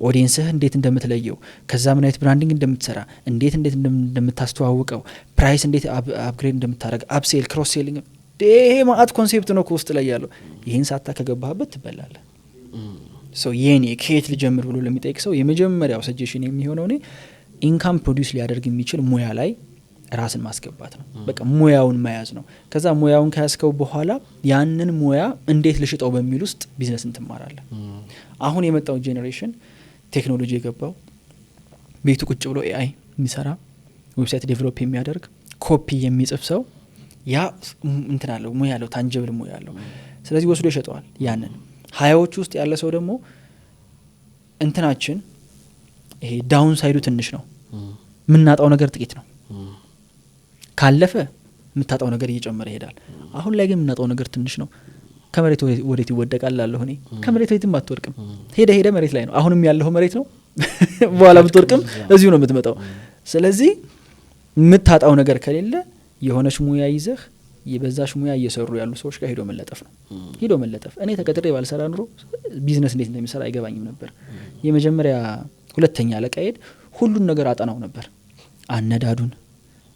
ኦዲየንስህ እንዴት እንደምትለየው፣ ከዛ ምን አይነት ብራንዲንግ እንደምትሰራ፣ እንዴት እንደምታስተዋውቀው፣ ፕራይስ እንዴት አፕግሬድ እንደምታደርግ፣ አፕሴል ክሮስ ሴሊንግ፣ ይሄ ማአት ኮንሴፕት ነው ውስጥ ላይ ያለው። ይህን ሳታ ከገባህበት ትበላለህ። የኔ ከየት ልጀምር ብሎ ለሚጠይቅ ሰው የመጀመሪያው ሰጀሽን የሚሆነው እኔ ኢንካም ፕሮዲውስ ሊያደርግ የሚችል ሙያ ላይ ራስን ማስገባት ነው። በቃ ሙያውን መያዝ ነው። ከዛ ሙያውን ከያዝከው በኋላ ያንን ሙያ እንዴት ልሽጠው በሚል ውስጥ ቢዝነስን ትማራለህ። አሁን የመጣው ጄኔሬሽን ቴክኖሎጂ የገባው ቤቱ ቁጭ ብሎ ኤአይ የሚሰራ ዌብሳይት ዴቨሎፕ የሚያደርግ ኮፒ የሚጽፍ ሰው ያ እንትን አለው፣ ሙያ አለው፣ ታንጀብል ሙያ አለው። ስለዚህ ወስዶ ይሸጠዋል። ያንን ሀያዎቹ ውስጥ ያለ ሰው ደግሞ እንትናችን ይሄ ዳውን ሳይዱ ትንሽ ነው፣ የምናጣው ነገር ጥቂት ነው። ካለፈ የምታጣው ነገር እየጨመረ ይሄዳል። አሁን ላይ ግን የምናጣው ነገር ትንሽ ነው። ከመሬት ወዴት ይወደቃል ላለሁ እኔ ከመሬት ወዴትም አትወድቅም። ሄደ መሬት ላይ ነው። አሁንም ያለው መሬት ነው። በኋላ ብትወድቅም እዚሁ ነው የምትመጣው። ስለዚህ የምታጣው ነገር ከሌለ የሆነች ሙያ ይዘህ የበዛሽ ሙያ እየሰሩ ያሉ ሰዎች ጋር ሄዶ መለጠፍ ነው። ሄዶ መለጠፍ። እኔ ተቀጥሬ ባልሰራ ኑሮ ቢዝነስ እንዴት እንደሚሰራ አይገባኝም ነበር። የመጀመሪያ ሁለተኛ አለቃዬ ሁሉን ነገር አጠናው ነበር። አነዳዱን፣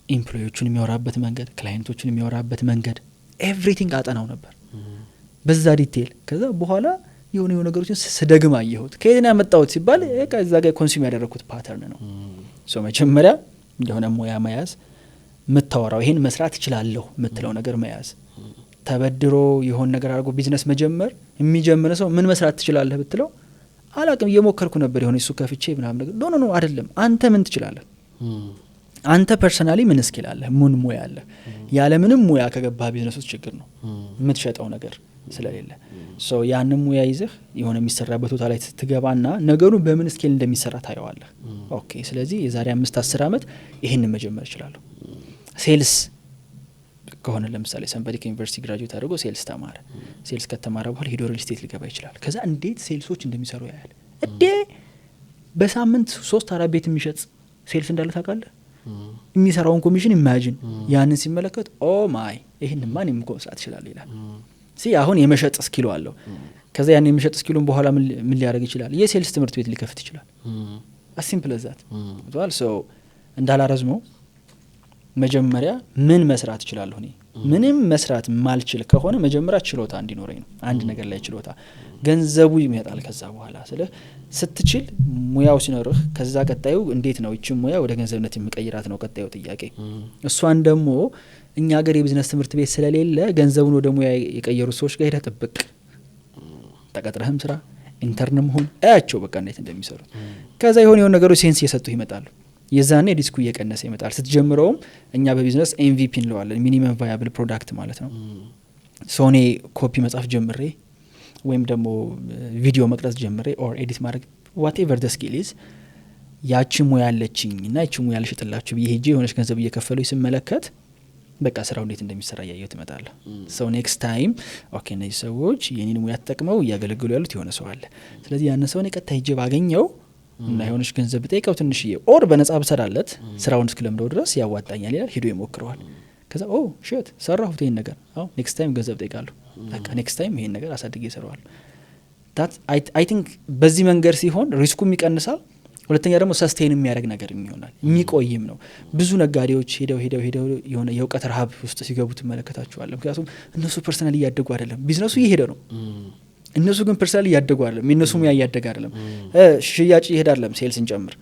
ኢምፕሎዮቹን የሚያወራበት መንገድ፣ ክላይንቶቹን የሚያወራበት መንገድ፣ ኤቭሪቲንግ አጠናው ነበር በዛ ዲቴል። ከዛ በኋላ የሆነ ነገሮችን ስደግም አየሁት። ከየት ነው ያመጣሁት ሲባል እዛ ጋር ኮንሱም ያደረኩት ፓተርን ነው። መጀመሪያ የሆነ ሙያ መያዝ፣ ምታወራው ይሄን መስራት እችላለሁ ምትለው ነገር መያዝ። ተበድሮ የሆነ ነገር አድርጎ ቢዝነስ መጀመር የሚጀምር ሰው ምን መስራት ትችላለህ ብትለው አላቅም እየሞከርኩ ነበር የሆነ እሱ ከፍቼ ምናምን ነገር ኖ አይደለም። አንተ ምን ትችላለህ? አንተ ፐርሰናሊ ምን ስኪል አለህ? ምን ሙያ አለህ? ያለ ምንም ሙያ ከገባህ ቢዝነስ ውስጥ ችግር ነው የምትሸጠው ነገር ስለሌለ። ያንን ሙያ ይዘህ የሆነ የሚሰራበት ቦታ ላይ ስትገባና ነገሩ በምን ስኬል እንደሚሰራ ታየዋለህ። ኦኬ ስለዚህ የዛሬ 5-10 ዓመት ይሄን መጀመር እችላለሁ። ሴልስ ከሆነ ለምሳሌ ሰንበዲ ከዩኒቨርሲቲ ግራጁዌት አድርጎ ሴልስ ተማረ። ሴልስ ከተማረ በኋላ ሄዶ ሪል ስቴት ሊገባ ይችላል። ከዛ እንዴት ሴልሶች እንደሚሰሩ ያያል። በሳምንት 3-4 ቤት የሚሸጥ ሴልስ እንዳለ ታውቃለህ። የሚሰራውን ኮሚሽን ኢማጂን። ያንን ሲመለከት ኦ ማይ ይሄን ማን መስራት ይችላል ይላል። አሁን የመሸጥ ስኪሉ አለው። ከዛ ያን የመሸጥ ስኪሉን በኋላ ምን ሊያደርግ ይችላል? የሴልስ ትምህርት ቤት ሊከፍት ይችላል። አሲምፕል ዛት ቷል። እንዳላረዝመው መጀመሪያ ምን መስራት እችላለሁ? እኔ ምንም መስራት ማልችል ከሆነ መጀመሪያ ችሎታ እንዲኖረኝ ነው። አንድ ነገር ላይ ችሎታ፣ ገንዘቡ ይመጣል ከዛ በኋላ። ስትችል ሙያው ሲኖርህ ከዛ ቀጣዩ እንዴት ነው እቺ ሙያ ወደ ገንዘብነት የሚቀይራት ነው ቀጣዩ ጥያቄ። እሷን ደግሞ እኛ ሀገር የቢዝነስ ትምህርት ቤት ስለሌለ ገንዘቡን ወደ ሙያ የቀየሩ ሰዎች ጋር ሄደህ ጥብቅ ተቀጥረህም ስራ ኢንተርንም ሆን አያቸው በቃ እንዴት እንደሚሰሩት። ከዛ የሆነ ነገሮች ሴንስ እየሰጡህ ይመጣሉ። የዛኔ ዲስኩ እየቀነሰ ይመጣል። ስትጀምረውም እኛ በቢዝነስ ኤምቪፒ እንለዋለን፣ ሚኒመም ቫያብል ፕሮዳክት ማለት ነው። ሶኔ ኮፒ መጻፍ ጀምሬ ወይም ደግሞ ቪዲዮ መቅረጽ ጀምሬ ኦር ኤዲት ማድረግ ዋትኤቨር ደ ስኪል ኢዝ ያቺ ሙያ አለችኝ እና ያቺ ሙያ ልሽጥላችሁ ብዬ ሄጄ የሆነች ገንዘብ እየከፈሉኝ ስመለከት በቃ ስራው እንዴት እንደሚሰራ እያየሁ ትመጣለህ። ኔክስት ታይም ኦኬ እነዚህ ሰዎች የኔን ሙያ ተጠቅመው እያገለግሉ ያሉት የሆነ ሰው አለ። ስለዚህ ያን ሰው ቀጥታ ሄጄ ባገኘው እና የሆነች ገንዘብ ጠይቀው ትንሽዬ ኦር በነጻ ብሰራለት ስራውን እስክለምደው ድረስ ያዋጣኛል ይላል። ሄዶ ይሞክረዋል። ከዛ ሽት ሰራሁት ይሄን ነገር ኔክስት ታይም ገንዘብ ጠይቃለሁ። በቃ ኔክስት ታይም ይሄን ነገር አሳድጌ እሰራዋለሁ። ታት አይ ቲንክ በዚህ መንገድ ሲሆን ሪስኩም ይቀንሳል። ሁለተኛ ደግሞ ሰስቴን የሚያደርግ ነገር ይሆናል፣ የሚቆይም ነው። ብዙ ነጋዴዎች ሄደው የሆነ የእውቀት ረሃብ ውስጥ ሲገቡ ትመለከታቸዋለህ። ምክንያቱም እነሱ ፐርሰናል እያደጉ አይደለም፣ ቢዝነሱ እየሄደ ነው። እነሱ ግን ፐርሰናል እያደጉ አይደለም፣ የእነሱ ሙያ እያደገ አይደለም። ሽያጭ ይሄድ አይደለም፣ ሴልስ እንጨምር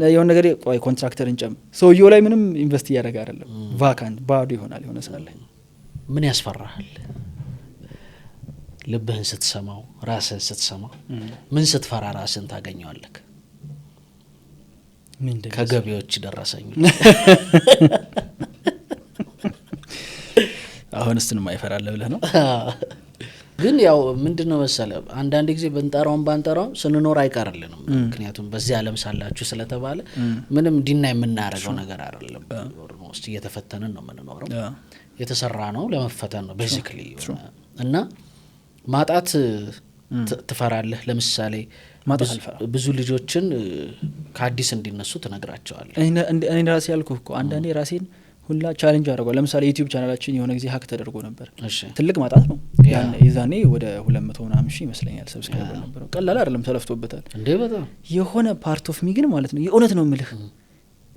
የሆነ ነገር ቆይ ኮንትራክተር እንጨምር፣ ሰውየው ላይ ምንም ኢንቨስት እያደረገ አይደለም። ቫካንት ባዶ ይሆናል የሆነ ሳለ። ምን ያስፈራሃል? ልብህን ስትሰማው፣ ራስህን ስትሰማው ምን ስትፈራ ራስህን ታገኘዋለህ? ከገቢዎች ደረሰኝ አሁን እሱንም አይፈራለ ብለህ ነው። ግን ያው ምንድነው መሰለህ አንዳንድ ጊዜ በንጠራውም ባንጠራውም ስንኖር አይቀርልንም። ምክንያቱም በዚህ ዓለም ሳላችሁ ስለተባለ ምንም ዲና የምናረገው ነገር አይደለም። ኦልሞስት እየተፈተንን ነው የምንኖረው። የተሰራ ነው ለመፈተን ነው ቤዚክሊ። እና ማጣት ትፈራለህ? ለምሳሌ ማጣት አልፈራ ብዙ ልጆችን ከአዲስ እንዲነሱ ትነግራቸዋለህ። እኔ ራሴ ያልኩህ እኮ አንዳንዴ ራሴን ሁላ ቻሌንጅ አድርጓል። ለምሳሌ ዩቲዩብ ቻናላችን የሆነ ጊዜ ሀክ ተደርጎ ነበር። ትልቅ ማጣት ነው። የዛኔ ወደ 200 ምናምን ሺህ ይመስለኛል ሰብስክራይበር ነበረው። ቀላል አይደለም፣ ተለፍቶበታል እንዴ በጣም የሆነ ፓርት ኦፍ ሚ ግን ማለት ነው የእውነት ነው የምልህ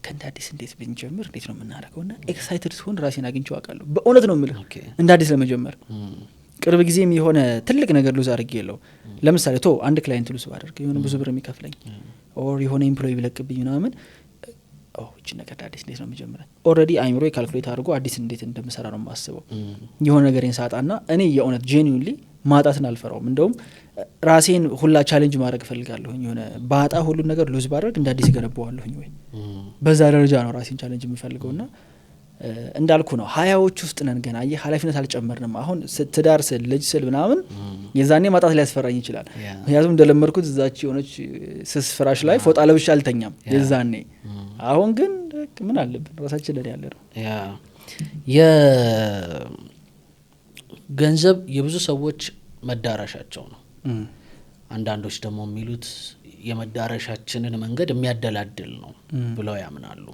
ከእንደ አዲስ እንዴት ብንጀምር እንዴት ነው የምናደርገው እና ኤክሳይትድ ሲሆን ራሴን አግኝቼው አውቃለሁ። በእውነት ነው የምልህ እንደ አዲስ ለመጀመር ቅርብ ጊዜም የሆነ ትልቅ ነገር ሉዝ አድርጌ የለው ለምሳሌ አንድ ክላይንት ሉዝ ባደርግ የሆነ ብዙ ብር የሚከፍለኝ ኦር የሆነ ኤምፕሎይ ቢለቅብኝ ምናምን እቺ ነገር አዲስ እንዴት ነው የምጀምረው? ኦልሬዲ አይምሮ ካልኩሌት አድርጎ አዲስ እንዴት እንደምሰራ ነው የማስበው። የሆነ ነገርን ሳጣና እኔ የእውነት ጄኒዩንሊ ማጣትን አልፈራውም። እንደውም ራሴን ሁላ ቻሌንጅ ማድረግ እፈልጋለሁኝ። የሆነ ባጣ ሁሉን ነገር ሉዝ ባደርግ እንደ አዲስ ገነባዋለሁኝ ወይ በዛ ደረጃ ነው ራሴን ቻሌንጅ የምፈልገውና እንዳልኩ ነው 20ዎች ውስጥ ነን ገና ኃላፊነት አልጨመርንም። አሁን ትዳር ስል ልጅ ስል ምናምን የዛኔ ማጣት ሊያስፈራኝ ይችላል። ምክንያቱም እንደለመድኩት እዛች የሆነች ስስ ፍራሽ ላይ ፎጣ ለብሻ አልተኛም የዛኔ። አሁን ግን ምን አለብን ራሳችን ላይ ያለ ነው። የገንዘብ የብዙ ሰዎች መዳረሻቸው ነው። አንዳንዶች ደግሞ የሚሉት የመዳረሻችንን መንገድ የሚያደላድል ነው ብለው ያምናሉ።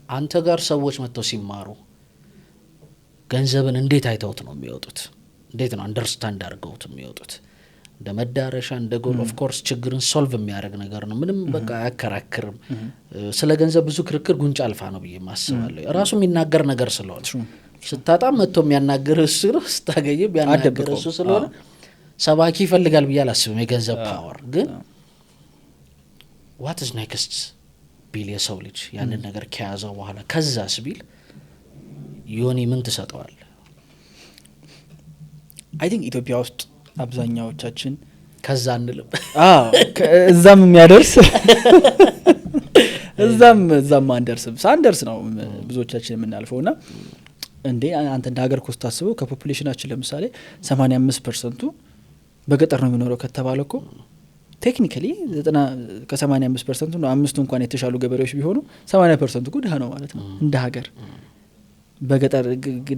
አንተ ጋር ሰዎች መጥተው ሲማሩ ገንዘብን እንዴት አይተውት ነው የሚወጡት? እንዴት ነው አንደርስታንድ አድርገውት የሚወጡት? እንደ መዳረሻ እንደ ጎል ኦፍ ኮርስ ችግርን ሶልቭ የሚያደርግ ነገር ነው። ምንም በቃ አያከራክርም። ስለ ገንዘብ ብዙ ክርክር ጉንጫ አልፋ ነው ብዬ ማስባለሁ። ራሱ የሚናገር ነገር ስለሆነ ስታጣም መጥቶ የሚያናገር እሱ ነው፣ ስታገኝ የሚያናገር እሱ ስለሆነ ሰባኪ ይፈልጋል ብዬ አላስብም። የገንዘብ ፓወር ግን what is next ቢል የሰው ልጅ ያንን ነገር ከያዘው በኋላ ከዛስ ቢል ዮኒ ምን ትሰጠዋል? አይ ቲንክ ኢትዮጵያ ውስጥ አብዛኛዎቻችን ከዛ እንልም እዛም የሚያደርስ እዛም አንደርስም ሳንደርስ ነው ብዙዎቻችን የምናልፈውና እንዴ አንተ እንደ ሀገር ኮስት ታስበው ከፖፑሌሽናችን ለምሳሌ 85% በገጠር ነው የሚኖረው ከተባለኮ ቴክኒካሊ 85% ነው። አምስቱ እንኳን የተሻሉ ገበሬዎች ቢሆኑ 80% እኮ ድሃ ነው ማለት ነው እንደ ሀገር። በገጠር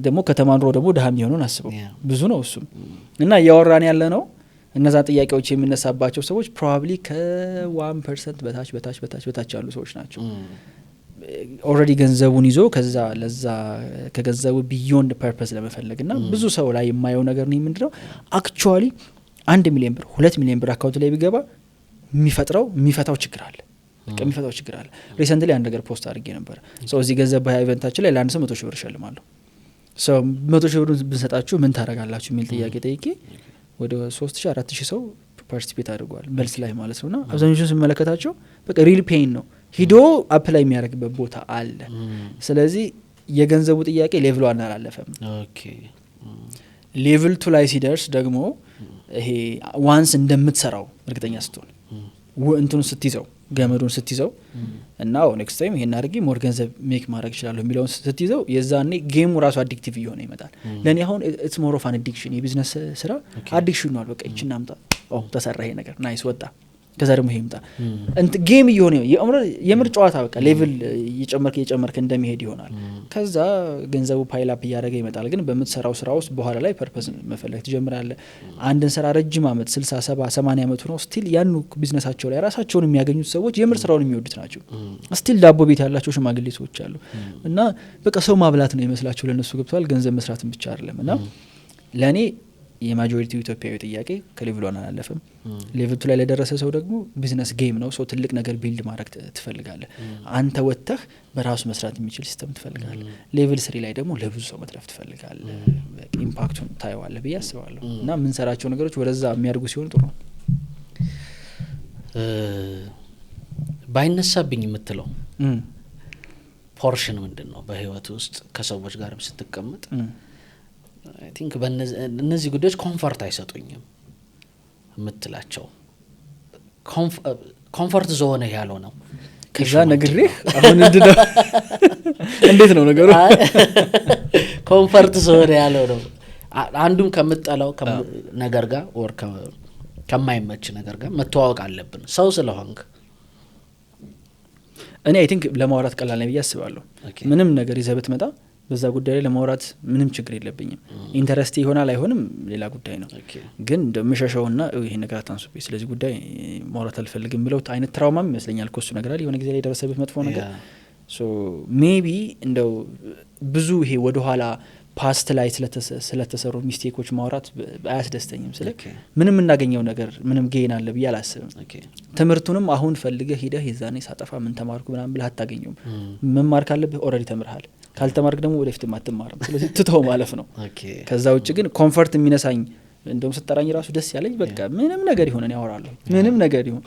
ደግሞ ከተማ ኑሮ ደግሞ ድሃ የሚሆነውን አስበው ብዙ ነው እሱም። እና ያወራን ያለ ነው እነዛ ጥያቄዎች የሚነሳባቸው ሰዎች ፕሮባብሊ ከ1% በታች ያሉ ሰዎች ናቸው። ኦልሬዲ ገንዘቡን ይዞ ከዛ ለዛ ከገንዘቡ ቢዮንድ ፐርፐስ ለመፈለግና ብዙ ሰው ላይ የማየው ነገር ነው ምንድነው አክቹአሊ 1 ሚሊዮን ብር 2 ሚሊዮን ብር አካውንት ላይ ቢገባ የሚፈታው ችግር አለ። የሚፈታው ችግር አለ። ሪሰንትሊ አንድ ነገር ፖስት አድርጌ ነበር። እዚህ ገንዘብ በኢቨንታችን ላይ ለአንድ ሰው 100 ሺህ ብር እሸልማለሁ። 100 ሺህ ብር ብንሰጣችሁ ምን ታደርጋላችሁ የሚል ጥያቄ ጠይቄ ወደ 3000 4000 ሰው ፓርቲሲፔት አድርጓል መልስ ላይ ማለት ነውና አብዛኞቹ ስመለከታቸው በቃ ሪል ፔን ነው ሂዶ አፕላይ የሚያደርግበት ቦታ አለ። ስለዚህ የገንዘቡ ጥያቄ ሌቭሉ አናላለፈም። ሌቭል 2 ላይ ሲደርስ ደግሞ ይሄ ዋንስ እንደምትሰራው እርግጠኛ ስትሆን እንትኑ ስትይዘው ገመዱን ስትይዘው እና ኔክስት ታይም ይሄን አድርጊ ሞር ገንዘብ ሜክ ማድረግ ይችላል የሚለውን ስትይዘው የዛኔ ጌሙ ራሱ አዲክቲቭ እየሆነ ይመጣል። ለኔ አሁን ኢትስ ሞር ኦፍ አን አዲክሽን የቢዝነስ ስራ አዲክሽን ነው። በቃ እቺ እናምጣ ተሰራ ይሄ ነገር ናይስ ወጣ ከዛ ደግሞ ይሄ ይምጣ ጌም እየሆነ የምር ጨዋታ በቃ ሌቭል እየጨመርክ እንደሚሄድ ይሆናል። ከዛ ገንዘቡ ፓይል አፕ እያደረገ ይመጣል። ግን በምትሰራው ስራ ውስጥ በኋላ ላይ ፐርፐስ መፈለግ ትጀምራለህ። አንድን ስራ ረጅም አመት 60 70 80 አመት ነው ስቲል ያኑ ቢዝነሳቸው ላይ ራሳቸውን የሚያገኙት ሰዎች የምር ስራውን የሚወዱት ናቸው። ስቲል ዳቦ ቤት ያላቸው ሽማግሌ ሰዎች አሉ እና በቃ ሰው ማብላት ነው ይመስላቸው ለነሱ ገብቷል። ገንዘብ መስራትን ብቻ አይደለም እና ለኔ የማጆሪቲው ኢትዮጵያዊ ጥያቄ ከሌቭሉ አላለፈም። ሌቭሉ ላይ ለደረሰ ሰው ደግሞ ቢዝነስ ጌም ነው። ሰው ትልቅ ነገር ቢልድ ማድረግ ትፈልጋለህ። አንተ ወጥተህ በራሱ መስራት የሚችል ሲስተም ትፈልጋለህ። ሌቭል 3 ላይ ደግሞ ለብዙ ሰው መትረፍ ትፈልጋለህ። ኢምፓክቱን ታየዋለህ ብዬ አስባለሁ እና የምንሰራቸው ነገሮች ወደዛ የሚያደርጉ ሲሆን ጥሩ ነው። ባይነሳብኝ የምትለው ፖርሽን ምንድን ነው? በህይወት ውስጥ ከሰዎች ጋርም ስትቀመጥ አይ ቲንክ በእነዚህ ጉዳዮች ኮምፎርት አይሰጡኝም የምትላቸው ኮምፎርት ዞን ያለው ነው። ከዛ ነግሬህ አሁን እንዴት ነው ነገሩ? ኮምፎርት ዞን ያለው ነው። አንዱም ከምጠላው ነገር ጋር ወር ከማይመች ነገር ጋር መተዋወቅ አለብን ሰው ስለሆንክ። እኔ አይ ቲንክ ለማውራት ቀላል ነው ብዬ አስባለሁ። ምንም ነገር ይዘህ ብትመጣ በዛ ጉዳይ ላይ ለማውራት ምንም ችግር የለብኝም። ኢንተረስቲ ይሆናል አይሆንም ሌላ ጉዳይ ነው። ግን እንደምሸሸውና ይሄ ነገር አታንሱብኝ ስለዚህ ጉዳይ ማውራት አልፈልግም ብለው አይነት ትራውማም ይመስለኛል ኮሱ ነገር አለ የሆነ ጊዜ ላይ ደረሰበት መጥፎ ነገር ሶ ሜቢ እንደው ብዙ ይሄ ወደ ኋላ ፓስት ላይ ስለተሰሩ ሚስቴኮች ማውራት አያስደስተኝም። ምንም እናገኘው ነገር ምንም ጌን አለ ብዬ አላስብም። ትምህርቱንም አሁን ፈልገህ ሄደህ የዛኔ ሳጠፋ ምን ተማርኩ ምናምን ብለህ አታገኘውም። መማር ካለብህ ኦልሬዲ ተምርሃል። ካልተማርክ ደግሞ ወደፊትም አትማርም። ስለዚህ ትተው ማለፍ ነው። ከዛ ውጭ ግን ኮምፎርት የሚነሳኝ እንደውም ስጠራኝ ራሱ ደስ ያለኝ በቃ ምንም ነገር ይሆን ያወራለሁ። ምንም ነገር ይሆን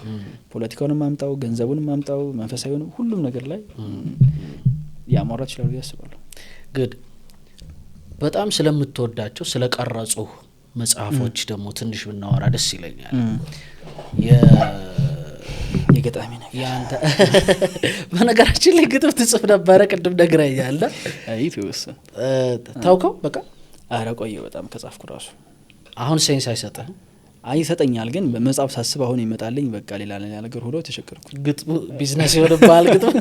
ፖለቲካውንም ማምጣው ገንዘቡንም ማምጣው መንፈሳዊውንም ሁሉም ነገር ላይ ያማራት ይችላል ያስባለሁ። ግድ በጣም ስለምትወዳቸው ስለቀረጹ መጽሐፎች ደግሞ ትንሽ ብናወራ ደስ ይለኛል። የገጣሚ ነገር ያንተ በነገራችን ላይ ግጥም ትጽፍ ነበር ቅድም ነግረኛል። አይቱስ ታውቀው በቃ አረ ቆየው በጣም ከጻፍኩ ራሱ አሁን ሴንስ አይሰጥህም? አይሰጠኛል ግን በመጽሐፍ ሳስብ አሁን ይመጣልኝ በቃ ሌላ ነገር ሆኖ ተሸከርኩ። ግጥሙ ቢዝነስ ይሆንብሃል። ግጥም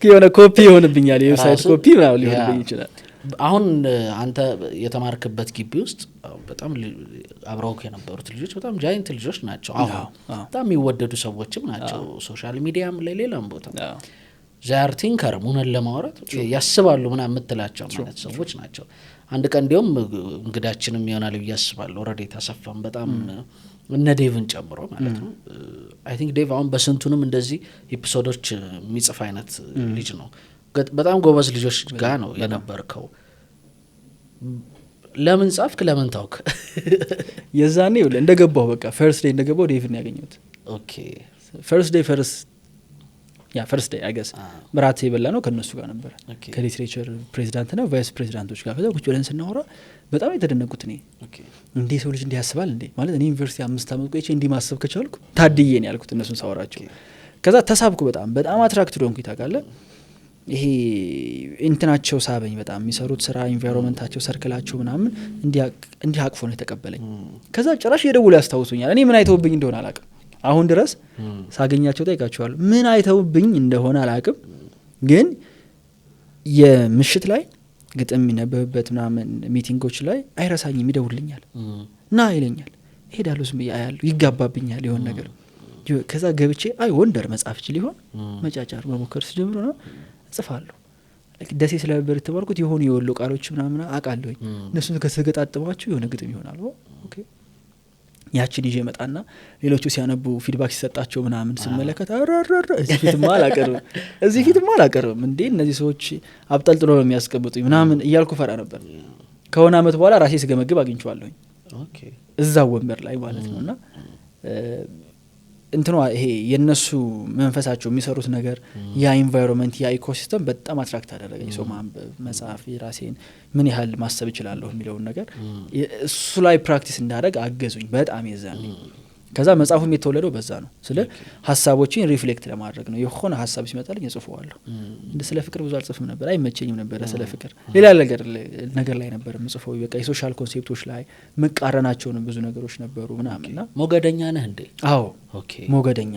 የሆነ ኮፒ ይሆንብኛል የዌብሳይት ኮፒ ምናምን ሊሆንብኝ ይችላል። አሁን አንተ የተማርክበት ግቢ ውስጥ በጣም አብረው የነበሩት ልጆች በጣም ጃይንት ልጆች ናቸው። አሁን በጣም የሚወደዱ ሰዎችም ናቸው ሶሻል ሚዲያም ላይ ሌላም ቦታ ዛር ቲንከር ሙነን ለማውራት ያስባሉ ምናምን የምትላቸው ማለት ሰዎች ናቸው። አንድ ቀን እንዲያውም እንግዳችንም ይሆናል ብዬ አስባለሁ። ኦልሬዲ ተሰፋም በጣም እነ ዴቭን ጨምሮ ማለት ነው። አይ ቲንክ ዴቭ አሁን በስንቱንም እንደዚህ ኤፒሶዶች የሚጽፍ አይነት ልጅ ነው። በጣም ጎበዝ ልጆች ጋር ነው የነበርከው። ለምን ጻፍክ? ለምን ታውክ? የዛኔ እንደገባው በቃ ፈርስት ዴይ እንደገባው ዴቭን ያገኘሁት። ኦኬ ፈርስት ዴይ አይ ገስ ብራት የበላ ነው ከነሱ ጋር ነበር ከሊትሬቸር ፕሬዚዳንት ነው ቫይስ ፕሬዚዳንቶች ጋር ከዛ ቁጭ ብለን ስናወራ በጣም የተደነቁት እኔ እንዴ ሰው ልጅ እንዲያስባል እንዴ ማለት እኔ ዩኒቨርሲቲ 5 አመት ቆይቼ እንዲ ማሰብ ከቻልኩ ታድዬ ነው ያልኩት እነሱን ሳወራቸው። ከዛ ተሳብኩ በጣም አትራክትድ ሆንኩ ታውቃለህ። ይሄ እንትናቸው ሳበኝ በጣም የሚሰሩት ስራ ኢንቫይሮንመንታቸው ሰርክላቸው ምናምን እንዲህ አቅፎ ነው የተቀበለኝ። ከዛ ጭራሽ የደውሉ ያስታውሱኛል። እኔ ምን አይተውብኝ እንደሆነ አላውቅም። አሁን ድረስ ሳገኛቸው ጠይቃቸዋለሁ ምን አይተውብኝ እንደሆነ አላውቅም። ግን የምሽት ላይ ግጥም የሚነበብበት ምናምን ሚቲንጎች ላይ አይረሳኝም ይደውልኛል ና ይለኛል። እሄዳለሁ ዝም ብዬ አያለሁ ይጋባብኛል የሆነ ነገር። ከዛ ገብቼ አይ ወንደር መጻፍ ይችል ይሆን መጫጫር መሞከር ሲጀምሩ ነው ጽፋለሁ። ደሴ ስለነበር የተማርኩት የሆኑ የወሎ ቃሎች ምናምን አውቃለሁኝ። እነሱን ከተገጣጠማቸው የሆነ ግጥም ይሆናል። ኦኬ ያችን ይዤ መጣና ሌሎቹ ሲያነቡ ፊድባክ ሲሰጣቸው ምናምን ስመለከት አረረረ እዚህ ፊትማ አላቀርብም እንዴ እነዚህ ሰዎች አብጠልጥሎ ነው የሚያስቀምጡኝ ምናምን እያልኩ ፈራ ነበር። ከሆነ አመት በኋላ ራሴ ስገመግብ አግኝቼዋለሁኝ እዛው ወንበር ላይ ማለት ነውና እንትኑ ይሄ የነሱ መንፈሳቸው የሚሰሩት ነገር ያ ኢንቫይሮንመንት ያ ኢኮሲስተም በጣም አትራክት አደረገኝ። ሰው ማንበብ መጽሐፍ ራሴን ምን ያህል ማሰብ ይችላል የሚለውን ነገር እሱ ላይ ፕራክቲስ እንዳደረግ አገዙኝ በጣም የዛኔ። ከዛ መጽሐፉም የተወለደው በዛ ነው። ስለ ሐሳቦችን ሪፍሌክት ለማድረግ ነው። የሆነ ሐሳብ ሲመጣልኝ እጽፈዋለሁ። እንደ ስለ ፍቅር ብዙ አልጽፍም ነበር አይመቸኝም ነበር ስለ ፍቅር ሌላ ነገር ላይ ነበር የምጽፈው። በቃ የሶሻል ኮንሴፕቶች ላይ መቃረናቸው ነው ብዙ ነገሮች ነበሩ ምናምንና። ሞገደኛ ነህ እንዴ? አዎ ኦኬ ሞገደኛ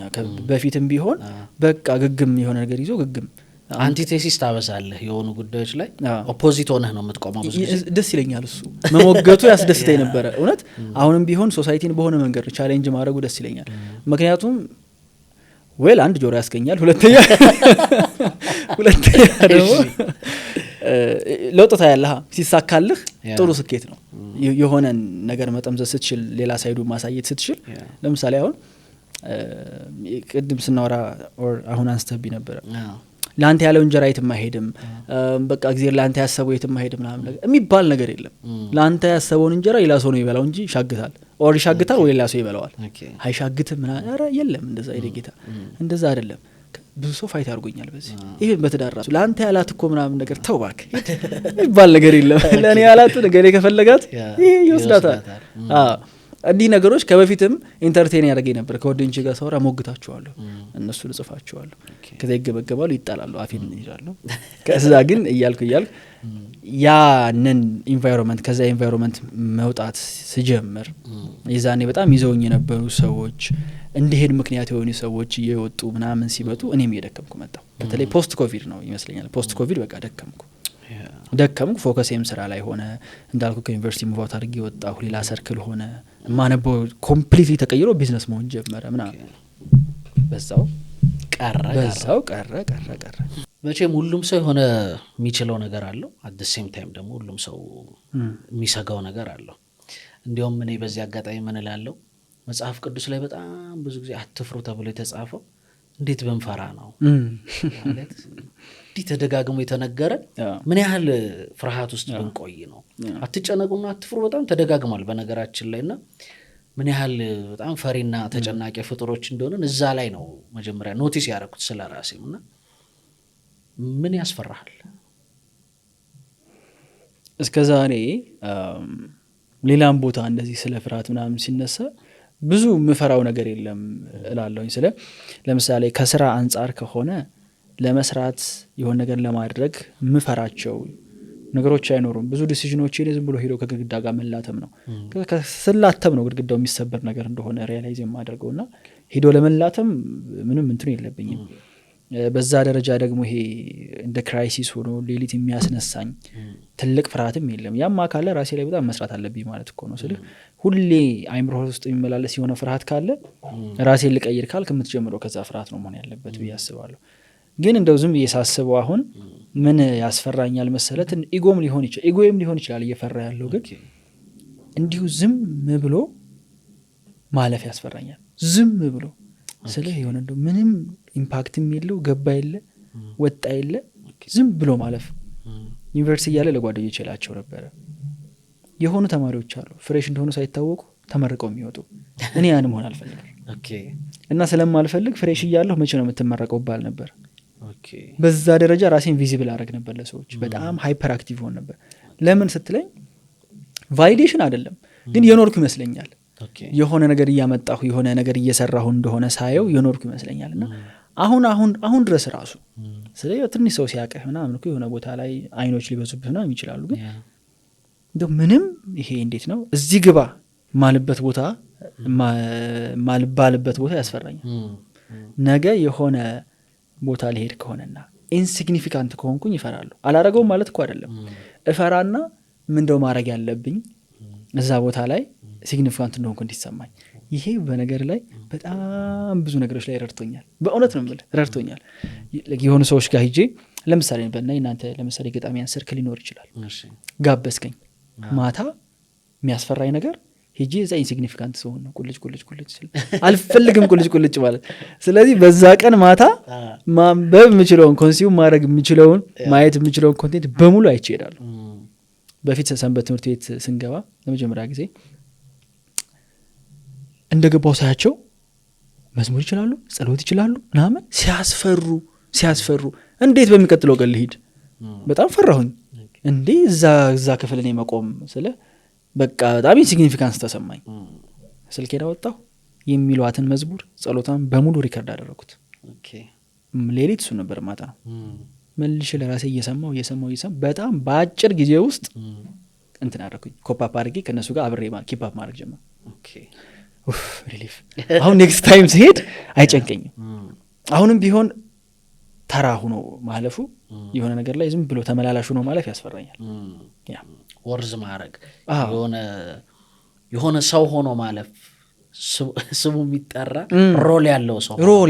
በፊትም ቢሆን በቃ ግግም የሆነ ነገር ይዞ ግግም አንቲቴሲስ ታበዛለህ የሆኑ ጉዳዮች ላይ ኦፖዚት ሆነህ ነው የምትቆመው። ብዙ ጊዜ ደስ ይለኛል እሱ መሞገቱ ያስደስተኝ ነበር እውነት። አሁንም ቢሆን ሶሳይቲን በሆነ መንገድ ቻሌንጅ ማድረጉ ደስ ይለኛል። ምክንያቱም ዌል አንድ ጆሮ ያስገኛል፣ ሁለተኛ ደግሞ ለውጥታ ያለህ ሲሳካልህ ጥሩ ስኬት ነው። የሆነ ነገር መጠምዘዝ ስትችል ሌላ ሳይዱ ማሳየት ስትችል ለምሳሌ አሁን ቅድም ስናወራ አሁን አንስተብኝ ነበር ላንተ ያለው እንጀራ የትም አይሄድም በቃ እግዚአብሔር ላንተ ያሰበው የትም አይሄድም ምናምን ነገር የሚባል ነገር የለም። ላንተ ያሰበውን እንጀራ ሌላ ሰው ነው ይበላው እንጂ ሻግታል ኦር ይሻግታል ወይ ሌላ ሰው ይበላዋል። አይሻግትም ምናምን ኧረ የለም እንደዛ አይደጌታ እንደዛ አይደለም። ብዙ ሰው ፋይት አድርጎኛል በዚህ ይሄ በተዳራሱ ላንተ ያላት እኮ ምናምን ነገር ተው እባክህ የሚባል ነገር የለም። ለኔ ያላት ነገር ከፈለጋት ይሄ ይወስዳታል። እንዲህ ነገሮች ከበፊትም ኢንተርቴን ያደረገኝ ነበር። ከወደኞቼ ጋር ሳወራ ሞግታቸዋለሁ፣ እነሱ ልጽፋቸዋለሁ፣ ከዛ ይገበገባሉ፣ ይጣላሉ፣ አፌን ይይዛሉ። ከዛ ግን እያልኩ ያንን ኢንቫይሮንመንት ከዛ ኢንቫይሮንመንት መውጣት ስጀምር የዛኔ በጣም ይዘውኝ የነበሩ ሰዎች እንዲሄድ ምክንያት የሆኑ ሰዎች እየወጡ ምናምን ሲመጡ እኔም እየደከምኩ መጣሁ። በተለይ ፖስት ኮቪድ ነው ይመስለኛል። ፖስት ኮቪድ በቃ ደከምኩ። ፎከሴም ስራ ላይ ሆነ። እንዳልኩ ከዩኒቨርሲቲ ሙቫት አድርጌ ወጣሁ። ሌላ ሰርክል ሆነ። ማነበው ኮምፕሊትሊ ተቀይሮ ቢዝነስ መሆን ጀመረ ምናምን። በዛው ቀረ። መቼም ሁሉም ሰው የሆነ የሚችለው ነገር አለው። አት ዘ ሴም ታይም ደግሞ ሁሉም ሰው የሚሰጋው ነገር አለው። እንዲያውም እኔ በዚህ አጋጣሚ ምን እላለሁ፣ መጽሐፍ ቅዱስ ላይ በጣም ብዙ ጊዜ አትፍሩ ተብሎ የተጻፈው እንዴት ብንፈራ ነው ማለት እንዲህ ተደጋግሞ የተነገረ ምን ያህል ፍርሃት ውስጥ ብንቆይ ነው። አትጨነቁና አትፍሩ በጣም ተደጋግሟል በነገራችን ላይ እና ምን ያህል በጣም ፈሪና ተጨናቂ ፍጡሮች እንደሆነን እዛ ላይ ነው መጀመሪያ ኖቲስ ያደረኩት ስለ ራሴም። እና ምን ያስፈራሃል? እስከ ዛሬ ሌላም ቦታ እንደዚህ ስለ ፍርሃት ምናምን ሲነሳ ብዙ ምፈራው ነገር የለም እላለሁኝ። ለምሳሌ ከስራ አንጻር ከሆነ ለመስራት የሆነ ነገር ለማድረግ ምፈራቸው ነገሮች አይኖሩም። ብዙ ዲሲዥኖች ዝም ብሎ ሄዶ ከግድግዳ ጋር መላተም ነው። ስላተም ነው ግድግዳው የሚሰበር ነገር እንደሆነ ሪያላይዝ የማደርገው እና ሄዶ ለመላተም ምንም እንትኑ የለብኝም። በዛ ደረጃ ደግሞ ይሄ እንደ ክራይሲስ ሆኖ ሌሊት የሚያስነሳኝ ትልቅ ፍርሃትም የለም። ያም ካለ ራሴ ላይ በጣም መስራት አለብኝ ማለት እኮ ነው። ስልህ ሁሌ አይምሮ ውስጥ የሚመላለስ የሆነ ፍርሃት ካለ ራሴን ልቀይር ካልክ የምትጀምረው ከዛ ፍርሃት ነው መሆን ያለበት ብዬ አስባለሁ። ግን እንደው ዝም ብዬ ሳስበው አሁን ምን ያስፈራኛል መሰለት? ኢጎም ሊሆን ይችላል እየፈራ ያለው ግን እንዲሁ ዝም ብሎ ማለፍ ያስፈራኛል። ዝም ብሎ ስለ የሆነ እንደው ምንም ኢምፓክትም የለው ገባ የለ ወጣ የለ ዝም ብሎ ማለፍ። ዩኒቨርሲቲ እያለ ለጓደኞቼ እላቸው ነበረ የሆኑ ተማሪዎች አሉ ፍሬሽ እንደሆኑ ሳይታወቁ ተመርቀው የሚወጡ። እኔ ያን መሆን አልፈልግም እና ስለማልፈልግ ፍሬሽ እያለሁ መቼ ነው የምትመረቀው ባል ነበር። በዛ ደረጃ ራሴን ቪዚብል አደረግ ነበር ለሰዎች። በጣም ሃይፐር አክቲቭ ሆን ነበር። ለምን ስትለኝ ቫሊዴሽን አይደለም ግን የኖርኩ ይመስለኛል። የሆነ ነገር እያመጣሁ የሆነ ነገር እየሰራሁ እንደሆነ ሳየው የኖርኩ ይመስለኛል። እና አሁን ድረስ ራሱ ስለዚህ ትንሽ ሰው ሲያቀህ ምናምን እኮ የሆነ ቦታ ላይ አይኖች ሊበዙብህ ምናምን ይችላሉ። ግን እንደው ምንም ይሄ እንዴት ነው እዚህ ግባ ማልባልበት ቦታ ያስፈራኛል። ነገ የሆነ ቦታ ሊሄድ ከሆነና ኢንሲግኒፊካንት ከሆንኩኝ ይፈራለሁ። አላረገውም ማለት እኮ አይደለም። እፈራና ምንድነው ማድረግ ያለብኝ እዛ ቦታ ላይ ሲግኒፊካንት እንደሆንኩ እንዲሰማኝ። ይሄ በነገር ላይ በጣም ብዙ ነገሮች ላይ ረድቶኛል። በእውነት ነው የምልህ ረድቶኛል። የሆኑ ሰዎች ጋር ሂጄ ለምሳሌ እናንተ ለምሳሌ ገጣሚያን ሰርክል ሊኖር ይችላል። ጋበዝከኝ ማታ የሚያስፈራኝ ነገር ሄጄ እዛ ኢንሲግኒፊካንት ሰሆን ነው ቁልጭ ስል አልፈልግም ቁልጭ ማለት። ስለዚህ በዛ ቀን ማታ ማንበብ የምችለውን ኮንሱም ማድረግ የምችለውን ማየት የምችለውን ኮንቴንት በሙሉ አይቼ እሄዳለሁ። በፊት ሰንበት ትምህርት ቤት ስንገባ ለመጀመሪያ ጊዜ እንደገባው ሳያቸው መዝሙር ይችላሉ፣ ጸሎት ይችላሉ ምናምን ሲያስፈሩ እንዴት በሚቀጥለው ቀን ልሂድ? በጣም ፈራሁኝ። እንዴ እዛ ክፍል እኔ መቆም ስለ በቃ በጣም ኢንሲግኒፊካንስ ተሰማኝ። ስልኬን አወጣሁ፣ የሚሏትን መዝሙር ጸሎታን በሙሉ ሪከርድ አደረኩት። ሌሊት እሱ ነበር ማታ መልሼ ለራሴ እየሰማው በጣም በአጭር ጊዜ ውስጥ እንትን አደረኩኝ። ኮፓፕ አድርጌ ከእነሱ ጋር አብሬ ኪፓፕ ማድረግ ጀመር። ሪሊፍ። አሁን ኔክስት ታይም ሲሄድ አይጨንቀኝም። አሁንም ቢሆን ተራ ሁኖ ማለፉ የሆነ ነገር ላይ ዝም ብሎ ተመላላሽ ሁኖ ማለፍ ያስፈራኛል። ወርዝ ማድረግ የሆነ ሰው ሆኖ ማለፍ ስሙ የሚጠራ ሮል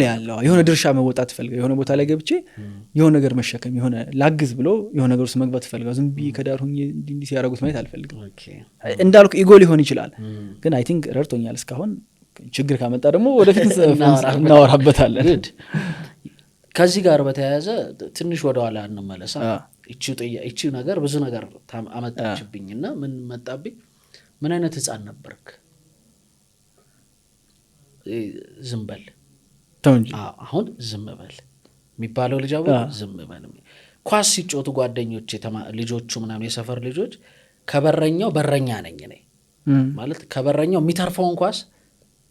ያለው የሆነ ድርሻ መወጣት ፈልገው የሆነ ቦታ ላይ ገብቼ የሆነ ነገር መሸከም የሆነ ላግዝ ብሎ የሆነ ነገር ውስጥ መግባት ፈልገው ዝም ብዬ ከዳር ሆኜ እንዲህ ሲያደርጉት ማየት አልፈልግም። እንዳልኩ ኢጎ ሊሆን ይችላል ግን አይ ቲንክ ረድቶኛል እስካሁን። ችግር ካመጣ ደግሞ ወደፊት እናወራበታለን። ከዚህ ጋር በተያያዘ ትንሽ ወደ ኋላ እንመለሳ። እቺ ነገር ብዙ ነገር አመጣችብኝና ምን መጣብኝ? ምን አይነት ህፃን ነበርክ? ዝም በል አሁን ዝም በል የሚባለው ልጅ ዝም በል። ኳስ ሲጮቱ ጓደኞች ልጆቹ ምናምን የሰፈር ልጆች ከበረኛው በረኛ ነኝ እኔ ማለት ከበረኛው የሚተርፈውን ኳስ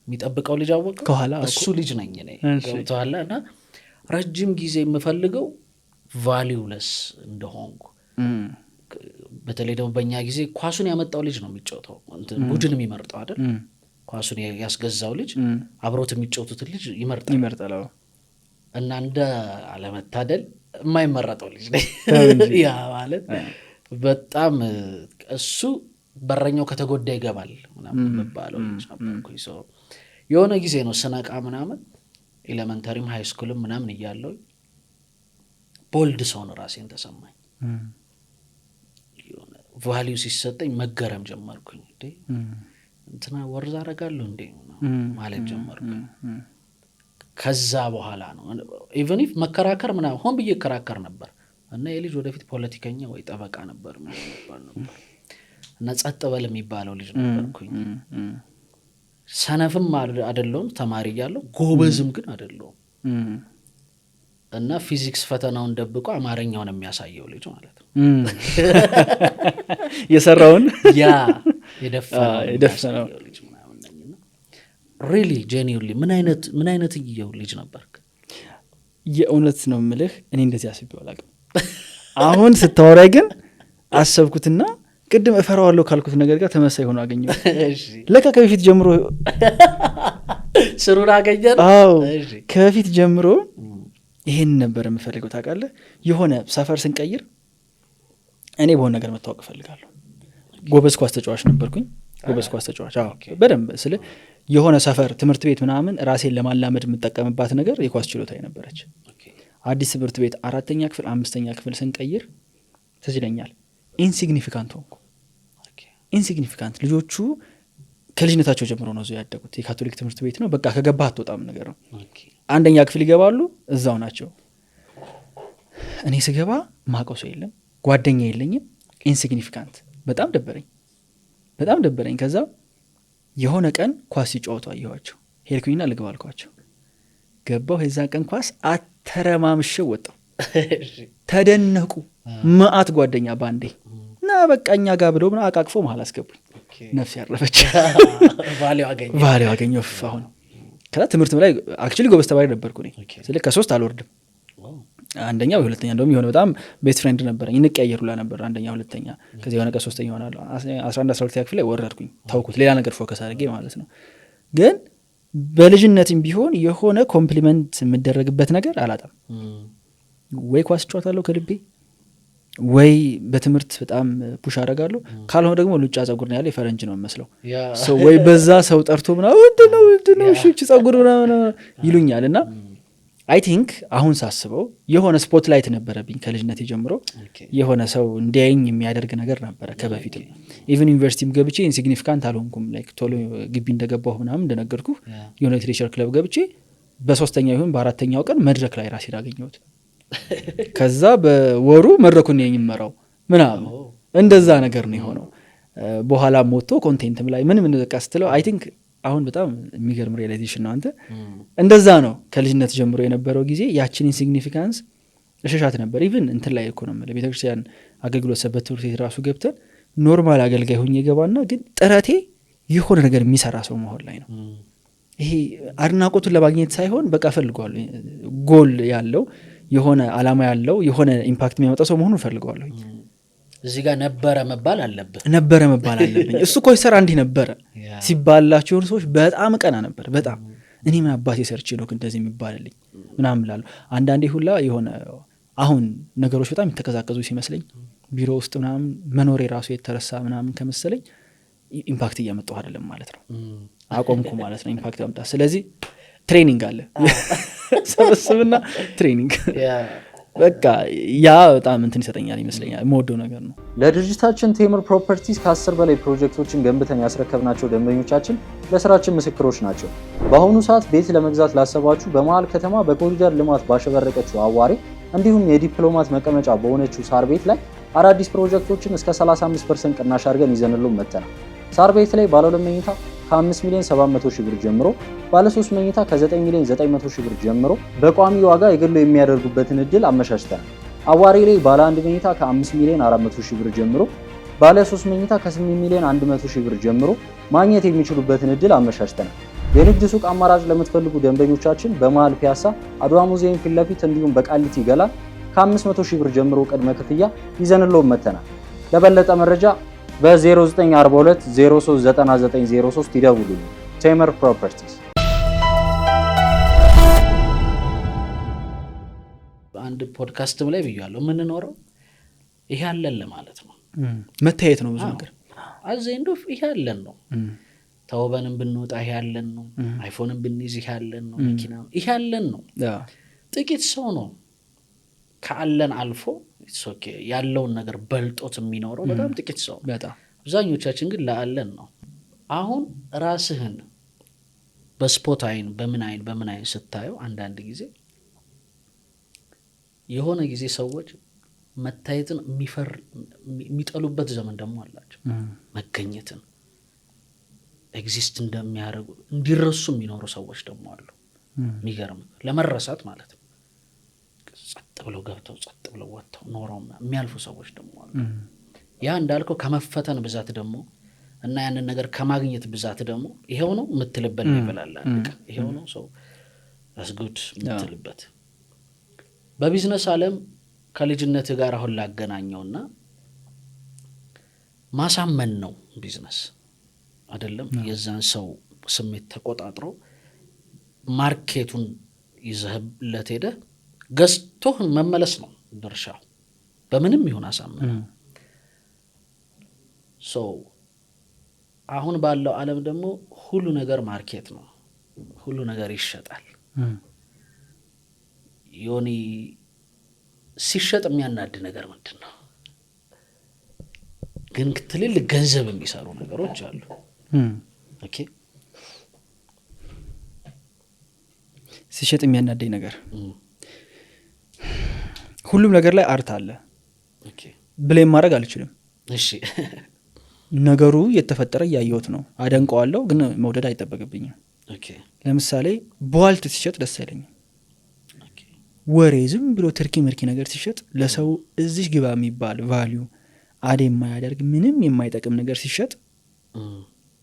የሚጠብቀው ልጅ አወቀ ከኋላ እሱ ልጅ ነኝ እኔ ገብቶሃል እና ረጅም ጊዜ የምፈልገው ቫሊውለስ እንደሆንኩ በተለይ ደግሞ በእኛ ጊዜ ኳሱን ያመጣው ልጅ ነው የሚጫወተው ቡድን የሚመርጠው አይደል ኳሱን ያስገዛው ልጅ አብሮት የሚጫወቱትን ልጅ ይመርጣል እና እንደ አለመታደል የማይመረጠው ልጅ ነኝ ያ ማለት በጣም እሱ በረኛው ከተጎዳ ይገባል ምናምን የሚባለው ልጅ ነበርኩኝ የሆነ ጊዜ ነው ስነቃ ምናምን ኤሌመንተሪም ሃይ ስኩልም ምናምን እያለሁ ቦልድ ሰው ነው ራሴን ተሰማኝ የሆነ ቫልዩ ሲሰጠኝ መገረም ጀመርኩኝ እንትና ወርዝ አደርጋለሁ እንዴ ማለት ጀመርኩኝ ከዛ በኋላ ነው ኢቨን ኢፍ መከራከር ምናምን ሆን ብዬ እከራከር ነበር እና የልጅ ወደፊት ፖለቲከኛ ወይ ጠበቃ ነበር ነበር እና ጸጥ በል የሚባለው ልጅ ነበርኩኝ ሰነፍም አይደለሁም ተማሪ እያለሁ ጎበዝም ግን አይደለሁም እና ፊዚክስ ፈተናውን ደብቆ አማርኛውን የሚያሳየው ልጅ ማለት ነው የሰራውን ያ የደፈነው ልጅ ምናምን ነኝና ሪሊ ጄኒውሊ ምን አይነት ልጅ ነበርክ የእውነት ነው የምልህ እኔ እንደዚህ አስቤው አላውቅም አሁን ስታወራይ ግን አሰብኩትና ቅድም እፈራዋለሁ ካልኩት ነገር ጋር ተመሳሳይ ሆኖ አገኘው ለካ ከበፊት ጀምሮ ስሩን አገኘን ከበፊት ጀምሮ ይሄን ነበር የምፈልገው ታውቃለህ የሆነ ሰፈር ስንቀይር እኔ በሆነ ነገር መታወቅ ፈልጋለሁ ጎበዝ ኳስ ተጫዋች ነበርኩኝ ጎበዝ ኳስ ተጫዋች በደንብ ስለ የሆነ ሰፈር ትምህርት ቤት ምናምን ራሴን ለማላመድ የምጠቀምባት ነገር የኳስ ችሎታዬ ነበረች አዲስ ትምህርት ቤት 4ኛ ክፍል 5ኛ ክፍል ስንቀይር ትዝ ይለኛል ኢንሲግኒፊካንት ሆንኩ ኢንሲግኒፊካንት ልጆቹ ከልጅነታቸው ጀምሮ ነው እዛው ያደጉት የካቶሊክ ትምህርት ቤት ነው በቃ ከገባህ አትወጣም ነገር ነው አንደኛ ክፍል ይገባሉ እዛው ናቸው እኔ ስገባ ማቀው ሰው የለም ጓደኛ የለኝም ኢንሲግኒፊካንት በጣም ደበረኝ ከዛ የሆነ ቀን ኳስ ሲጫወቱ አየኋቸው ሄድኩኝና ልግባ አልኳቸው ገባሁ የዛ ቀን ኳስ አተረማምሼው ወጣሁ ተደነቁ ማአት ጓደኛ ባንዴ እና በቃኛ ጋር ብለው ምና አቃቅፎ መሃል አስገቡኝ ነፍስ ያረፈች ቫልዩ አገኘሁ አሁን ከዛ ትምህርት ላይ አክቹሊ ጎበዝ ተማሪ ነበርኩ እኔ ስለዚህ ከ3 አልወርድም አንደኛ ወይ ሁለተኛ እንደውም የሆነ በጣም ቤስት ፍሬንድ ነበረኝ እንቀያየሩላ ነበር አንደኛ ሁለተኛ ከዚህ የሆነ ከ3ኛ ሆናለሁ 11 12 ክፍል ላይ ወረድኩኝ ታውኩት ሌላ ነገር ፎከስ አድርጌ ማለት ነው ግን በልጅነትም ቢሆን የሆነ ኮምፕሊመንት የምደረግበት ነገር አላጣም ወይ ኳስ ጫወታለሁ ከልቤ ወይ በትምህርት በጣም ፑሽ አደርጋለሁ ካልሆነ ደግሞ ሉጫ ጸጉር ነው ያለ የፈረንጅ ነው መስለው ሰው ወይ በዛ ሰው ጠርቶ ምናምን ወንድነው እሺ ጸጉር ምናምን ይሉኛል እና አይ ቲንክ አሁን ሳስበው የሆነ ስፖትላይት ነበረብኝ ከልጅነት ጀምሮ የሆነ ሰው እንዲያየኝ የሚያደርግ ነገር ነበረ ከበፊት ኢቭን ዩኒቨርሲቲም ገብቼ ኢንሲግኒፊካንት አልሆንኩም ላይክ ቶሎ ግቢ እንደገባሁ ምናምን እንደነገርኩ የሆነ ሊትሬቸር ክለብ ገብቼ በ3ኛው ይሁን በ4ኛው ቀን መድረክ ላይ ራሴን አገኘሁት ከዛ በወሩ መድረኩን የሚመራው ምናምን እንደዛ ነገር ነው የሆነው በኋላ ሞቶ ኮንቴንትም ላይ ምንም እንደቀስተለው አይ ቲንክ አሁን በጣም የሚገርም ሪያላይዜሽን ነው አንተ እንደዛ ነው ከልጅነት ጀምሮ የነበረው ጊዜ ያችን ኢንሲግኒፊካንስ እሸሻት ነበር ኢቭን እንትን ላይ እኮ ነው ማለት ቤተክርስቲያን አገልግሎት ሰበት ትምህርት ቤት ራሱ ገብተን ኖርማል አገልጋይ ሆኜ ገባና ግን ጥረቴ የሆነ ነገር የሚሰራ ሰው መሆን ላይ ነው ይሄ አድናቆቱን ለማግኘት ሳይሆን በቃ ፈልጓለሁ ጎል ያለው የሆነ አላማ ያለው የሆነ ኢምፓክት የሚያመጣ ሰው መሆኑን ፈልጓለሁ እዚህ ጋር ነበረ መባል አለብኝ እሱ እኮ ይሰራ እንዲህ ነበረ ሲባላቸው ሰዎች በጣም ቀና ነበር በጣም እኔ ምን አባቴ ሰርቼ ነው እንደዚህ የሚባልልኝ ምናምን እላለሁ አንዳንዴ ሁላ የሆነ አሁን ነገሮች በጣም የተቀዛቀዙ ሲመስለኝ ቢሮ ውስጥ ምናምን መኖሬ ራሱ የተረሳ ምናምን ከመሰለኝ ኢምፓክት እያመጣሁ አይደለም ማለት ነው አቆምኩ ማለት ነው ኢምፓክት ያመጣ ስለዚህ ትሬኒንግ አለ ሰብስብና ትሬኒንግ በቃ ያ በጣም እንትን ይሰጠኛል ይመስለኛል የምወደው ነገር ነው ለድርጅታችን ቴምር ፕሮፐርቲስ ከ10 በላይ ፕሮጀክቶችን ገንብተን ያስረከብናቸው ደንበኞቻችን ለስራችን ምስክሮች ናቸው በአሁኑ ሰዓት ቤት ለመግዛት ላሰባችሁ በመሃል ከተማ በኮሪደር ልማት ባሸበረቀችው አዋሬ እንዲሁም የዲፕሎማት መቀመጫ በሆነችው ሳር ቤት ላይ አዳዲስ ፕሮጀክቶችን እስከ 35% ቅናሽ አድርገን ይዘንሉ መጥተናል ሳር ቤት ላይ ባለ 2 መኝታ ከ5 ሚሊዮን 700 ሺህ ብር ጀምሮ ባለ 3 መኝታ ከ9 ሚሊዮን 900 ሺህ ብር ጀምሮ በቋሚ ዋጋ የግሉ የሚያደርጉበትን እድል አመቻችተናል። አዋሪ ላይ ባለ 1 መኝታ ከ5 ሚሊዮን 400 ሺህ ብር ጀምሮ ባለ 3 መኝታ ከ8 ሚሊዮን 100 ሺህ ብር ጀምሮ ማግኘት የሚችሉበትን እድል አመቻችተናል። የንግድ ሱቅ አማራጭ ለምትፈልጉ ደንበኞቻችን በመሃል ፒያሳ አድዋ ሙዚየም ፊት ለፊት እንዲሁም በቃሊቲ ገላ ከ500 ሺህ ብር ጀምሮ ቅድመ ክፍያ ይዘንለው መተናል። ለበለጠ መረጃ በ0942 039903 ይደውሉልን። ቴምር ፕሮፐርቲስ። አንድ ፖድካስትም ላይ ብያለሁ፣ የምንኖረው ይሄ አለን ለማለት ነው። መታየት ነው ብዙ ነገር አዘንዶ ይሄ አለን ነው። ተውበንም ብንወጣ ይሄ አለን ነው። አይፎንም ብንይዝ ይሄ አለን ነው። መኪና ይሄ አለን ነው። ጥቂት ሰው ነው ካለን አልፎ ያለውን ነገር በልጦት የሚኖረው በጣም ጥቂት ሰው። አብዛኞቻችን ግን ለአለን ነው። አሁን ራስህን በስፖት አይን በምን አይን ስታየው አንዳንድ ጊዜ የሆነ ጊዜ ሰዎች መታየትን የሚጠሉበት ዘመን ደግሞ አላቸው። መገኘትን ኤግዚስት እንደሚያደርጉ እንዲረሱ የሚኖሩ ሰዎች ደግሞ አሉ። የሚገርም ለመረሳት ማለት ነው። ጸጥ ብለው ገብተው ጸጥ ብለው ወጥተው ኖረው የሚያልፉ ሰዎች ደግሞ አሉ። ያ እንዳልከው ከመፈተን ብዛት ደግሞ እና ያንን ነገር ከማግኘት ብዛት ደግሞ ይሄው ነው የምትልበት ይበላል። ይሄው ነው ሰው አስጉድ የምትልበት። በቢዝነስ ዓለም ከልጅነት ጋር አሁን ላገናኘውና ማሳመን ነው ቢዝነስ አይደለም። የዛን ሰው ስሜት ተቆጣጥሮ ማርኬቱን ይዘህለት ሄደ ገዝቶህ መመለስ ነው ድርሻው። በምንም ይሁን አሳመን። አሁን ባለው ዓለም ደግሞ ሁሉ ነገር ማርኬት ነው። ሁሉ ነገር ይሸጣል። ዮኒ ሲሸጥ የሚያናድ ነገር ምንድን ነው? ግን ትልልቅ ገንዘብ የሚሰሩ ነገሮች አሉ። ኦኬ ሲሸጥ የሚያናደኝ ነገር ሁሉም ነገር ላይ አርት አለ። ኦኬ ብሌም ማድረግ አልችልም። እሺ ነገሩ የተፈጠረ ያየሁት ነው። አደንቀዋለሁ ግን መውደድ አይጠበቅብኝም። ኦኬ ለምሳሌ በዋልት ሲሸጥ ደስ አይለኝም። ወሬ ዝም ብሎ ትርኪ ምርኪ ነገር ሲሸጥ ለሰው እዚህ ግባ የሚባል ቫልዩ አድ የማያደርግ ምንም የማይጠቅም ነገር ሲሸጥ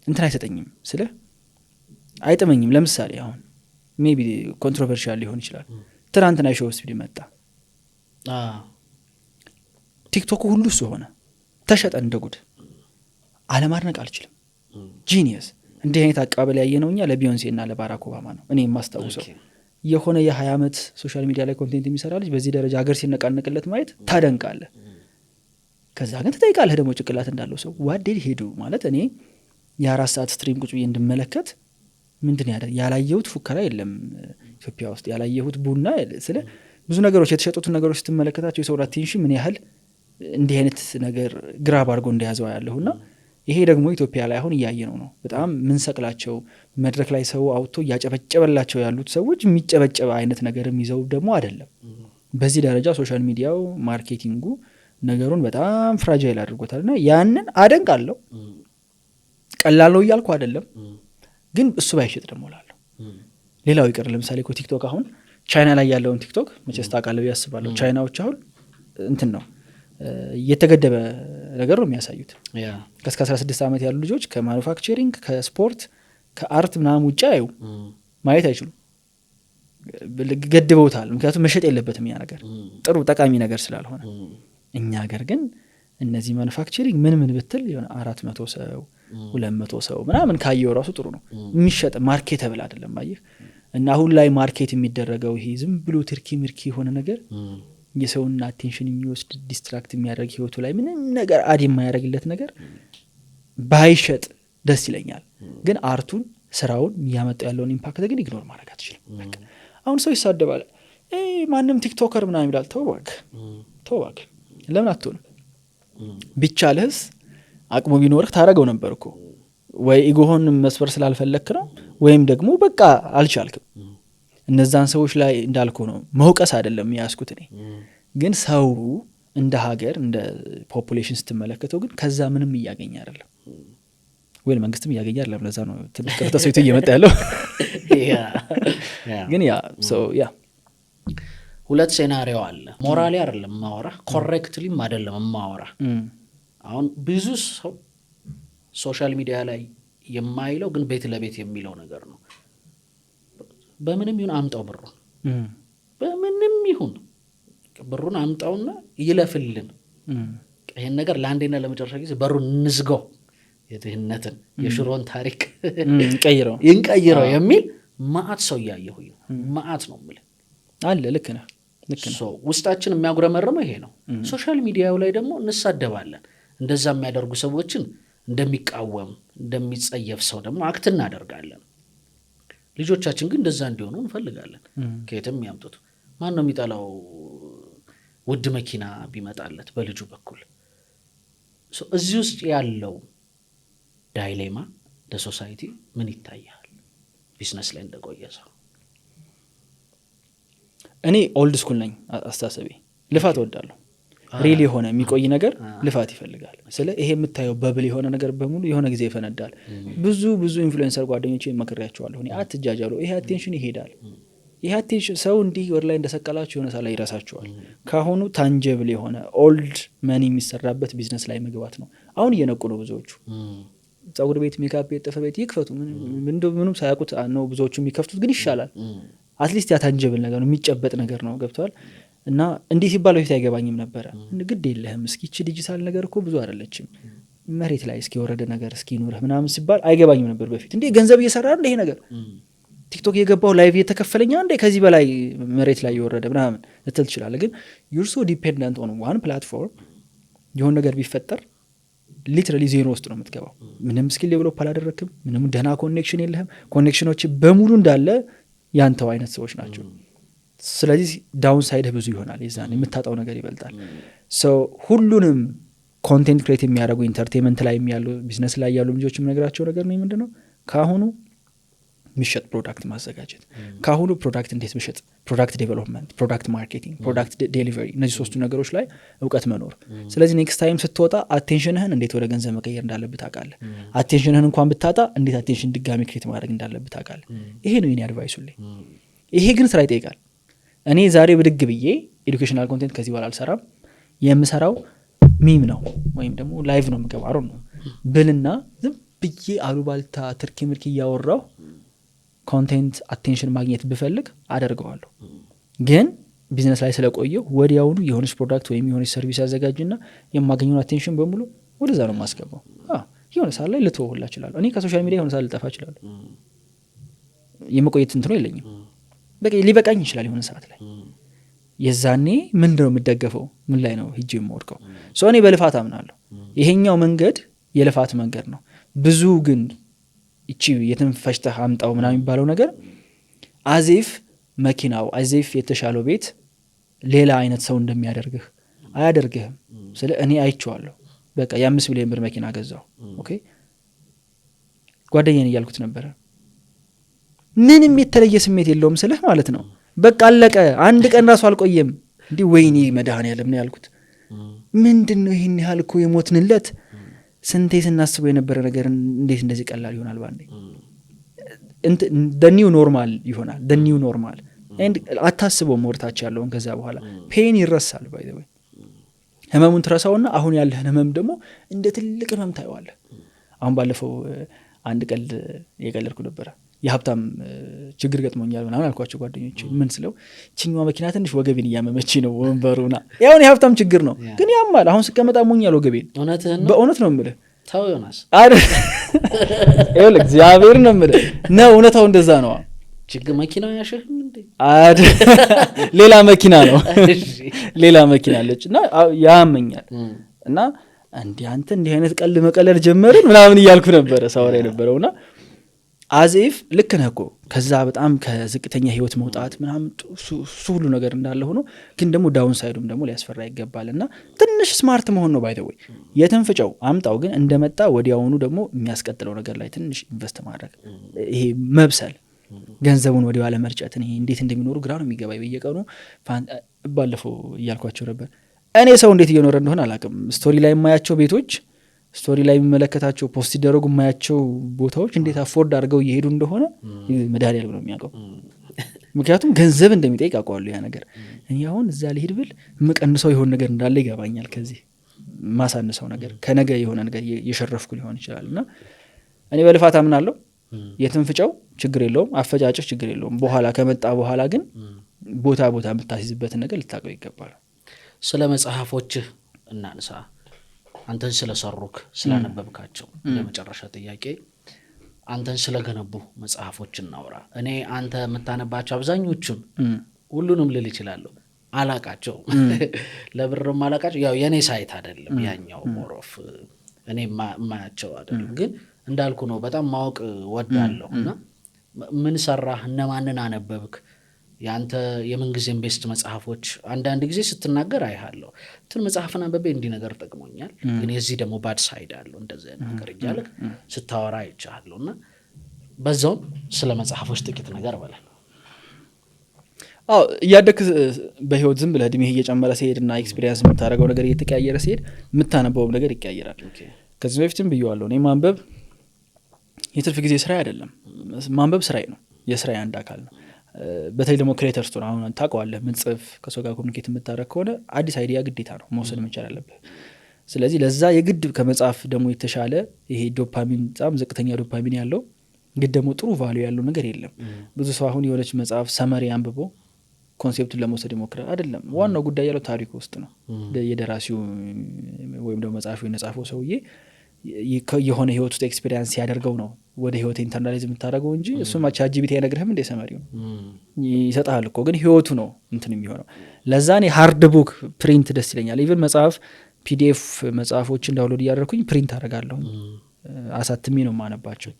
እንትን አይሰጠኝም። ስለ አይጥመኝም። ለምሳሌ አሁን ሜቢ ኮንትሮቨርሻል ሊሆን ይችላል። ትናንትና ሾው ስፒድ መጣ። ቲክቶክ ሁሉ እሱ ሆነ ተሸጠ እንደ ጉድ። አለማድነቅ አልችልም። ጂኒየስ። እንዲህ አይነት አቀባበል ያየነው እኛ ለቢዮንሴ እና ለባራክ ኦባማ ነው። እኔ የማስታውሰው የሆነ የ20 ዓመት ሶሻል ሚዲያ ላይ ኮንቴንት የሚሰራ ልጅ በዚህ ደረጃ ሀገር ሲነቃነቅለት ማየት ታደንቃለህ። ከዛ ግን ትጠይቃለህ ደግሞ ጭቅላት እንዳለው ሰው ዋዴድ ሄዱ ማለት እኔ የ4 ሰዓት ስትሪም ቁጭ ብዬ እንድመለከት ምንድን ያላየሁት ፉከራ የለም ኢትዮጵያ ውስጥ ያላየሁት ቡና ስለ ብዙ ነገሮች የተሸጡትን ነገሮች ስትመለከታቸው የሰው አቴንሽን ምን ያህል እንዲህ አይነት ነገር ግራብ አድርጎ እንደያዘው ያለሁና ይሄ ደግሞ ኢትዮጵያ ላይ አሁን እያየነው ነው። በጣም ምንሰቅላቸው መድረክ ላይ ሰው አውጥቶ እያጨበጨበላቸው ያሉት ሰዎች የሚጨበጨበ አይነት ነገርም ይዘው ደግሞ አይደለም። በዚህ ደረጃ ሶሻል ሚዲያው ማርኬቲንጉ ነገሩን በጣም ፍራጃይል አድርጎታልና ያንን አደንቃለሁ። ቀላል ነው እያልኩ አይደለም፣ ግን እሱ ባይሸጥ ደግሞ እላለሁ። ሌላው ይቀር ለምሳሌ እኮ ቲክቶክ አሁን ቻይና ላይ ያለውን ቲክቶክ መቼስ ታውቃለህ ብዬ አስባለሁ። ቻይናዎች አሁን እንትን ነው የተገደበ ነገር ነው የሚያሳዩት። ከእስከ 16 ዓመት ያሉ ልጆች ከማኑፋክቸሪንግ ከስፖርት ከአርት ምናምን ውጭ አዩ ማየት አይችሉም። ገድበውታል። ምክንያቱም መሸጥ የለበትም ያ ነገር ጥሩ ጠቃሚ ነገር ስላልሆነ። እኛ ሀገር ግን እነዚህ ማኑፋክቸሪንግ ምን ብትል የሆነ 400 ሰው 200 ሰው ምናምን ካየው ራሱ ጥሩ ነው የሚሸጥ ማርኬተብል አይደለም። አየህ እና አሁን ላይ ማርኬት የሚደረገው ይሄ ዝም ብሎ ትርኪ ምርኪ የሆነ ነገር የሰውን አቴንሽን የሚወስድ ዲስትራክት የሚያደርግ ህይወቱ ላይ ምንም ነገር አድ የማያደርግለት ነገር ባይሸጥ ደስ ይለኛል። ግን አርቱን ስራውን የሚያመጣው ያለውን ኢምፓክት ግን ኢግኖር ማድረግ አትችልም። አሁን ሰው ይሳደባል፣ ማንም ቲክቶከር ምናምን ይላል። ተው እባክህ ለምን አትሆንም? ቢቻልህስ አቅሙ ቢኖርህ ታረገው ነበር እኮ። ወይ ኢጎሆን መስበር ስላልፈለክ ነው ወይም ደግሞ በቃ አልቻልክም። እነዛን ሰዎች ላይ እንዳልኩ ነው መውቀስ አይደለም ያስኩት እኔ። ግን ሰው እንደ ሀገር እንደ ፖፑሌሽን ስትመለከተው ግን ከዛ ምንም እያገኘ አይደለም። ወይ መንግስትም እያገኘ አይደለም። ለዛ ነው ትንሽ ከተሰይቶ እየመጣ ያለው። ግን ያ ሁለት ሴናሪዮ አለ። ሞራሊ አይደለም ማወራ፣ ኮሬክትሊም አይደለም ማወራ። አሁን ብዙ ሰው ሶሻል ሚዲያ ላይ የማይለው ግን ቤት ለቤት የሚለው ነገር ነው። በምንም ይሁን አምጣው ብሩን፣ በምንም ይሁን ብሩን አምጣውና ይለፍልን። ይህን ነገር ለአንዴና ለመጨረሻ ጊዜ በሩን እንዝጋው፣ የድህነትን የሽሮን ታሪክ ይንቀይረው የሚል ማአት ሰው እያየሁኝ ነው። ማአት ነው የምልህ አለ። ልክ ነህ። ውስጣችን የሚያጉረመርመው ይሄ ነው። ሶሻል ሚዲያው ላይ ደግሞ እንሳደባለን። እንደዛ የሚያደርጉ ሰዎችን እንደሚቃወም እንደሚጸየፍ ሰው ደግሞ አክት እናደርጋለን። ልጆቻችን ግን እንደዛ እንዲሆኑ እንፈልጋለን። ከየትም ያምጡት። ማን ነው የሚጠላው ውድ መኪና ቢመጣለት በልጁ በኩል? እዚህ ውስጥ ያለው ዳይሌማ ለሶሳይቲ ምን ይታያል? ቢዝነስ ላይ እንደቆየ ሰው እኔ ኦልድ ስኩል ነኝ አስተሳሰቤ። ልፋት እወዳለሁ። ሪል የሆነ የሚቆይ ነገር ልፋት ይፈልጋል። ስለ ይሄ የምታየው በብል የሆነ ነገር በሙሉ የሆነ ጊዜ ይፈነዳል። ብዙ ኢንፍሉዌንሰር ጓደኞቼን መክሬያቸዋለሁ። እኔ አትጃጃሉ፣ ይሄ አቴንሽን ይሄዳል። ይሄ አቴንሽን ሰው እንዲህ ወር ላይ እንደሰቀላችሁ የሆነ ሳላ ይረሳቸዋል። ካሁኑ ታንጀብል የሆነ ኦልድ መኒ የሚሰራበት ቢዝነስ ላይ መግባት ነው። አሁን እየነቁ ነው ብዙዎቹ። ጸጉር ቤት፣ ሜካፕ ቤት፣ ጥፍር ቤት ይክፈቱ፣ ምንም ሳያውቁት ነው ብዙዎቹ የሚከፍቱት። ግን ይሻላል። አትሊስት ያ ታንጀብል ነገር ነው፣ የሚጨበጥ ነገር ነው። ገብተዋል። እና እንዲህ ሲባል በፊት አይገባኝም ነበረ። ግድ የለህም እስኪ ይህች ዲጂታል ነገር እኮ ብዙ አይደለችም፣ መሬት ላይ እስኪ የወረደ ነገር እስኪ ኑርህ ምናምን ሲባል አይገባኝም ነበር በፊት። እንዴ ገንዘብ እየሰራ እንደ ይሄ ነገር ቲክቶክ የገባው ላይቭ የተከፈለኛ እንዴ ከዚህ በላይ መሬት ላይ የወረደ ምናምን ልትል ትችላለህ። ግን ዩር ሶ ዲፔንደንት ኦን ዋን ፕላትፎርም። የሆነ ነገር ቢፈጠር ሊትራሊ ዜሮ ውስጥ ነው የምትገባው። ምንም ስኪል ዴቨሎፕ አላደረክም፣ ምንም ደህና ኮኔክሽን የለህም። ኮኔክሽኖች በሙሉ እንዳለ ያንተው አይነት ሰዎች ናቸው። ስለዚህ ዳውን ሳይድህ ብዙ ይሆናል። የዛን የምታጣው ነገር ይበልጣል። ሁሉንም ኮንቴንት ክሬት የሚያደርጉ ኢንተርቴንመንት ላይ ያሉ ቢዝነስ ላይ ያሉ ልጆች የምነግራቸው ነገር ነው ምንድነው ከአሁኑ የሚሸጥ ፕሮዳክት ማዘጋጀት፣ ከአሁኑ ፕሮዳክት እንዴት መሸጥ፣ ፕሮዳክት ዴቨሎፕመንት፣ ፕሮዳክት ማርኬቲንግ፣ ፕሮዳክት ዴሊቨሪ፣ እነዚህ ሶስቱ ነገሮች ላይ እውቀት መኖር። ስለዚህ ኔክስት ታይም ስትወጣ አቴንሽንህን እንዴት ወደ ገንዘብ መቀየር እንዳለብህ ታውቃለህ። አቴንሽንህን እንኳን ብታጣ እንዴት አቴንሽን ድጋሚ ክሬት ማድረግ እንዳለብህ ታውቃለህ። ይሄ ነው የኔ አድቫይሱ ላይ። ይሄ ግን ስራ ይጠይቃል። እኔ ዛሬ ብድግ ብዬ ኤዱኬሽናል ኮንቴንት ከዚህ በኋላ አልሰራም፣ የምሰራው ሚም ነው ወይም ደግሞ ላይቭ ነው የምገባው ነው ብልና ዝም ብዬ አሉባልታ ትርኪ ምርኪ እያወራሁ ኮንቴንት አቴንሽን ማግኘት ብፈልግ አደርገዋለሁ። ግን ቢዝነስ ላይ ስለቆየው ወዲያውኑ የሆነች ፕሮዳክት ወይም የሆነች ሰርቪስ ያዘጋጅና የማገኘውን አቴንሽን በሙሉ ወደዛ ነው የማስገባው። የሆነ ሰዓት ላይ ልትወውላ እችላለሁ። እኔ ከሶሻል ሚዲያ የሆነ ሰዓት ልጠፋ እችላለሁ። የመቆየት እንትኑ የለኝም። ሊበቃኝ ይችላል የሆነ ሰዓት ላይ። የዛኔ ምንድነው የምደገፈው? ምን ላይ ነው ሂጄ የምወድቀው? እኔ በልፋት አምናለሁ። ይሄኛው መንገድ የልፋት መንገድ ነው። ብዙ ግን እቺ የትንፈሽተህ አምጣው ምናምን የሚባለው ነገር አዜፍ መኪናው አዜፍ የተሻለው ቤት ሌላ አይነት ሰው እንደሚያደርግህ አያደርግህም። ስለ እኔ አይቼዋለሁ። በቃ የ5 ሚሊዮን ብር መኪና ገዛው። ኦኬ ጓደኛዬን እያልኩት ነበረ። ምንም የተለየ ስሜት የለውም ስልህ ማለት ነው። በቃ አለቀ። አንድ ቀን ራሱ አልቆየም። እንዲህ ወይኔ መድኃኔዓለም ነው ያልኩት። ምንድነው ይሄን ያህል እኮ የሞትንለት? ስንቴ ስናስበው የነበረ ነገር እንዴት እንደዚህ ቀላል ይሆናል? ባንዴ ኒው ኖርማል ይሆናል። ኒው ኖርማል አታስበውም ወርታች ያለውን። ከዛ በኋላ ፔን ይረሳል። ባይ ዘ ወይ ህመሙን ትረሳውና አሁን ያለህን ህመም ደግሞ እንደ ትልቅ ህመም ታየዋለህ። አሁን ባለፈው አንድ ቀልድ የቀለድኩ ነበረ። የሀብታም ችግር ገጥሞኛል ምናምን አልኳቸው ጓደኞች። ምን ስለው ችኛዋ መኪና ትንሽ ወገቤን እያመመች ነው ወንበሩና። ያውን የሀብታም ችግር ነው ግን ያማል። አሁን ስቀመጣ ሞኛል ወገቤን። በእውነት ነው የምልህ። ታው ዮናስ ይኸውልህ እግዚአብሔር ነው የምልህ ነው። እውነታው እንደዛ ነው። ችግር መኪናው ያሸህም እንዴ? ሌላ መኪና ነው ሌላ መኪና አለች እና ያመኛል እና እንዲህ አንተ እንዲህ አይነት ቀልድ መቀለድ ጀመርን ምናምን እያልኩ ነበረ ሳወራ የነበረውና አዜፍ ልክ ነህ እኮ ከዛ በጣም ከዝቅተኛ ህይወት መውጣት ምናምን እሱ ሁሉ ነገር እንዳለ ሆኖ ግን ደግሞ ዳውን ሳይዱም ደግሞ ሊያስፈራ ይገባልና ትንሽ ስማርት መሆን ነው። ባይ ዘ ወይ የትንፍጨው አምጣው ግን እንደመጣ ወዲያውኑ ደግሞ የሚያስቀጥለው ነገር ላይ ትንሽ ኢንቨስት ማድረግ፣ ይሄ መብሰል፣ ገንዘቡን ወዲያው አለመርጨት። ይሄ እንዴት እንደሚኖሩ ግራ ነው የሚገባኝ በየቀኑ። ባለፈው እያልኳቸው ነበር እኔ ሰው እንዴት እየኖረ እንደሆነ አላውቅም። ስቶሪ ላይ የማያቸው ቤቶች፣ ስቶሪ ላይ የሚመለከታቸው ፖስት ይደረጉ የማያቸው ቦታዎች እንዴት አፎርድ አድርገው እየሄዱ እንደሆነ መድኃኒዓለም ነው የሚያውቀው። ምክንያቱም ገንዘብ እንደሚጠይቅ አውቀዋለሁ ያ ነገር። እኔ አሁን እዛ ልሄድ ብል የምቀንሰው የሆነ ነገር እንዳለ ይገባኛል። ከዚህ ማሳነሰው ነገር ከነገ የሆነ ነገር የሸረፍኩ ሊሆን ይችላል እና እኔ በልፋት አምናለሁ የትም ፍጨው ችግር የለውም አፈጫጭህ ችግር የለውም በኋላ ከመጣ በኋላ ግን ቦታ የምታስይዝበትን ነገር ልታቀው ይገባል። ስለ መጽሐፎችህ እናንሳ አንተን ስለሰሩክ ስላነበብካቸው ለመጨረሻ ጥያቄ አንተን ስለገነቡ መጽሐፎች እናውራ። እኔ አንተ የምታነባቸው አብዛኞቹን ሁሉንም ልል ይችላለሁ አላቃቸው ለብርም አላቃቸው ያው የኔ ሳይት አይደለም ያኛው ሞሮፍ እኔ ማያቸው አይደለም ግን እንዳልኩ ነው በጣም ማወቅ ወዳለሁ እና ምን ሰራህ እነማንን አነበብክ ያንተ የምንጊዜም ቤስት መጽሐፎች አንዳንድ ጊዜ ስትናገር አይሃለሁ እንትን መጽሐፍን አንብቤ እንዲህ ነገር ጠቅሞኛል ግን የዚህ ደግሞ ባድ ሳይድ አለው እንደዚህ ነገር እያልክ ስታወራ አይቻለሁና በዛው ስለ መጽሐፎች ጥቂት ነገር በለን። እያደክ በህይወት ዝም ብለህ እድሜህ እየጨመረ ሲሄድና ኤክስፒሪየንስ የምታደርገው ነገር እየተቀያየረ ሲሄድ የምታነበውም ነገር ይቀያየራል። ከዚህ በፊትም ብየዋለሁ እኔ ማንበብ የትርፍ ጊዜ ስራ አይደለም ማንበብ ስራዬ ነው የስራዬ አንድ አካል ነው። በተለይ ደግሞ ክሬተር ስቶን አሁን ታውቀዋለህ ምንጽፍ ከሰው ጋር ኮሚኒኬት የምታደርግ ከሆነ አዲስ አይዲያ ግዴታ ነው መውሰድ መቻል አለብህ። ስለዚህ ለዛ የግድ ከመጽሐፍ ደግሞ የተሻለ ይሄ ዶፓሚን በጣም ዝቅተኛ ዶፓሚን ያለው ግን ደግሞ ጥሩ ቫልዩ ያለው ነገር የለም። ብዙ ሰው አሁን የሆነች መጽሐፍ ሰመሪ አንብቦ ኮንሴፕቱን ለመውሰድ ይሞክራል። አይደለም ዋናው ጉዳይ ያለው ታሪክ ውስጥ ነው። የደራሲው ወይም ደግሞ መጽሐፉ የነጻፈው ሰውዬ የሆነ ህይወት ውስጥ ኤክስፒሪየንስ ያደርገው ነው ወደ ህይወት ኢንተርናላይዝ የምታደርገው እንጂ እሱም ቻትጂፒቲ አይነግርህም እንደ ሰመሪው ይሰጣል እኮ ግን ህይወቱ ነው እንትን የሚሆነው። ለዛ እኔ ሃርድ ቡክ ፕሪንት ደስ ይለኛል። ኢቭን መጽሐፍ ፒዲኤፍ መጽሐፎችን ዳውንሎድ እያደረኩኝ ፕሪንት አደርጋለሁ አሳትሜ ነው ማነባቸው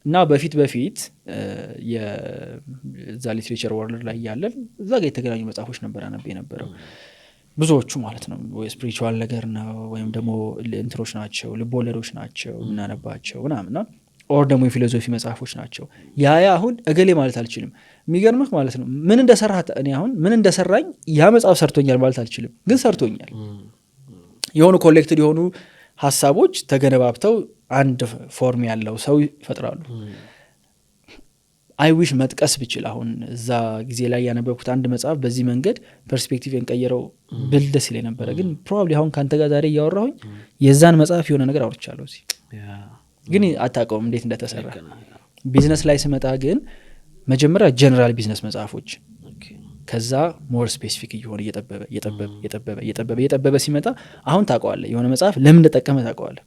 እና በፊት የዛ ሊትሬቸር ወርልድ ላይ ያለን እዛ ጋር የተገናኙ መጽሐፎች ነበር አነብ የነበረው ብዙዎቹ ማለት ነው ወይ ስፒሪቹዋል ነገር ነው ወይም ደግሞ እንትሮች ናቸው ልቦለዶች ናቸው እናነባቸው ምናምና ኦር ደግሞ የፊሎሶፊ መጽሐፎች ናቸው። ያ አሁን እገሌ ማለት አልችልም የሚገርምህ ማለት ነው ምን እንደሰራህ እኔ አሁን ምን እንደሰራኝ ያ መጽሐፍ ሰርቶኛል ማለት አልችልም ግን ሰርቶኛል። የሆኑ ኮሌክትድ የሆኑ ሀሳቦች ተገነባብተው አንድ ፎርም ያለው ሰው ይፈጥራሉ። አይዊሽ መጥቀስ ብችል አሁን እዛ ጊዜ ላይ ያነበብኩት አንድ መጽሐፍ በዚህ መንገድ ፐርስፔክቲቭ እንቀየረው ብል ደስ ይለኝ ነበረ ግን ፕሮባብሊ አሁን ካንተ ጋር ዛሬ እያወራሁኝ የዛን መጽሐፍ የሆነ ነገር አውርቻለሁ እዚህ ግን አታውቀውም እንዴት እንደተሰራ። ቢዝነስ ላይ ስመጣ ግን መጀመሪያ ጀነራል ቢዝነስ መጽሐፎች ከዛ ሞር ስፔሲፊክ እየሆነ እየጠበበ ሲመጣ አሁን ታውቀዋለህ የሆነ መጽሐፍ ለምን እንደጠቀመ ታውቀዋለህ።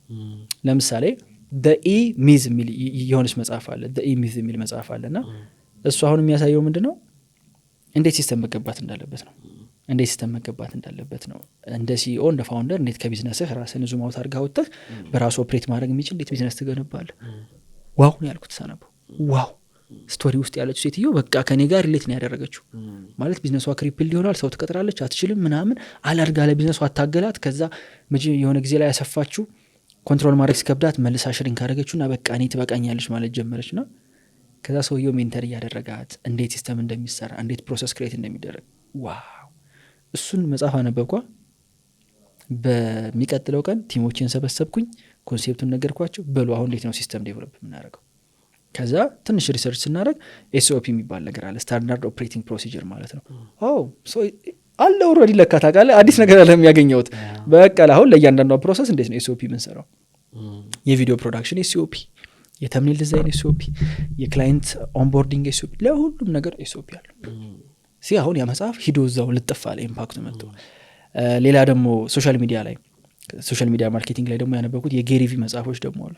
ለምሳሌ the ሚዝ የሚል የሆነች መጽሐፍ አለ the ሚዝ የሚል መጽሐፍ አለና እሱ አሁን የሚያሳየው ምንድነው እንዴት ሲስተም መገባት እንዳለበት ነው እንደ ሲኦ እንደ ፋውንደር እንዴት ከቢዝነስህ ራስን ዙም አውት አድርገህ ወጥተህ በራስህ ኦፕሬት ማድረግ የሚችል እንዴት ቢዝነስ ትገነባለህ። ዋው ነው ያልኩት ሳነበው ዋው ስቶሪ ውስጥ ያለችው ሴትዮ በቃ ከኔ ጋር ሪሌት ነው ያደረገችው ማለት ቢዝነሷ ክሪፕል ይሆናል ሰው ትቀጥራለች አትችልም ምናምን አላድጋ ለቢዝነሷ አታገላት ከዛ የሆነ ጊዜ ላይ ያሰፋችው ኮንትሮል ማድረግ ሲከብዳት መልሳ ሽሪንክ አደረገችውና በቃ እኔ ትበቃኛለች ማለት ጀመረችና ከዛ ሰውየው ሜንተር እያደረጋት እንዴት ሲስተም እንደሚሰራ እንዴት ፕሮሰስ ክሬት እንደሚደረግ ዋው እሱን መጽሐፍ አነበብኳ። በሚቀጥለው ቀን ቲሞችን ሰበሰብኩኝ ኮንሴፕቱን ነገርኳቸው በሉ አሁን እንዴት ነው ሲስተም ዴቨሎፕ የምናደርገው። ከዛ ትንሽ ሪሰርች ስናደርግ ኤስኦፒ የሚባል ነገር አለ ስታንዳርድ ኦፕሬቲንግ ፕሮሲጀር ማለት ነው። አለ ኦልሬዲ ለካ ታውቃለህ አዲስ ነገር አለ የሚያገኘውት በቃ አሁን ለእያንዳንዷ ፕሮሰስ እንዴት ነው ኤስኦፒ የምንሰራው የቪዲዮ ፕሮዳክሽን ኤስኦፒ የተምኔል ዲዛይን ኤስኦፒ የክላይንት ኦንቦርዲንግ ኤስኦፒ ለሁሉም ነገር ኤስኦፒ አለ። አሁን ያ መጽሐፍ ሂዶ እዛው ልጥፋ ላይ ኢምፓክቱ መጥቶ ሌላ ደግሞ ሶሻል ሚዲያ ማርኬቲንግ ላይ ደግሞ ያነበብኩት የጌሪቪ መጽሐፎች ደግሞ አሉ።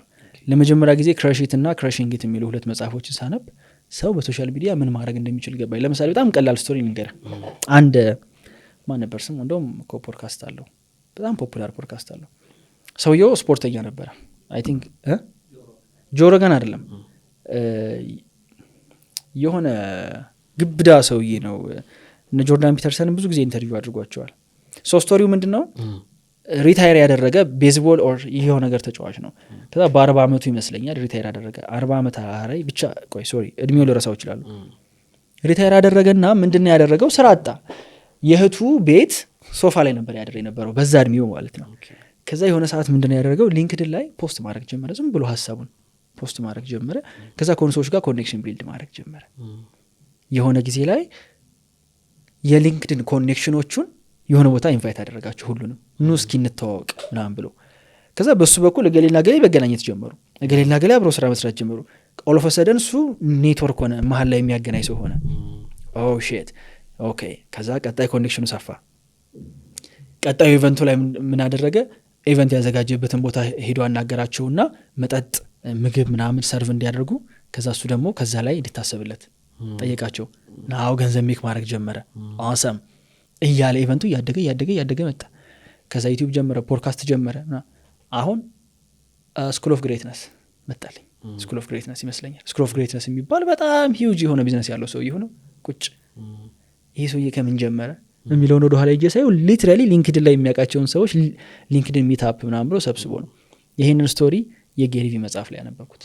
ለመጀመሪያ ጊዜ ክራሽት እና ክራሽንግት የሚሉ ሁለት መጽሐፎችን ሳነብ ሰው በሶሻል ሚዲያ ምን ማድረግ እንደሚችል ገባኝ። ለምሳሌ በጣም ቀላል ስቶሪ ልንገርህ። አንድ ማን ነበር ስሙ እንደውም ፖድካስት አለው በጣም ፖፑላር ፖድካስት አለው ሰውየው ስፖርተኛ ነበረ አይ ቲንክ ጆ ሮጋን አይደለም የሆነ ግብዳ ሰውዬ ነው። እነ ጆርዳን ፒተርሰንን ብዙ ጊዜ ኢንተርቪው አድርጓቸዋል። ስቶሪው ምንድነው ሪታየር ያደረገ ቤዝቦል ኦር ይሄው ነገር ተጫዋች ነው። ከዛ በ40 ዓመቱ ይመስለኛል ሪታየር ያደረገ 40 ዓመት አራይ ብቻ እድሜው ልረሳው ይችላል። ሪታየር ያደረገና ምንድነው ያደረገው ስራ አጣ። የህቱ ቤት ሶፋ ላይ ነበር ያደረገ የነበረው በዛ እድሜው ማለት ነው። ከዛ የሆነ ሰዓት ምንድነው ያደረገው ሊንክድን ላይ ፖስት ማድረግ ጀመረ። ዝም ብሎ ሐሳቡን ፖስት ማድረግ ጀመረ። ከዛ ከሰዎች ጋር ኮኔክሽን ቢልድ ማድረግ ጀመረ። የሆነ ጊዜ ላይ የሊንክድን ኮኔክሽኖቹን የሆነ ቦታ ኢንቫይት አደረጋቸው ሁሉንም ኑ እስኪ እንተዋወቅ ምናምን ብሎ ከዛ በሱ በኩል እገሌና ገሌ መገናኘት ጀመሩ እገሌና ገሌ አብረው ስራ መስራት ጀመሩ ኦል ኦፍ ሰደን እሱ ኔትወርክ ሆነ መሀል ላይ የሚያገናኝ ሰው ሆነ ኦ ሺት ኦኬ ከዛ ቀጣይ ኮኔክሽኑ ሰፋ ቀጣዩ ኢቨንቱ ላይ ምን አደረገ ኢቨንት ያዘጋጀበትን ቦታ ሄዶ አናገራቸውና መጠጥ ምግብ ምናምን ሰርቭ እንዲያደርጉ ከዛ እሱ ደግሞ ከዛ ላይ እንዲታሰብለት ጠየቃቸው ናው ገንዘብ ሜክ ማድረግ ጀመረ አሰም እያለ ኢቨንቱ እያደገ መጣ ከዛ ዩቲዩብ ጀመረ ፖድካስት ጀመረ አሁን ስኩል ኦፍ ግሬትነስ መጣልኝ ስኩል ኦፍ ግሬትነስ ይመስለኛል ስኩል ኦፍ ግሬትነስ የሚባል በጣም ሂውጅ የሆነ ቢዝነስ ያለው ሰው የሆነ ቁጭ ይሄ ሰውዬ ከምን ጀመረ የሚለውን ወደ ኋላ ይጀሳዩ ሊትራሊ ሊንክድን ላይ የሚያውቃቸውን ሰዎች ሊንክድን ሚትአፕ ምናምን ብሎ ሰብስቦ ነው ይሄንን ስቶሪ የጌሪቪ መጽሐፍ ላይ ያነበብኩት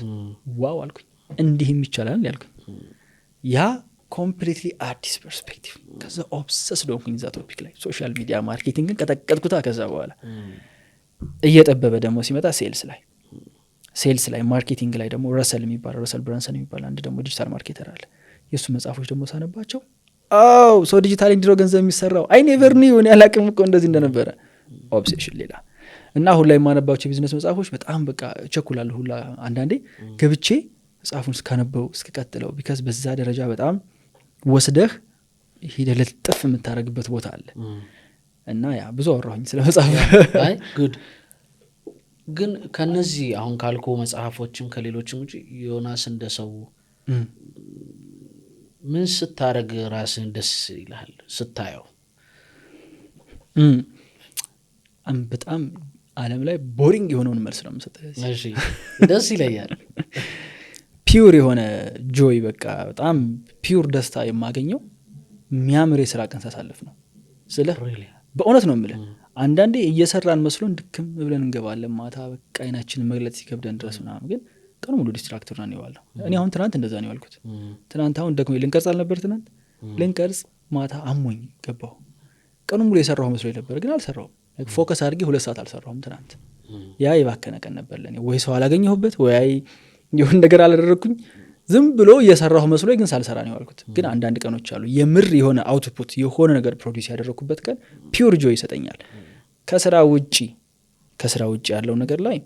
ዋው አልኩኝ እንዲህም ይቻላል ያልኩኝ ያ ኮምፕሊትሊ አዲስ ፐርስፔክቲቭ ከዛ ኦብሰስ ዶንኩኝ ዛ ቶፒክ ላይ ሶሻል ሚዲያ ማርኬቲንግን ቀጠቀጥኩታ ከዛ በኋላ እየጠበበ ደግሞ ሲመጣ ሴልስ ላይ ማርኬቲንግ ላይ ደግሞ ረሰል ብራንሰን የሚባል አንድ ደግሞ ዲጂታል ማርኬተር አለ የእሱ መጽሐፎች ደግሞ ሳነባቸው ሰው ዲጂታል እንዲሮ ገንዘብ የሚሰራው አይ ኔቨር ኒው እኔ አላቅም እኮ እንደዚህ እንደነበረ ኦብሴሽን ሌላ እና አሁን ላይ የማነባቸው የቢዝነስ መጽሐፎች በጣም በቃ ቸኩላለሁ ሁላ አንዳንዴ ገብቼ መጽሐፉን እስካነበው እስከቀጥለው ቢካዝ በዛ ደረጃ በጣም ወስደህ ሂደህ ልጥፍ የምታደርግበት ቦታ አለ እና ያ ብዙ አወራሁኝ ስለ መጽሐፍ አይ ጉድ ግን ከነዚህ አሁን ካልኩ መጽሐፎችም ከሌሎችም ውጪ ዮናስ እንደሰው ምን ስታረግ ራስን ደስ ይላል ስታየው በጣም ዓለም ላይ ቦሪንግ የሆነውን መልስ ነው የምሰጠው እሺ ደስ ይለኛል ፒውር የሆነ ጆይ በቃ በጣም ፒውር ደስታ የማገኘው የሚያምር የስራ ቀን ሳሳልፍ ነው ስለ በእውነት ነው የምልህ አንዳንዴ እየሰራን መስሎን ድክም ብለን እንገባለን ማታ በቃ አይናችንን መግለጽ ሲከብደን ድረስ ምናምን ግን ቀኑ ሙሉ ዲስትራክተር ነው ያለው እኔ አሁን ትናንት እንደዛ ነው ያልኩት ትናንት አሁን ደግሞ ልንቀርጽ አልነበር ትናንት ልንቀርጽ ማታ አሞኝ ገባሁ ቀኑ ሙሉ የሰራሁ መስሎኝ ነበር ግን አልሰራሁም ፎከስ አድርጌ 2 ሰዓት አልሰራሁም ትናንት ያ የባከነ ቀን ነበር ለኔ ወይ ሰው አላገኘሁበት ወይ የሆነ ነገር አላደረኩኝ ዝም ብሎ እየሰራሁ መስሎኝ ግን ሳልሰራ ነው ያልኩት ግን አንዳንድ ቀኖች አሉ የምር የሆነ አውትፑት የሆነ ነገር ፕሮዲዩስ ያደረኩበት ቀን ፒውር ጆይ ይሰጠኛል ከስራ ውጪ ያለው ነገር ላይ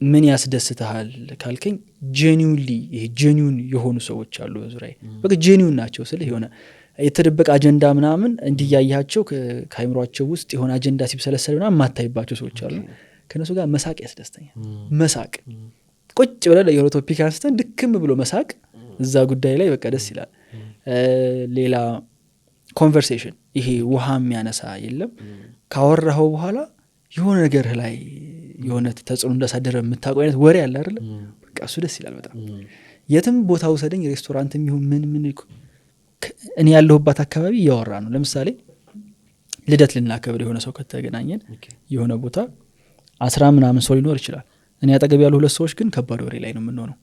ምን ያስደስተሃል ካልከኝ ጄኒውንሊ ይሄ ጄኒውን የሆኑ ሰዎች አሉ በዙሪያዬ በቃ ጄኒውን ናቸው ስለ የሆነ የተደበቀ አጀንዳ ምናምን እንዲያያቸው ከአይምሮአቸው ውስጥ የሆነ አጀንዳ ሲብሰለሰል ምናምን ማታይባቸው ሰዎች አሉ ከነሱ ጋር መሳቅ ያስደስተኛል መሳቅ ቁጭ ብለን የሆነ ቶፒክ አንስተን ድክም ብሎ መሳቅ እዛ ጉዳይ ላይ በቃ ደስ ይላል ሌላ ኮንቨርሴሽን ይሄ ውሃ የሚያነሳ የለም ካወራኸው በኋላ የሆነ ነገር ላይ የሆነ ተጽዕኖ እንዳሳደረ የምታውቀው አይነት ወሬ አለ አይደል በቃ እሱ ደስ ይላል በጣም የትም ቦታ ውሰደኝ ሬስቶራንትም ይሁን ምን እኔ ያለሁባት አካባቢ እያወራ ነው ለምሳሌ ልደት ልናከብር የሆነ ሰው ከተገናኘን የሆነ ቦታ 10 ምናምን ሰው ሊኖር ይችላል እኔ አጠገብ ያሉ 2 ሰዎች ግን ከባድ ወሬ ላይ ነው የምንሆነው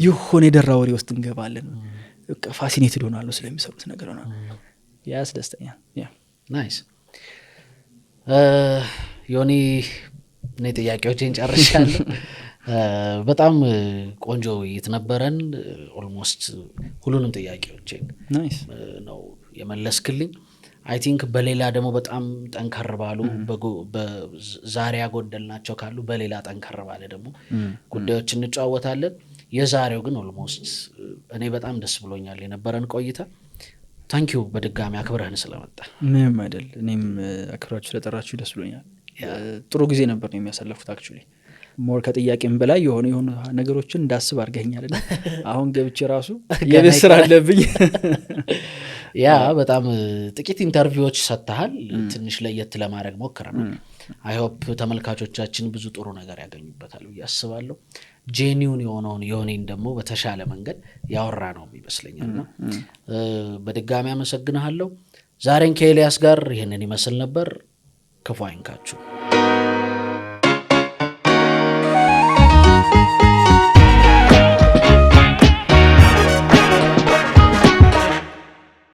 ይሁን የደራ ወሬ ውስጥ እንገባለን በቃ ፋሲኔትድ ሆናለሁ ስለሚሰሩት ነገር ነው ያስደስተኛል ናይስ ዮኒ እኔ ጥያቄዎችን ጨርሻለሁ በጣም ቆንጆ ውይይት ነበረን ኦልሞስት ሁሉንም ጥያቄዎችን ነው የመለስክልኝ አይ ቲንክ በሌላ ደግሞ በጣም ጠንከር ባሉ በዛሬ ያጎደልናቸው ካሉ በሌላ ጠንከር ባለ ደግሞ ጉዳዮች እንጫወታለን የዛሬው ግን ኦልሞስት እኔ በጣም ደስ ብሎኛል የነበረን ቆይታ ታንኪዩ በድጋሚ አክብረህን ስለመጣ ምንም አይደል እኔም አክብራችሁ ስለጠራችሁ ደስ ብሎኛል ጥሩ ጊዜ ነበር ነው የሚያሳለፉት አክቹሊ ሞር ከጥያቄም በላይ የሆኑ ነገሮችን እንዳስብ አድርገኛል አሁን ገብቼ ራሱ የቤት ስራ አለብኝ ያ በጣም ጥቂት ኢንተርቪዎች ሰጥተሃል ትንሽ ለየት ለማድረግ ሞክረናል አይ ሆፕ ተመልካቾቻችን ብዙ ጥሩ ነገር ያገኙበታል ብዬ አስባለሁ ጄኒውን የሆነውን ዮኒን ደግሞ በተሻለ መንገድ ያወራ ነው ይመስለኛልና በድጋሚ አመሰግናለሁ ዛሬን ከኤልያስ ጋር ይሄንን ይመስል ነበር ክፉ አይንካችሁ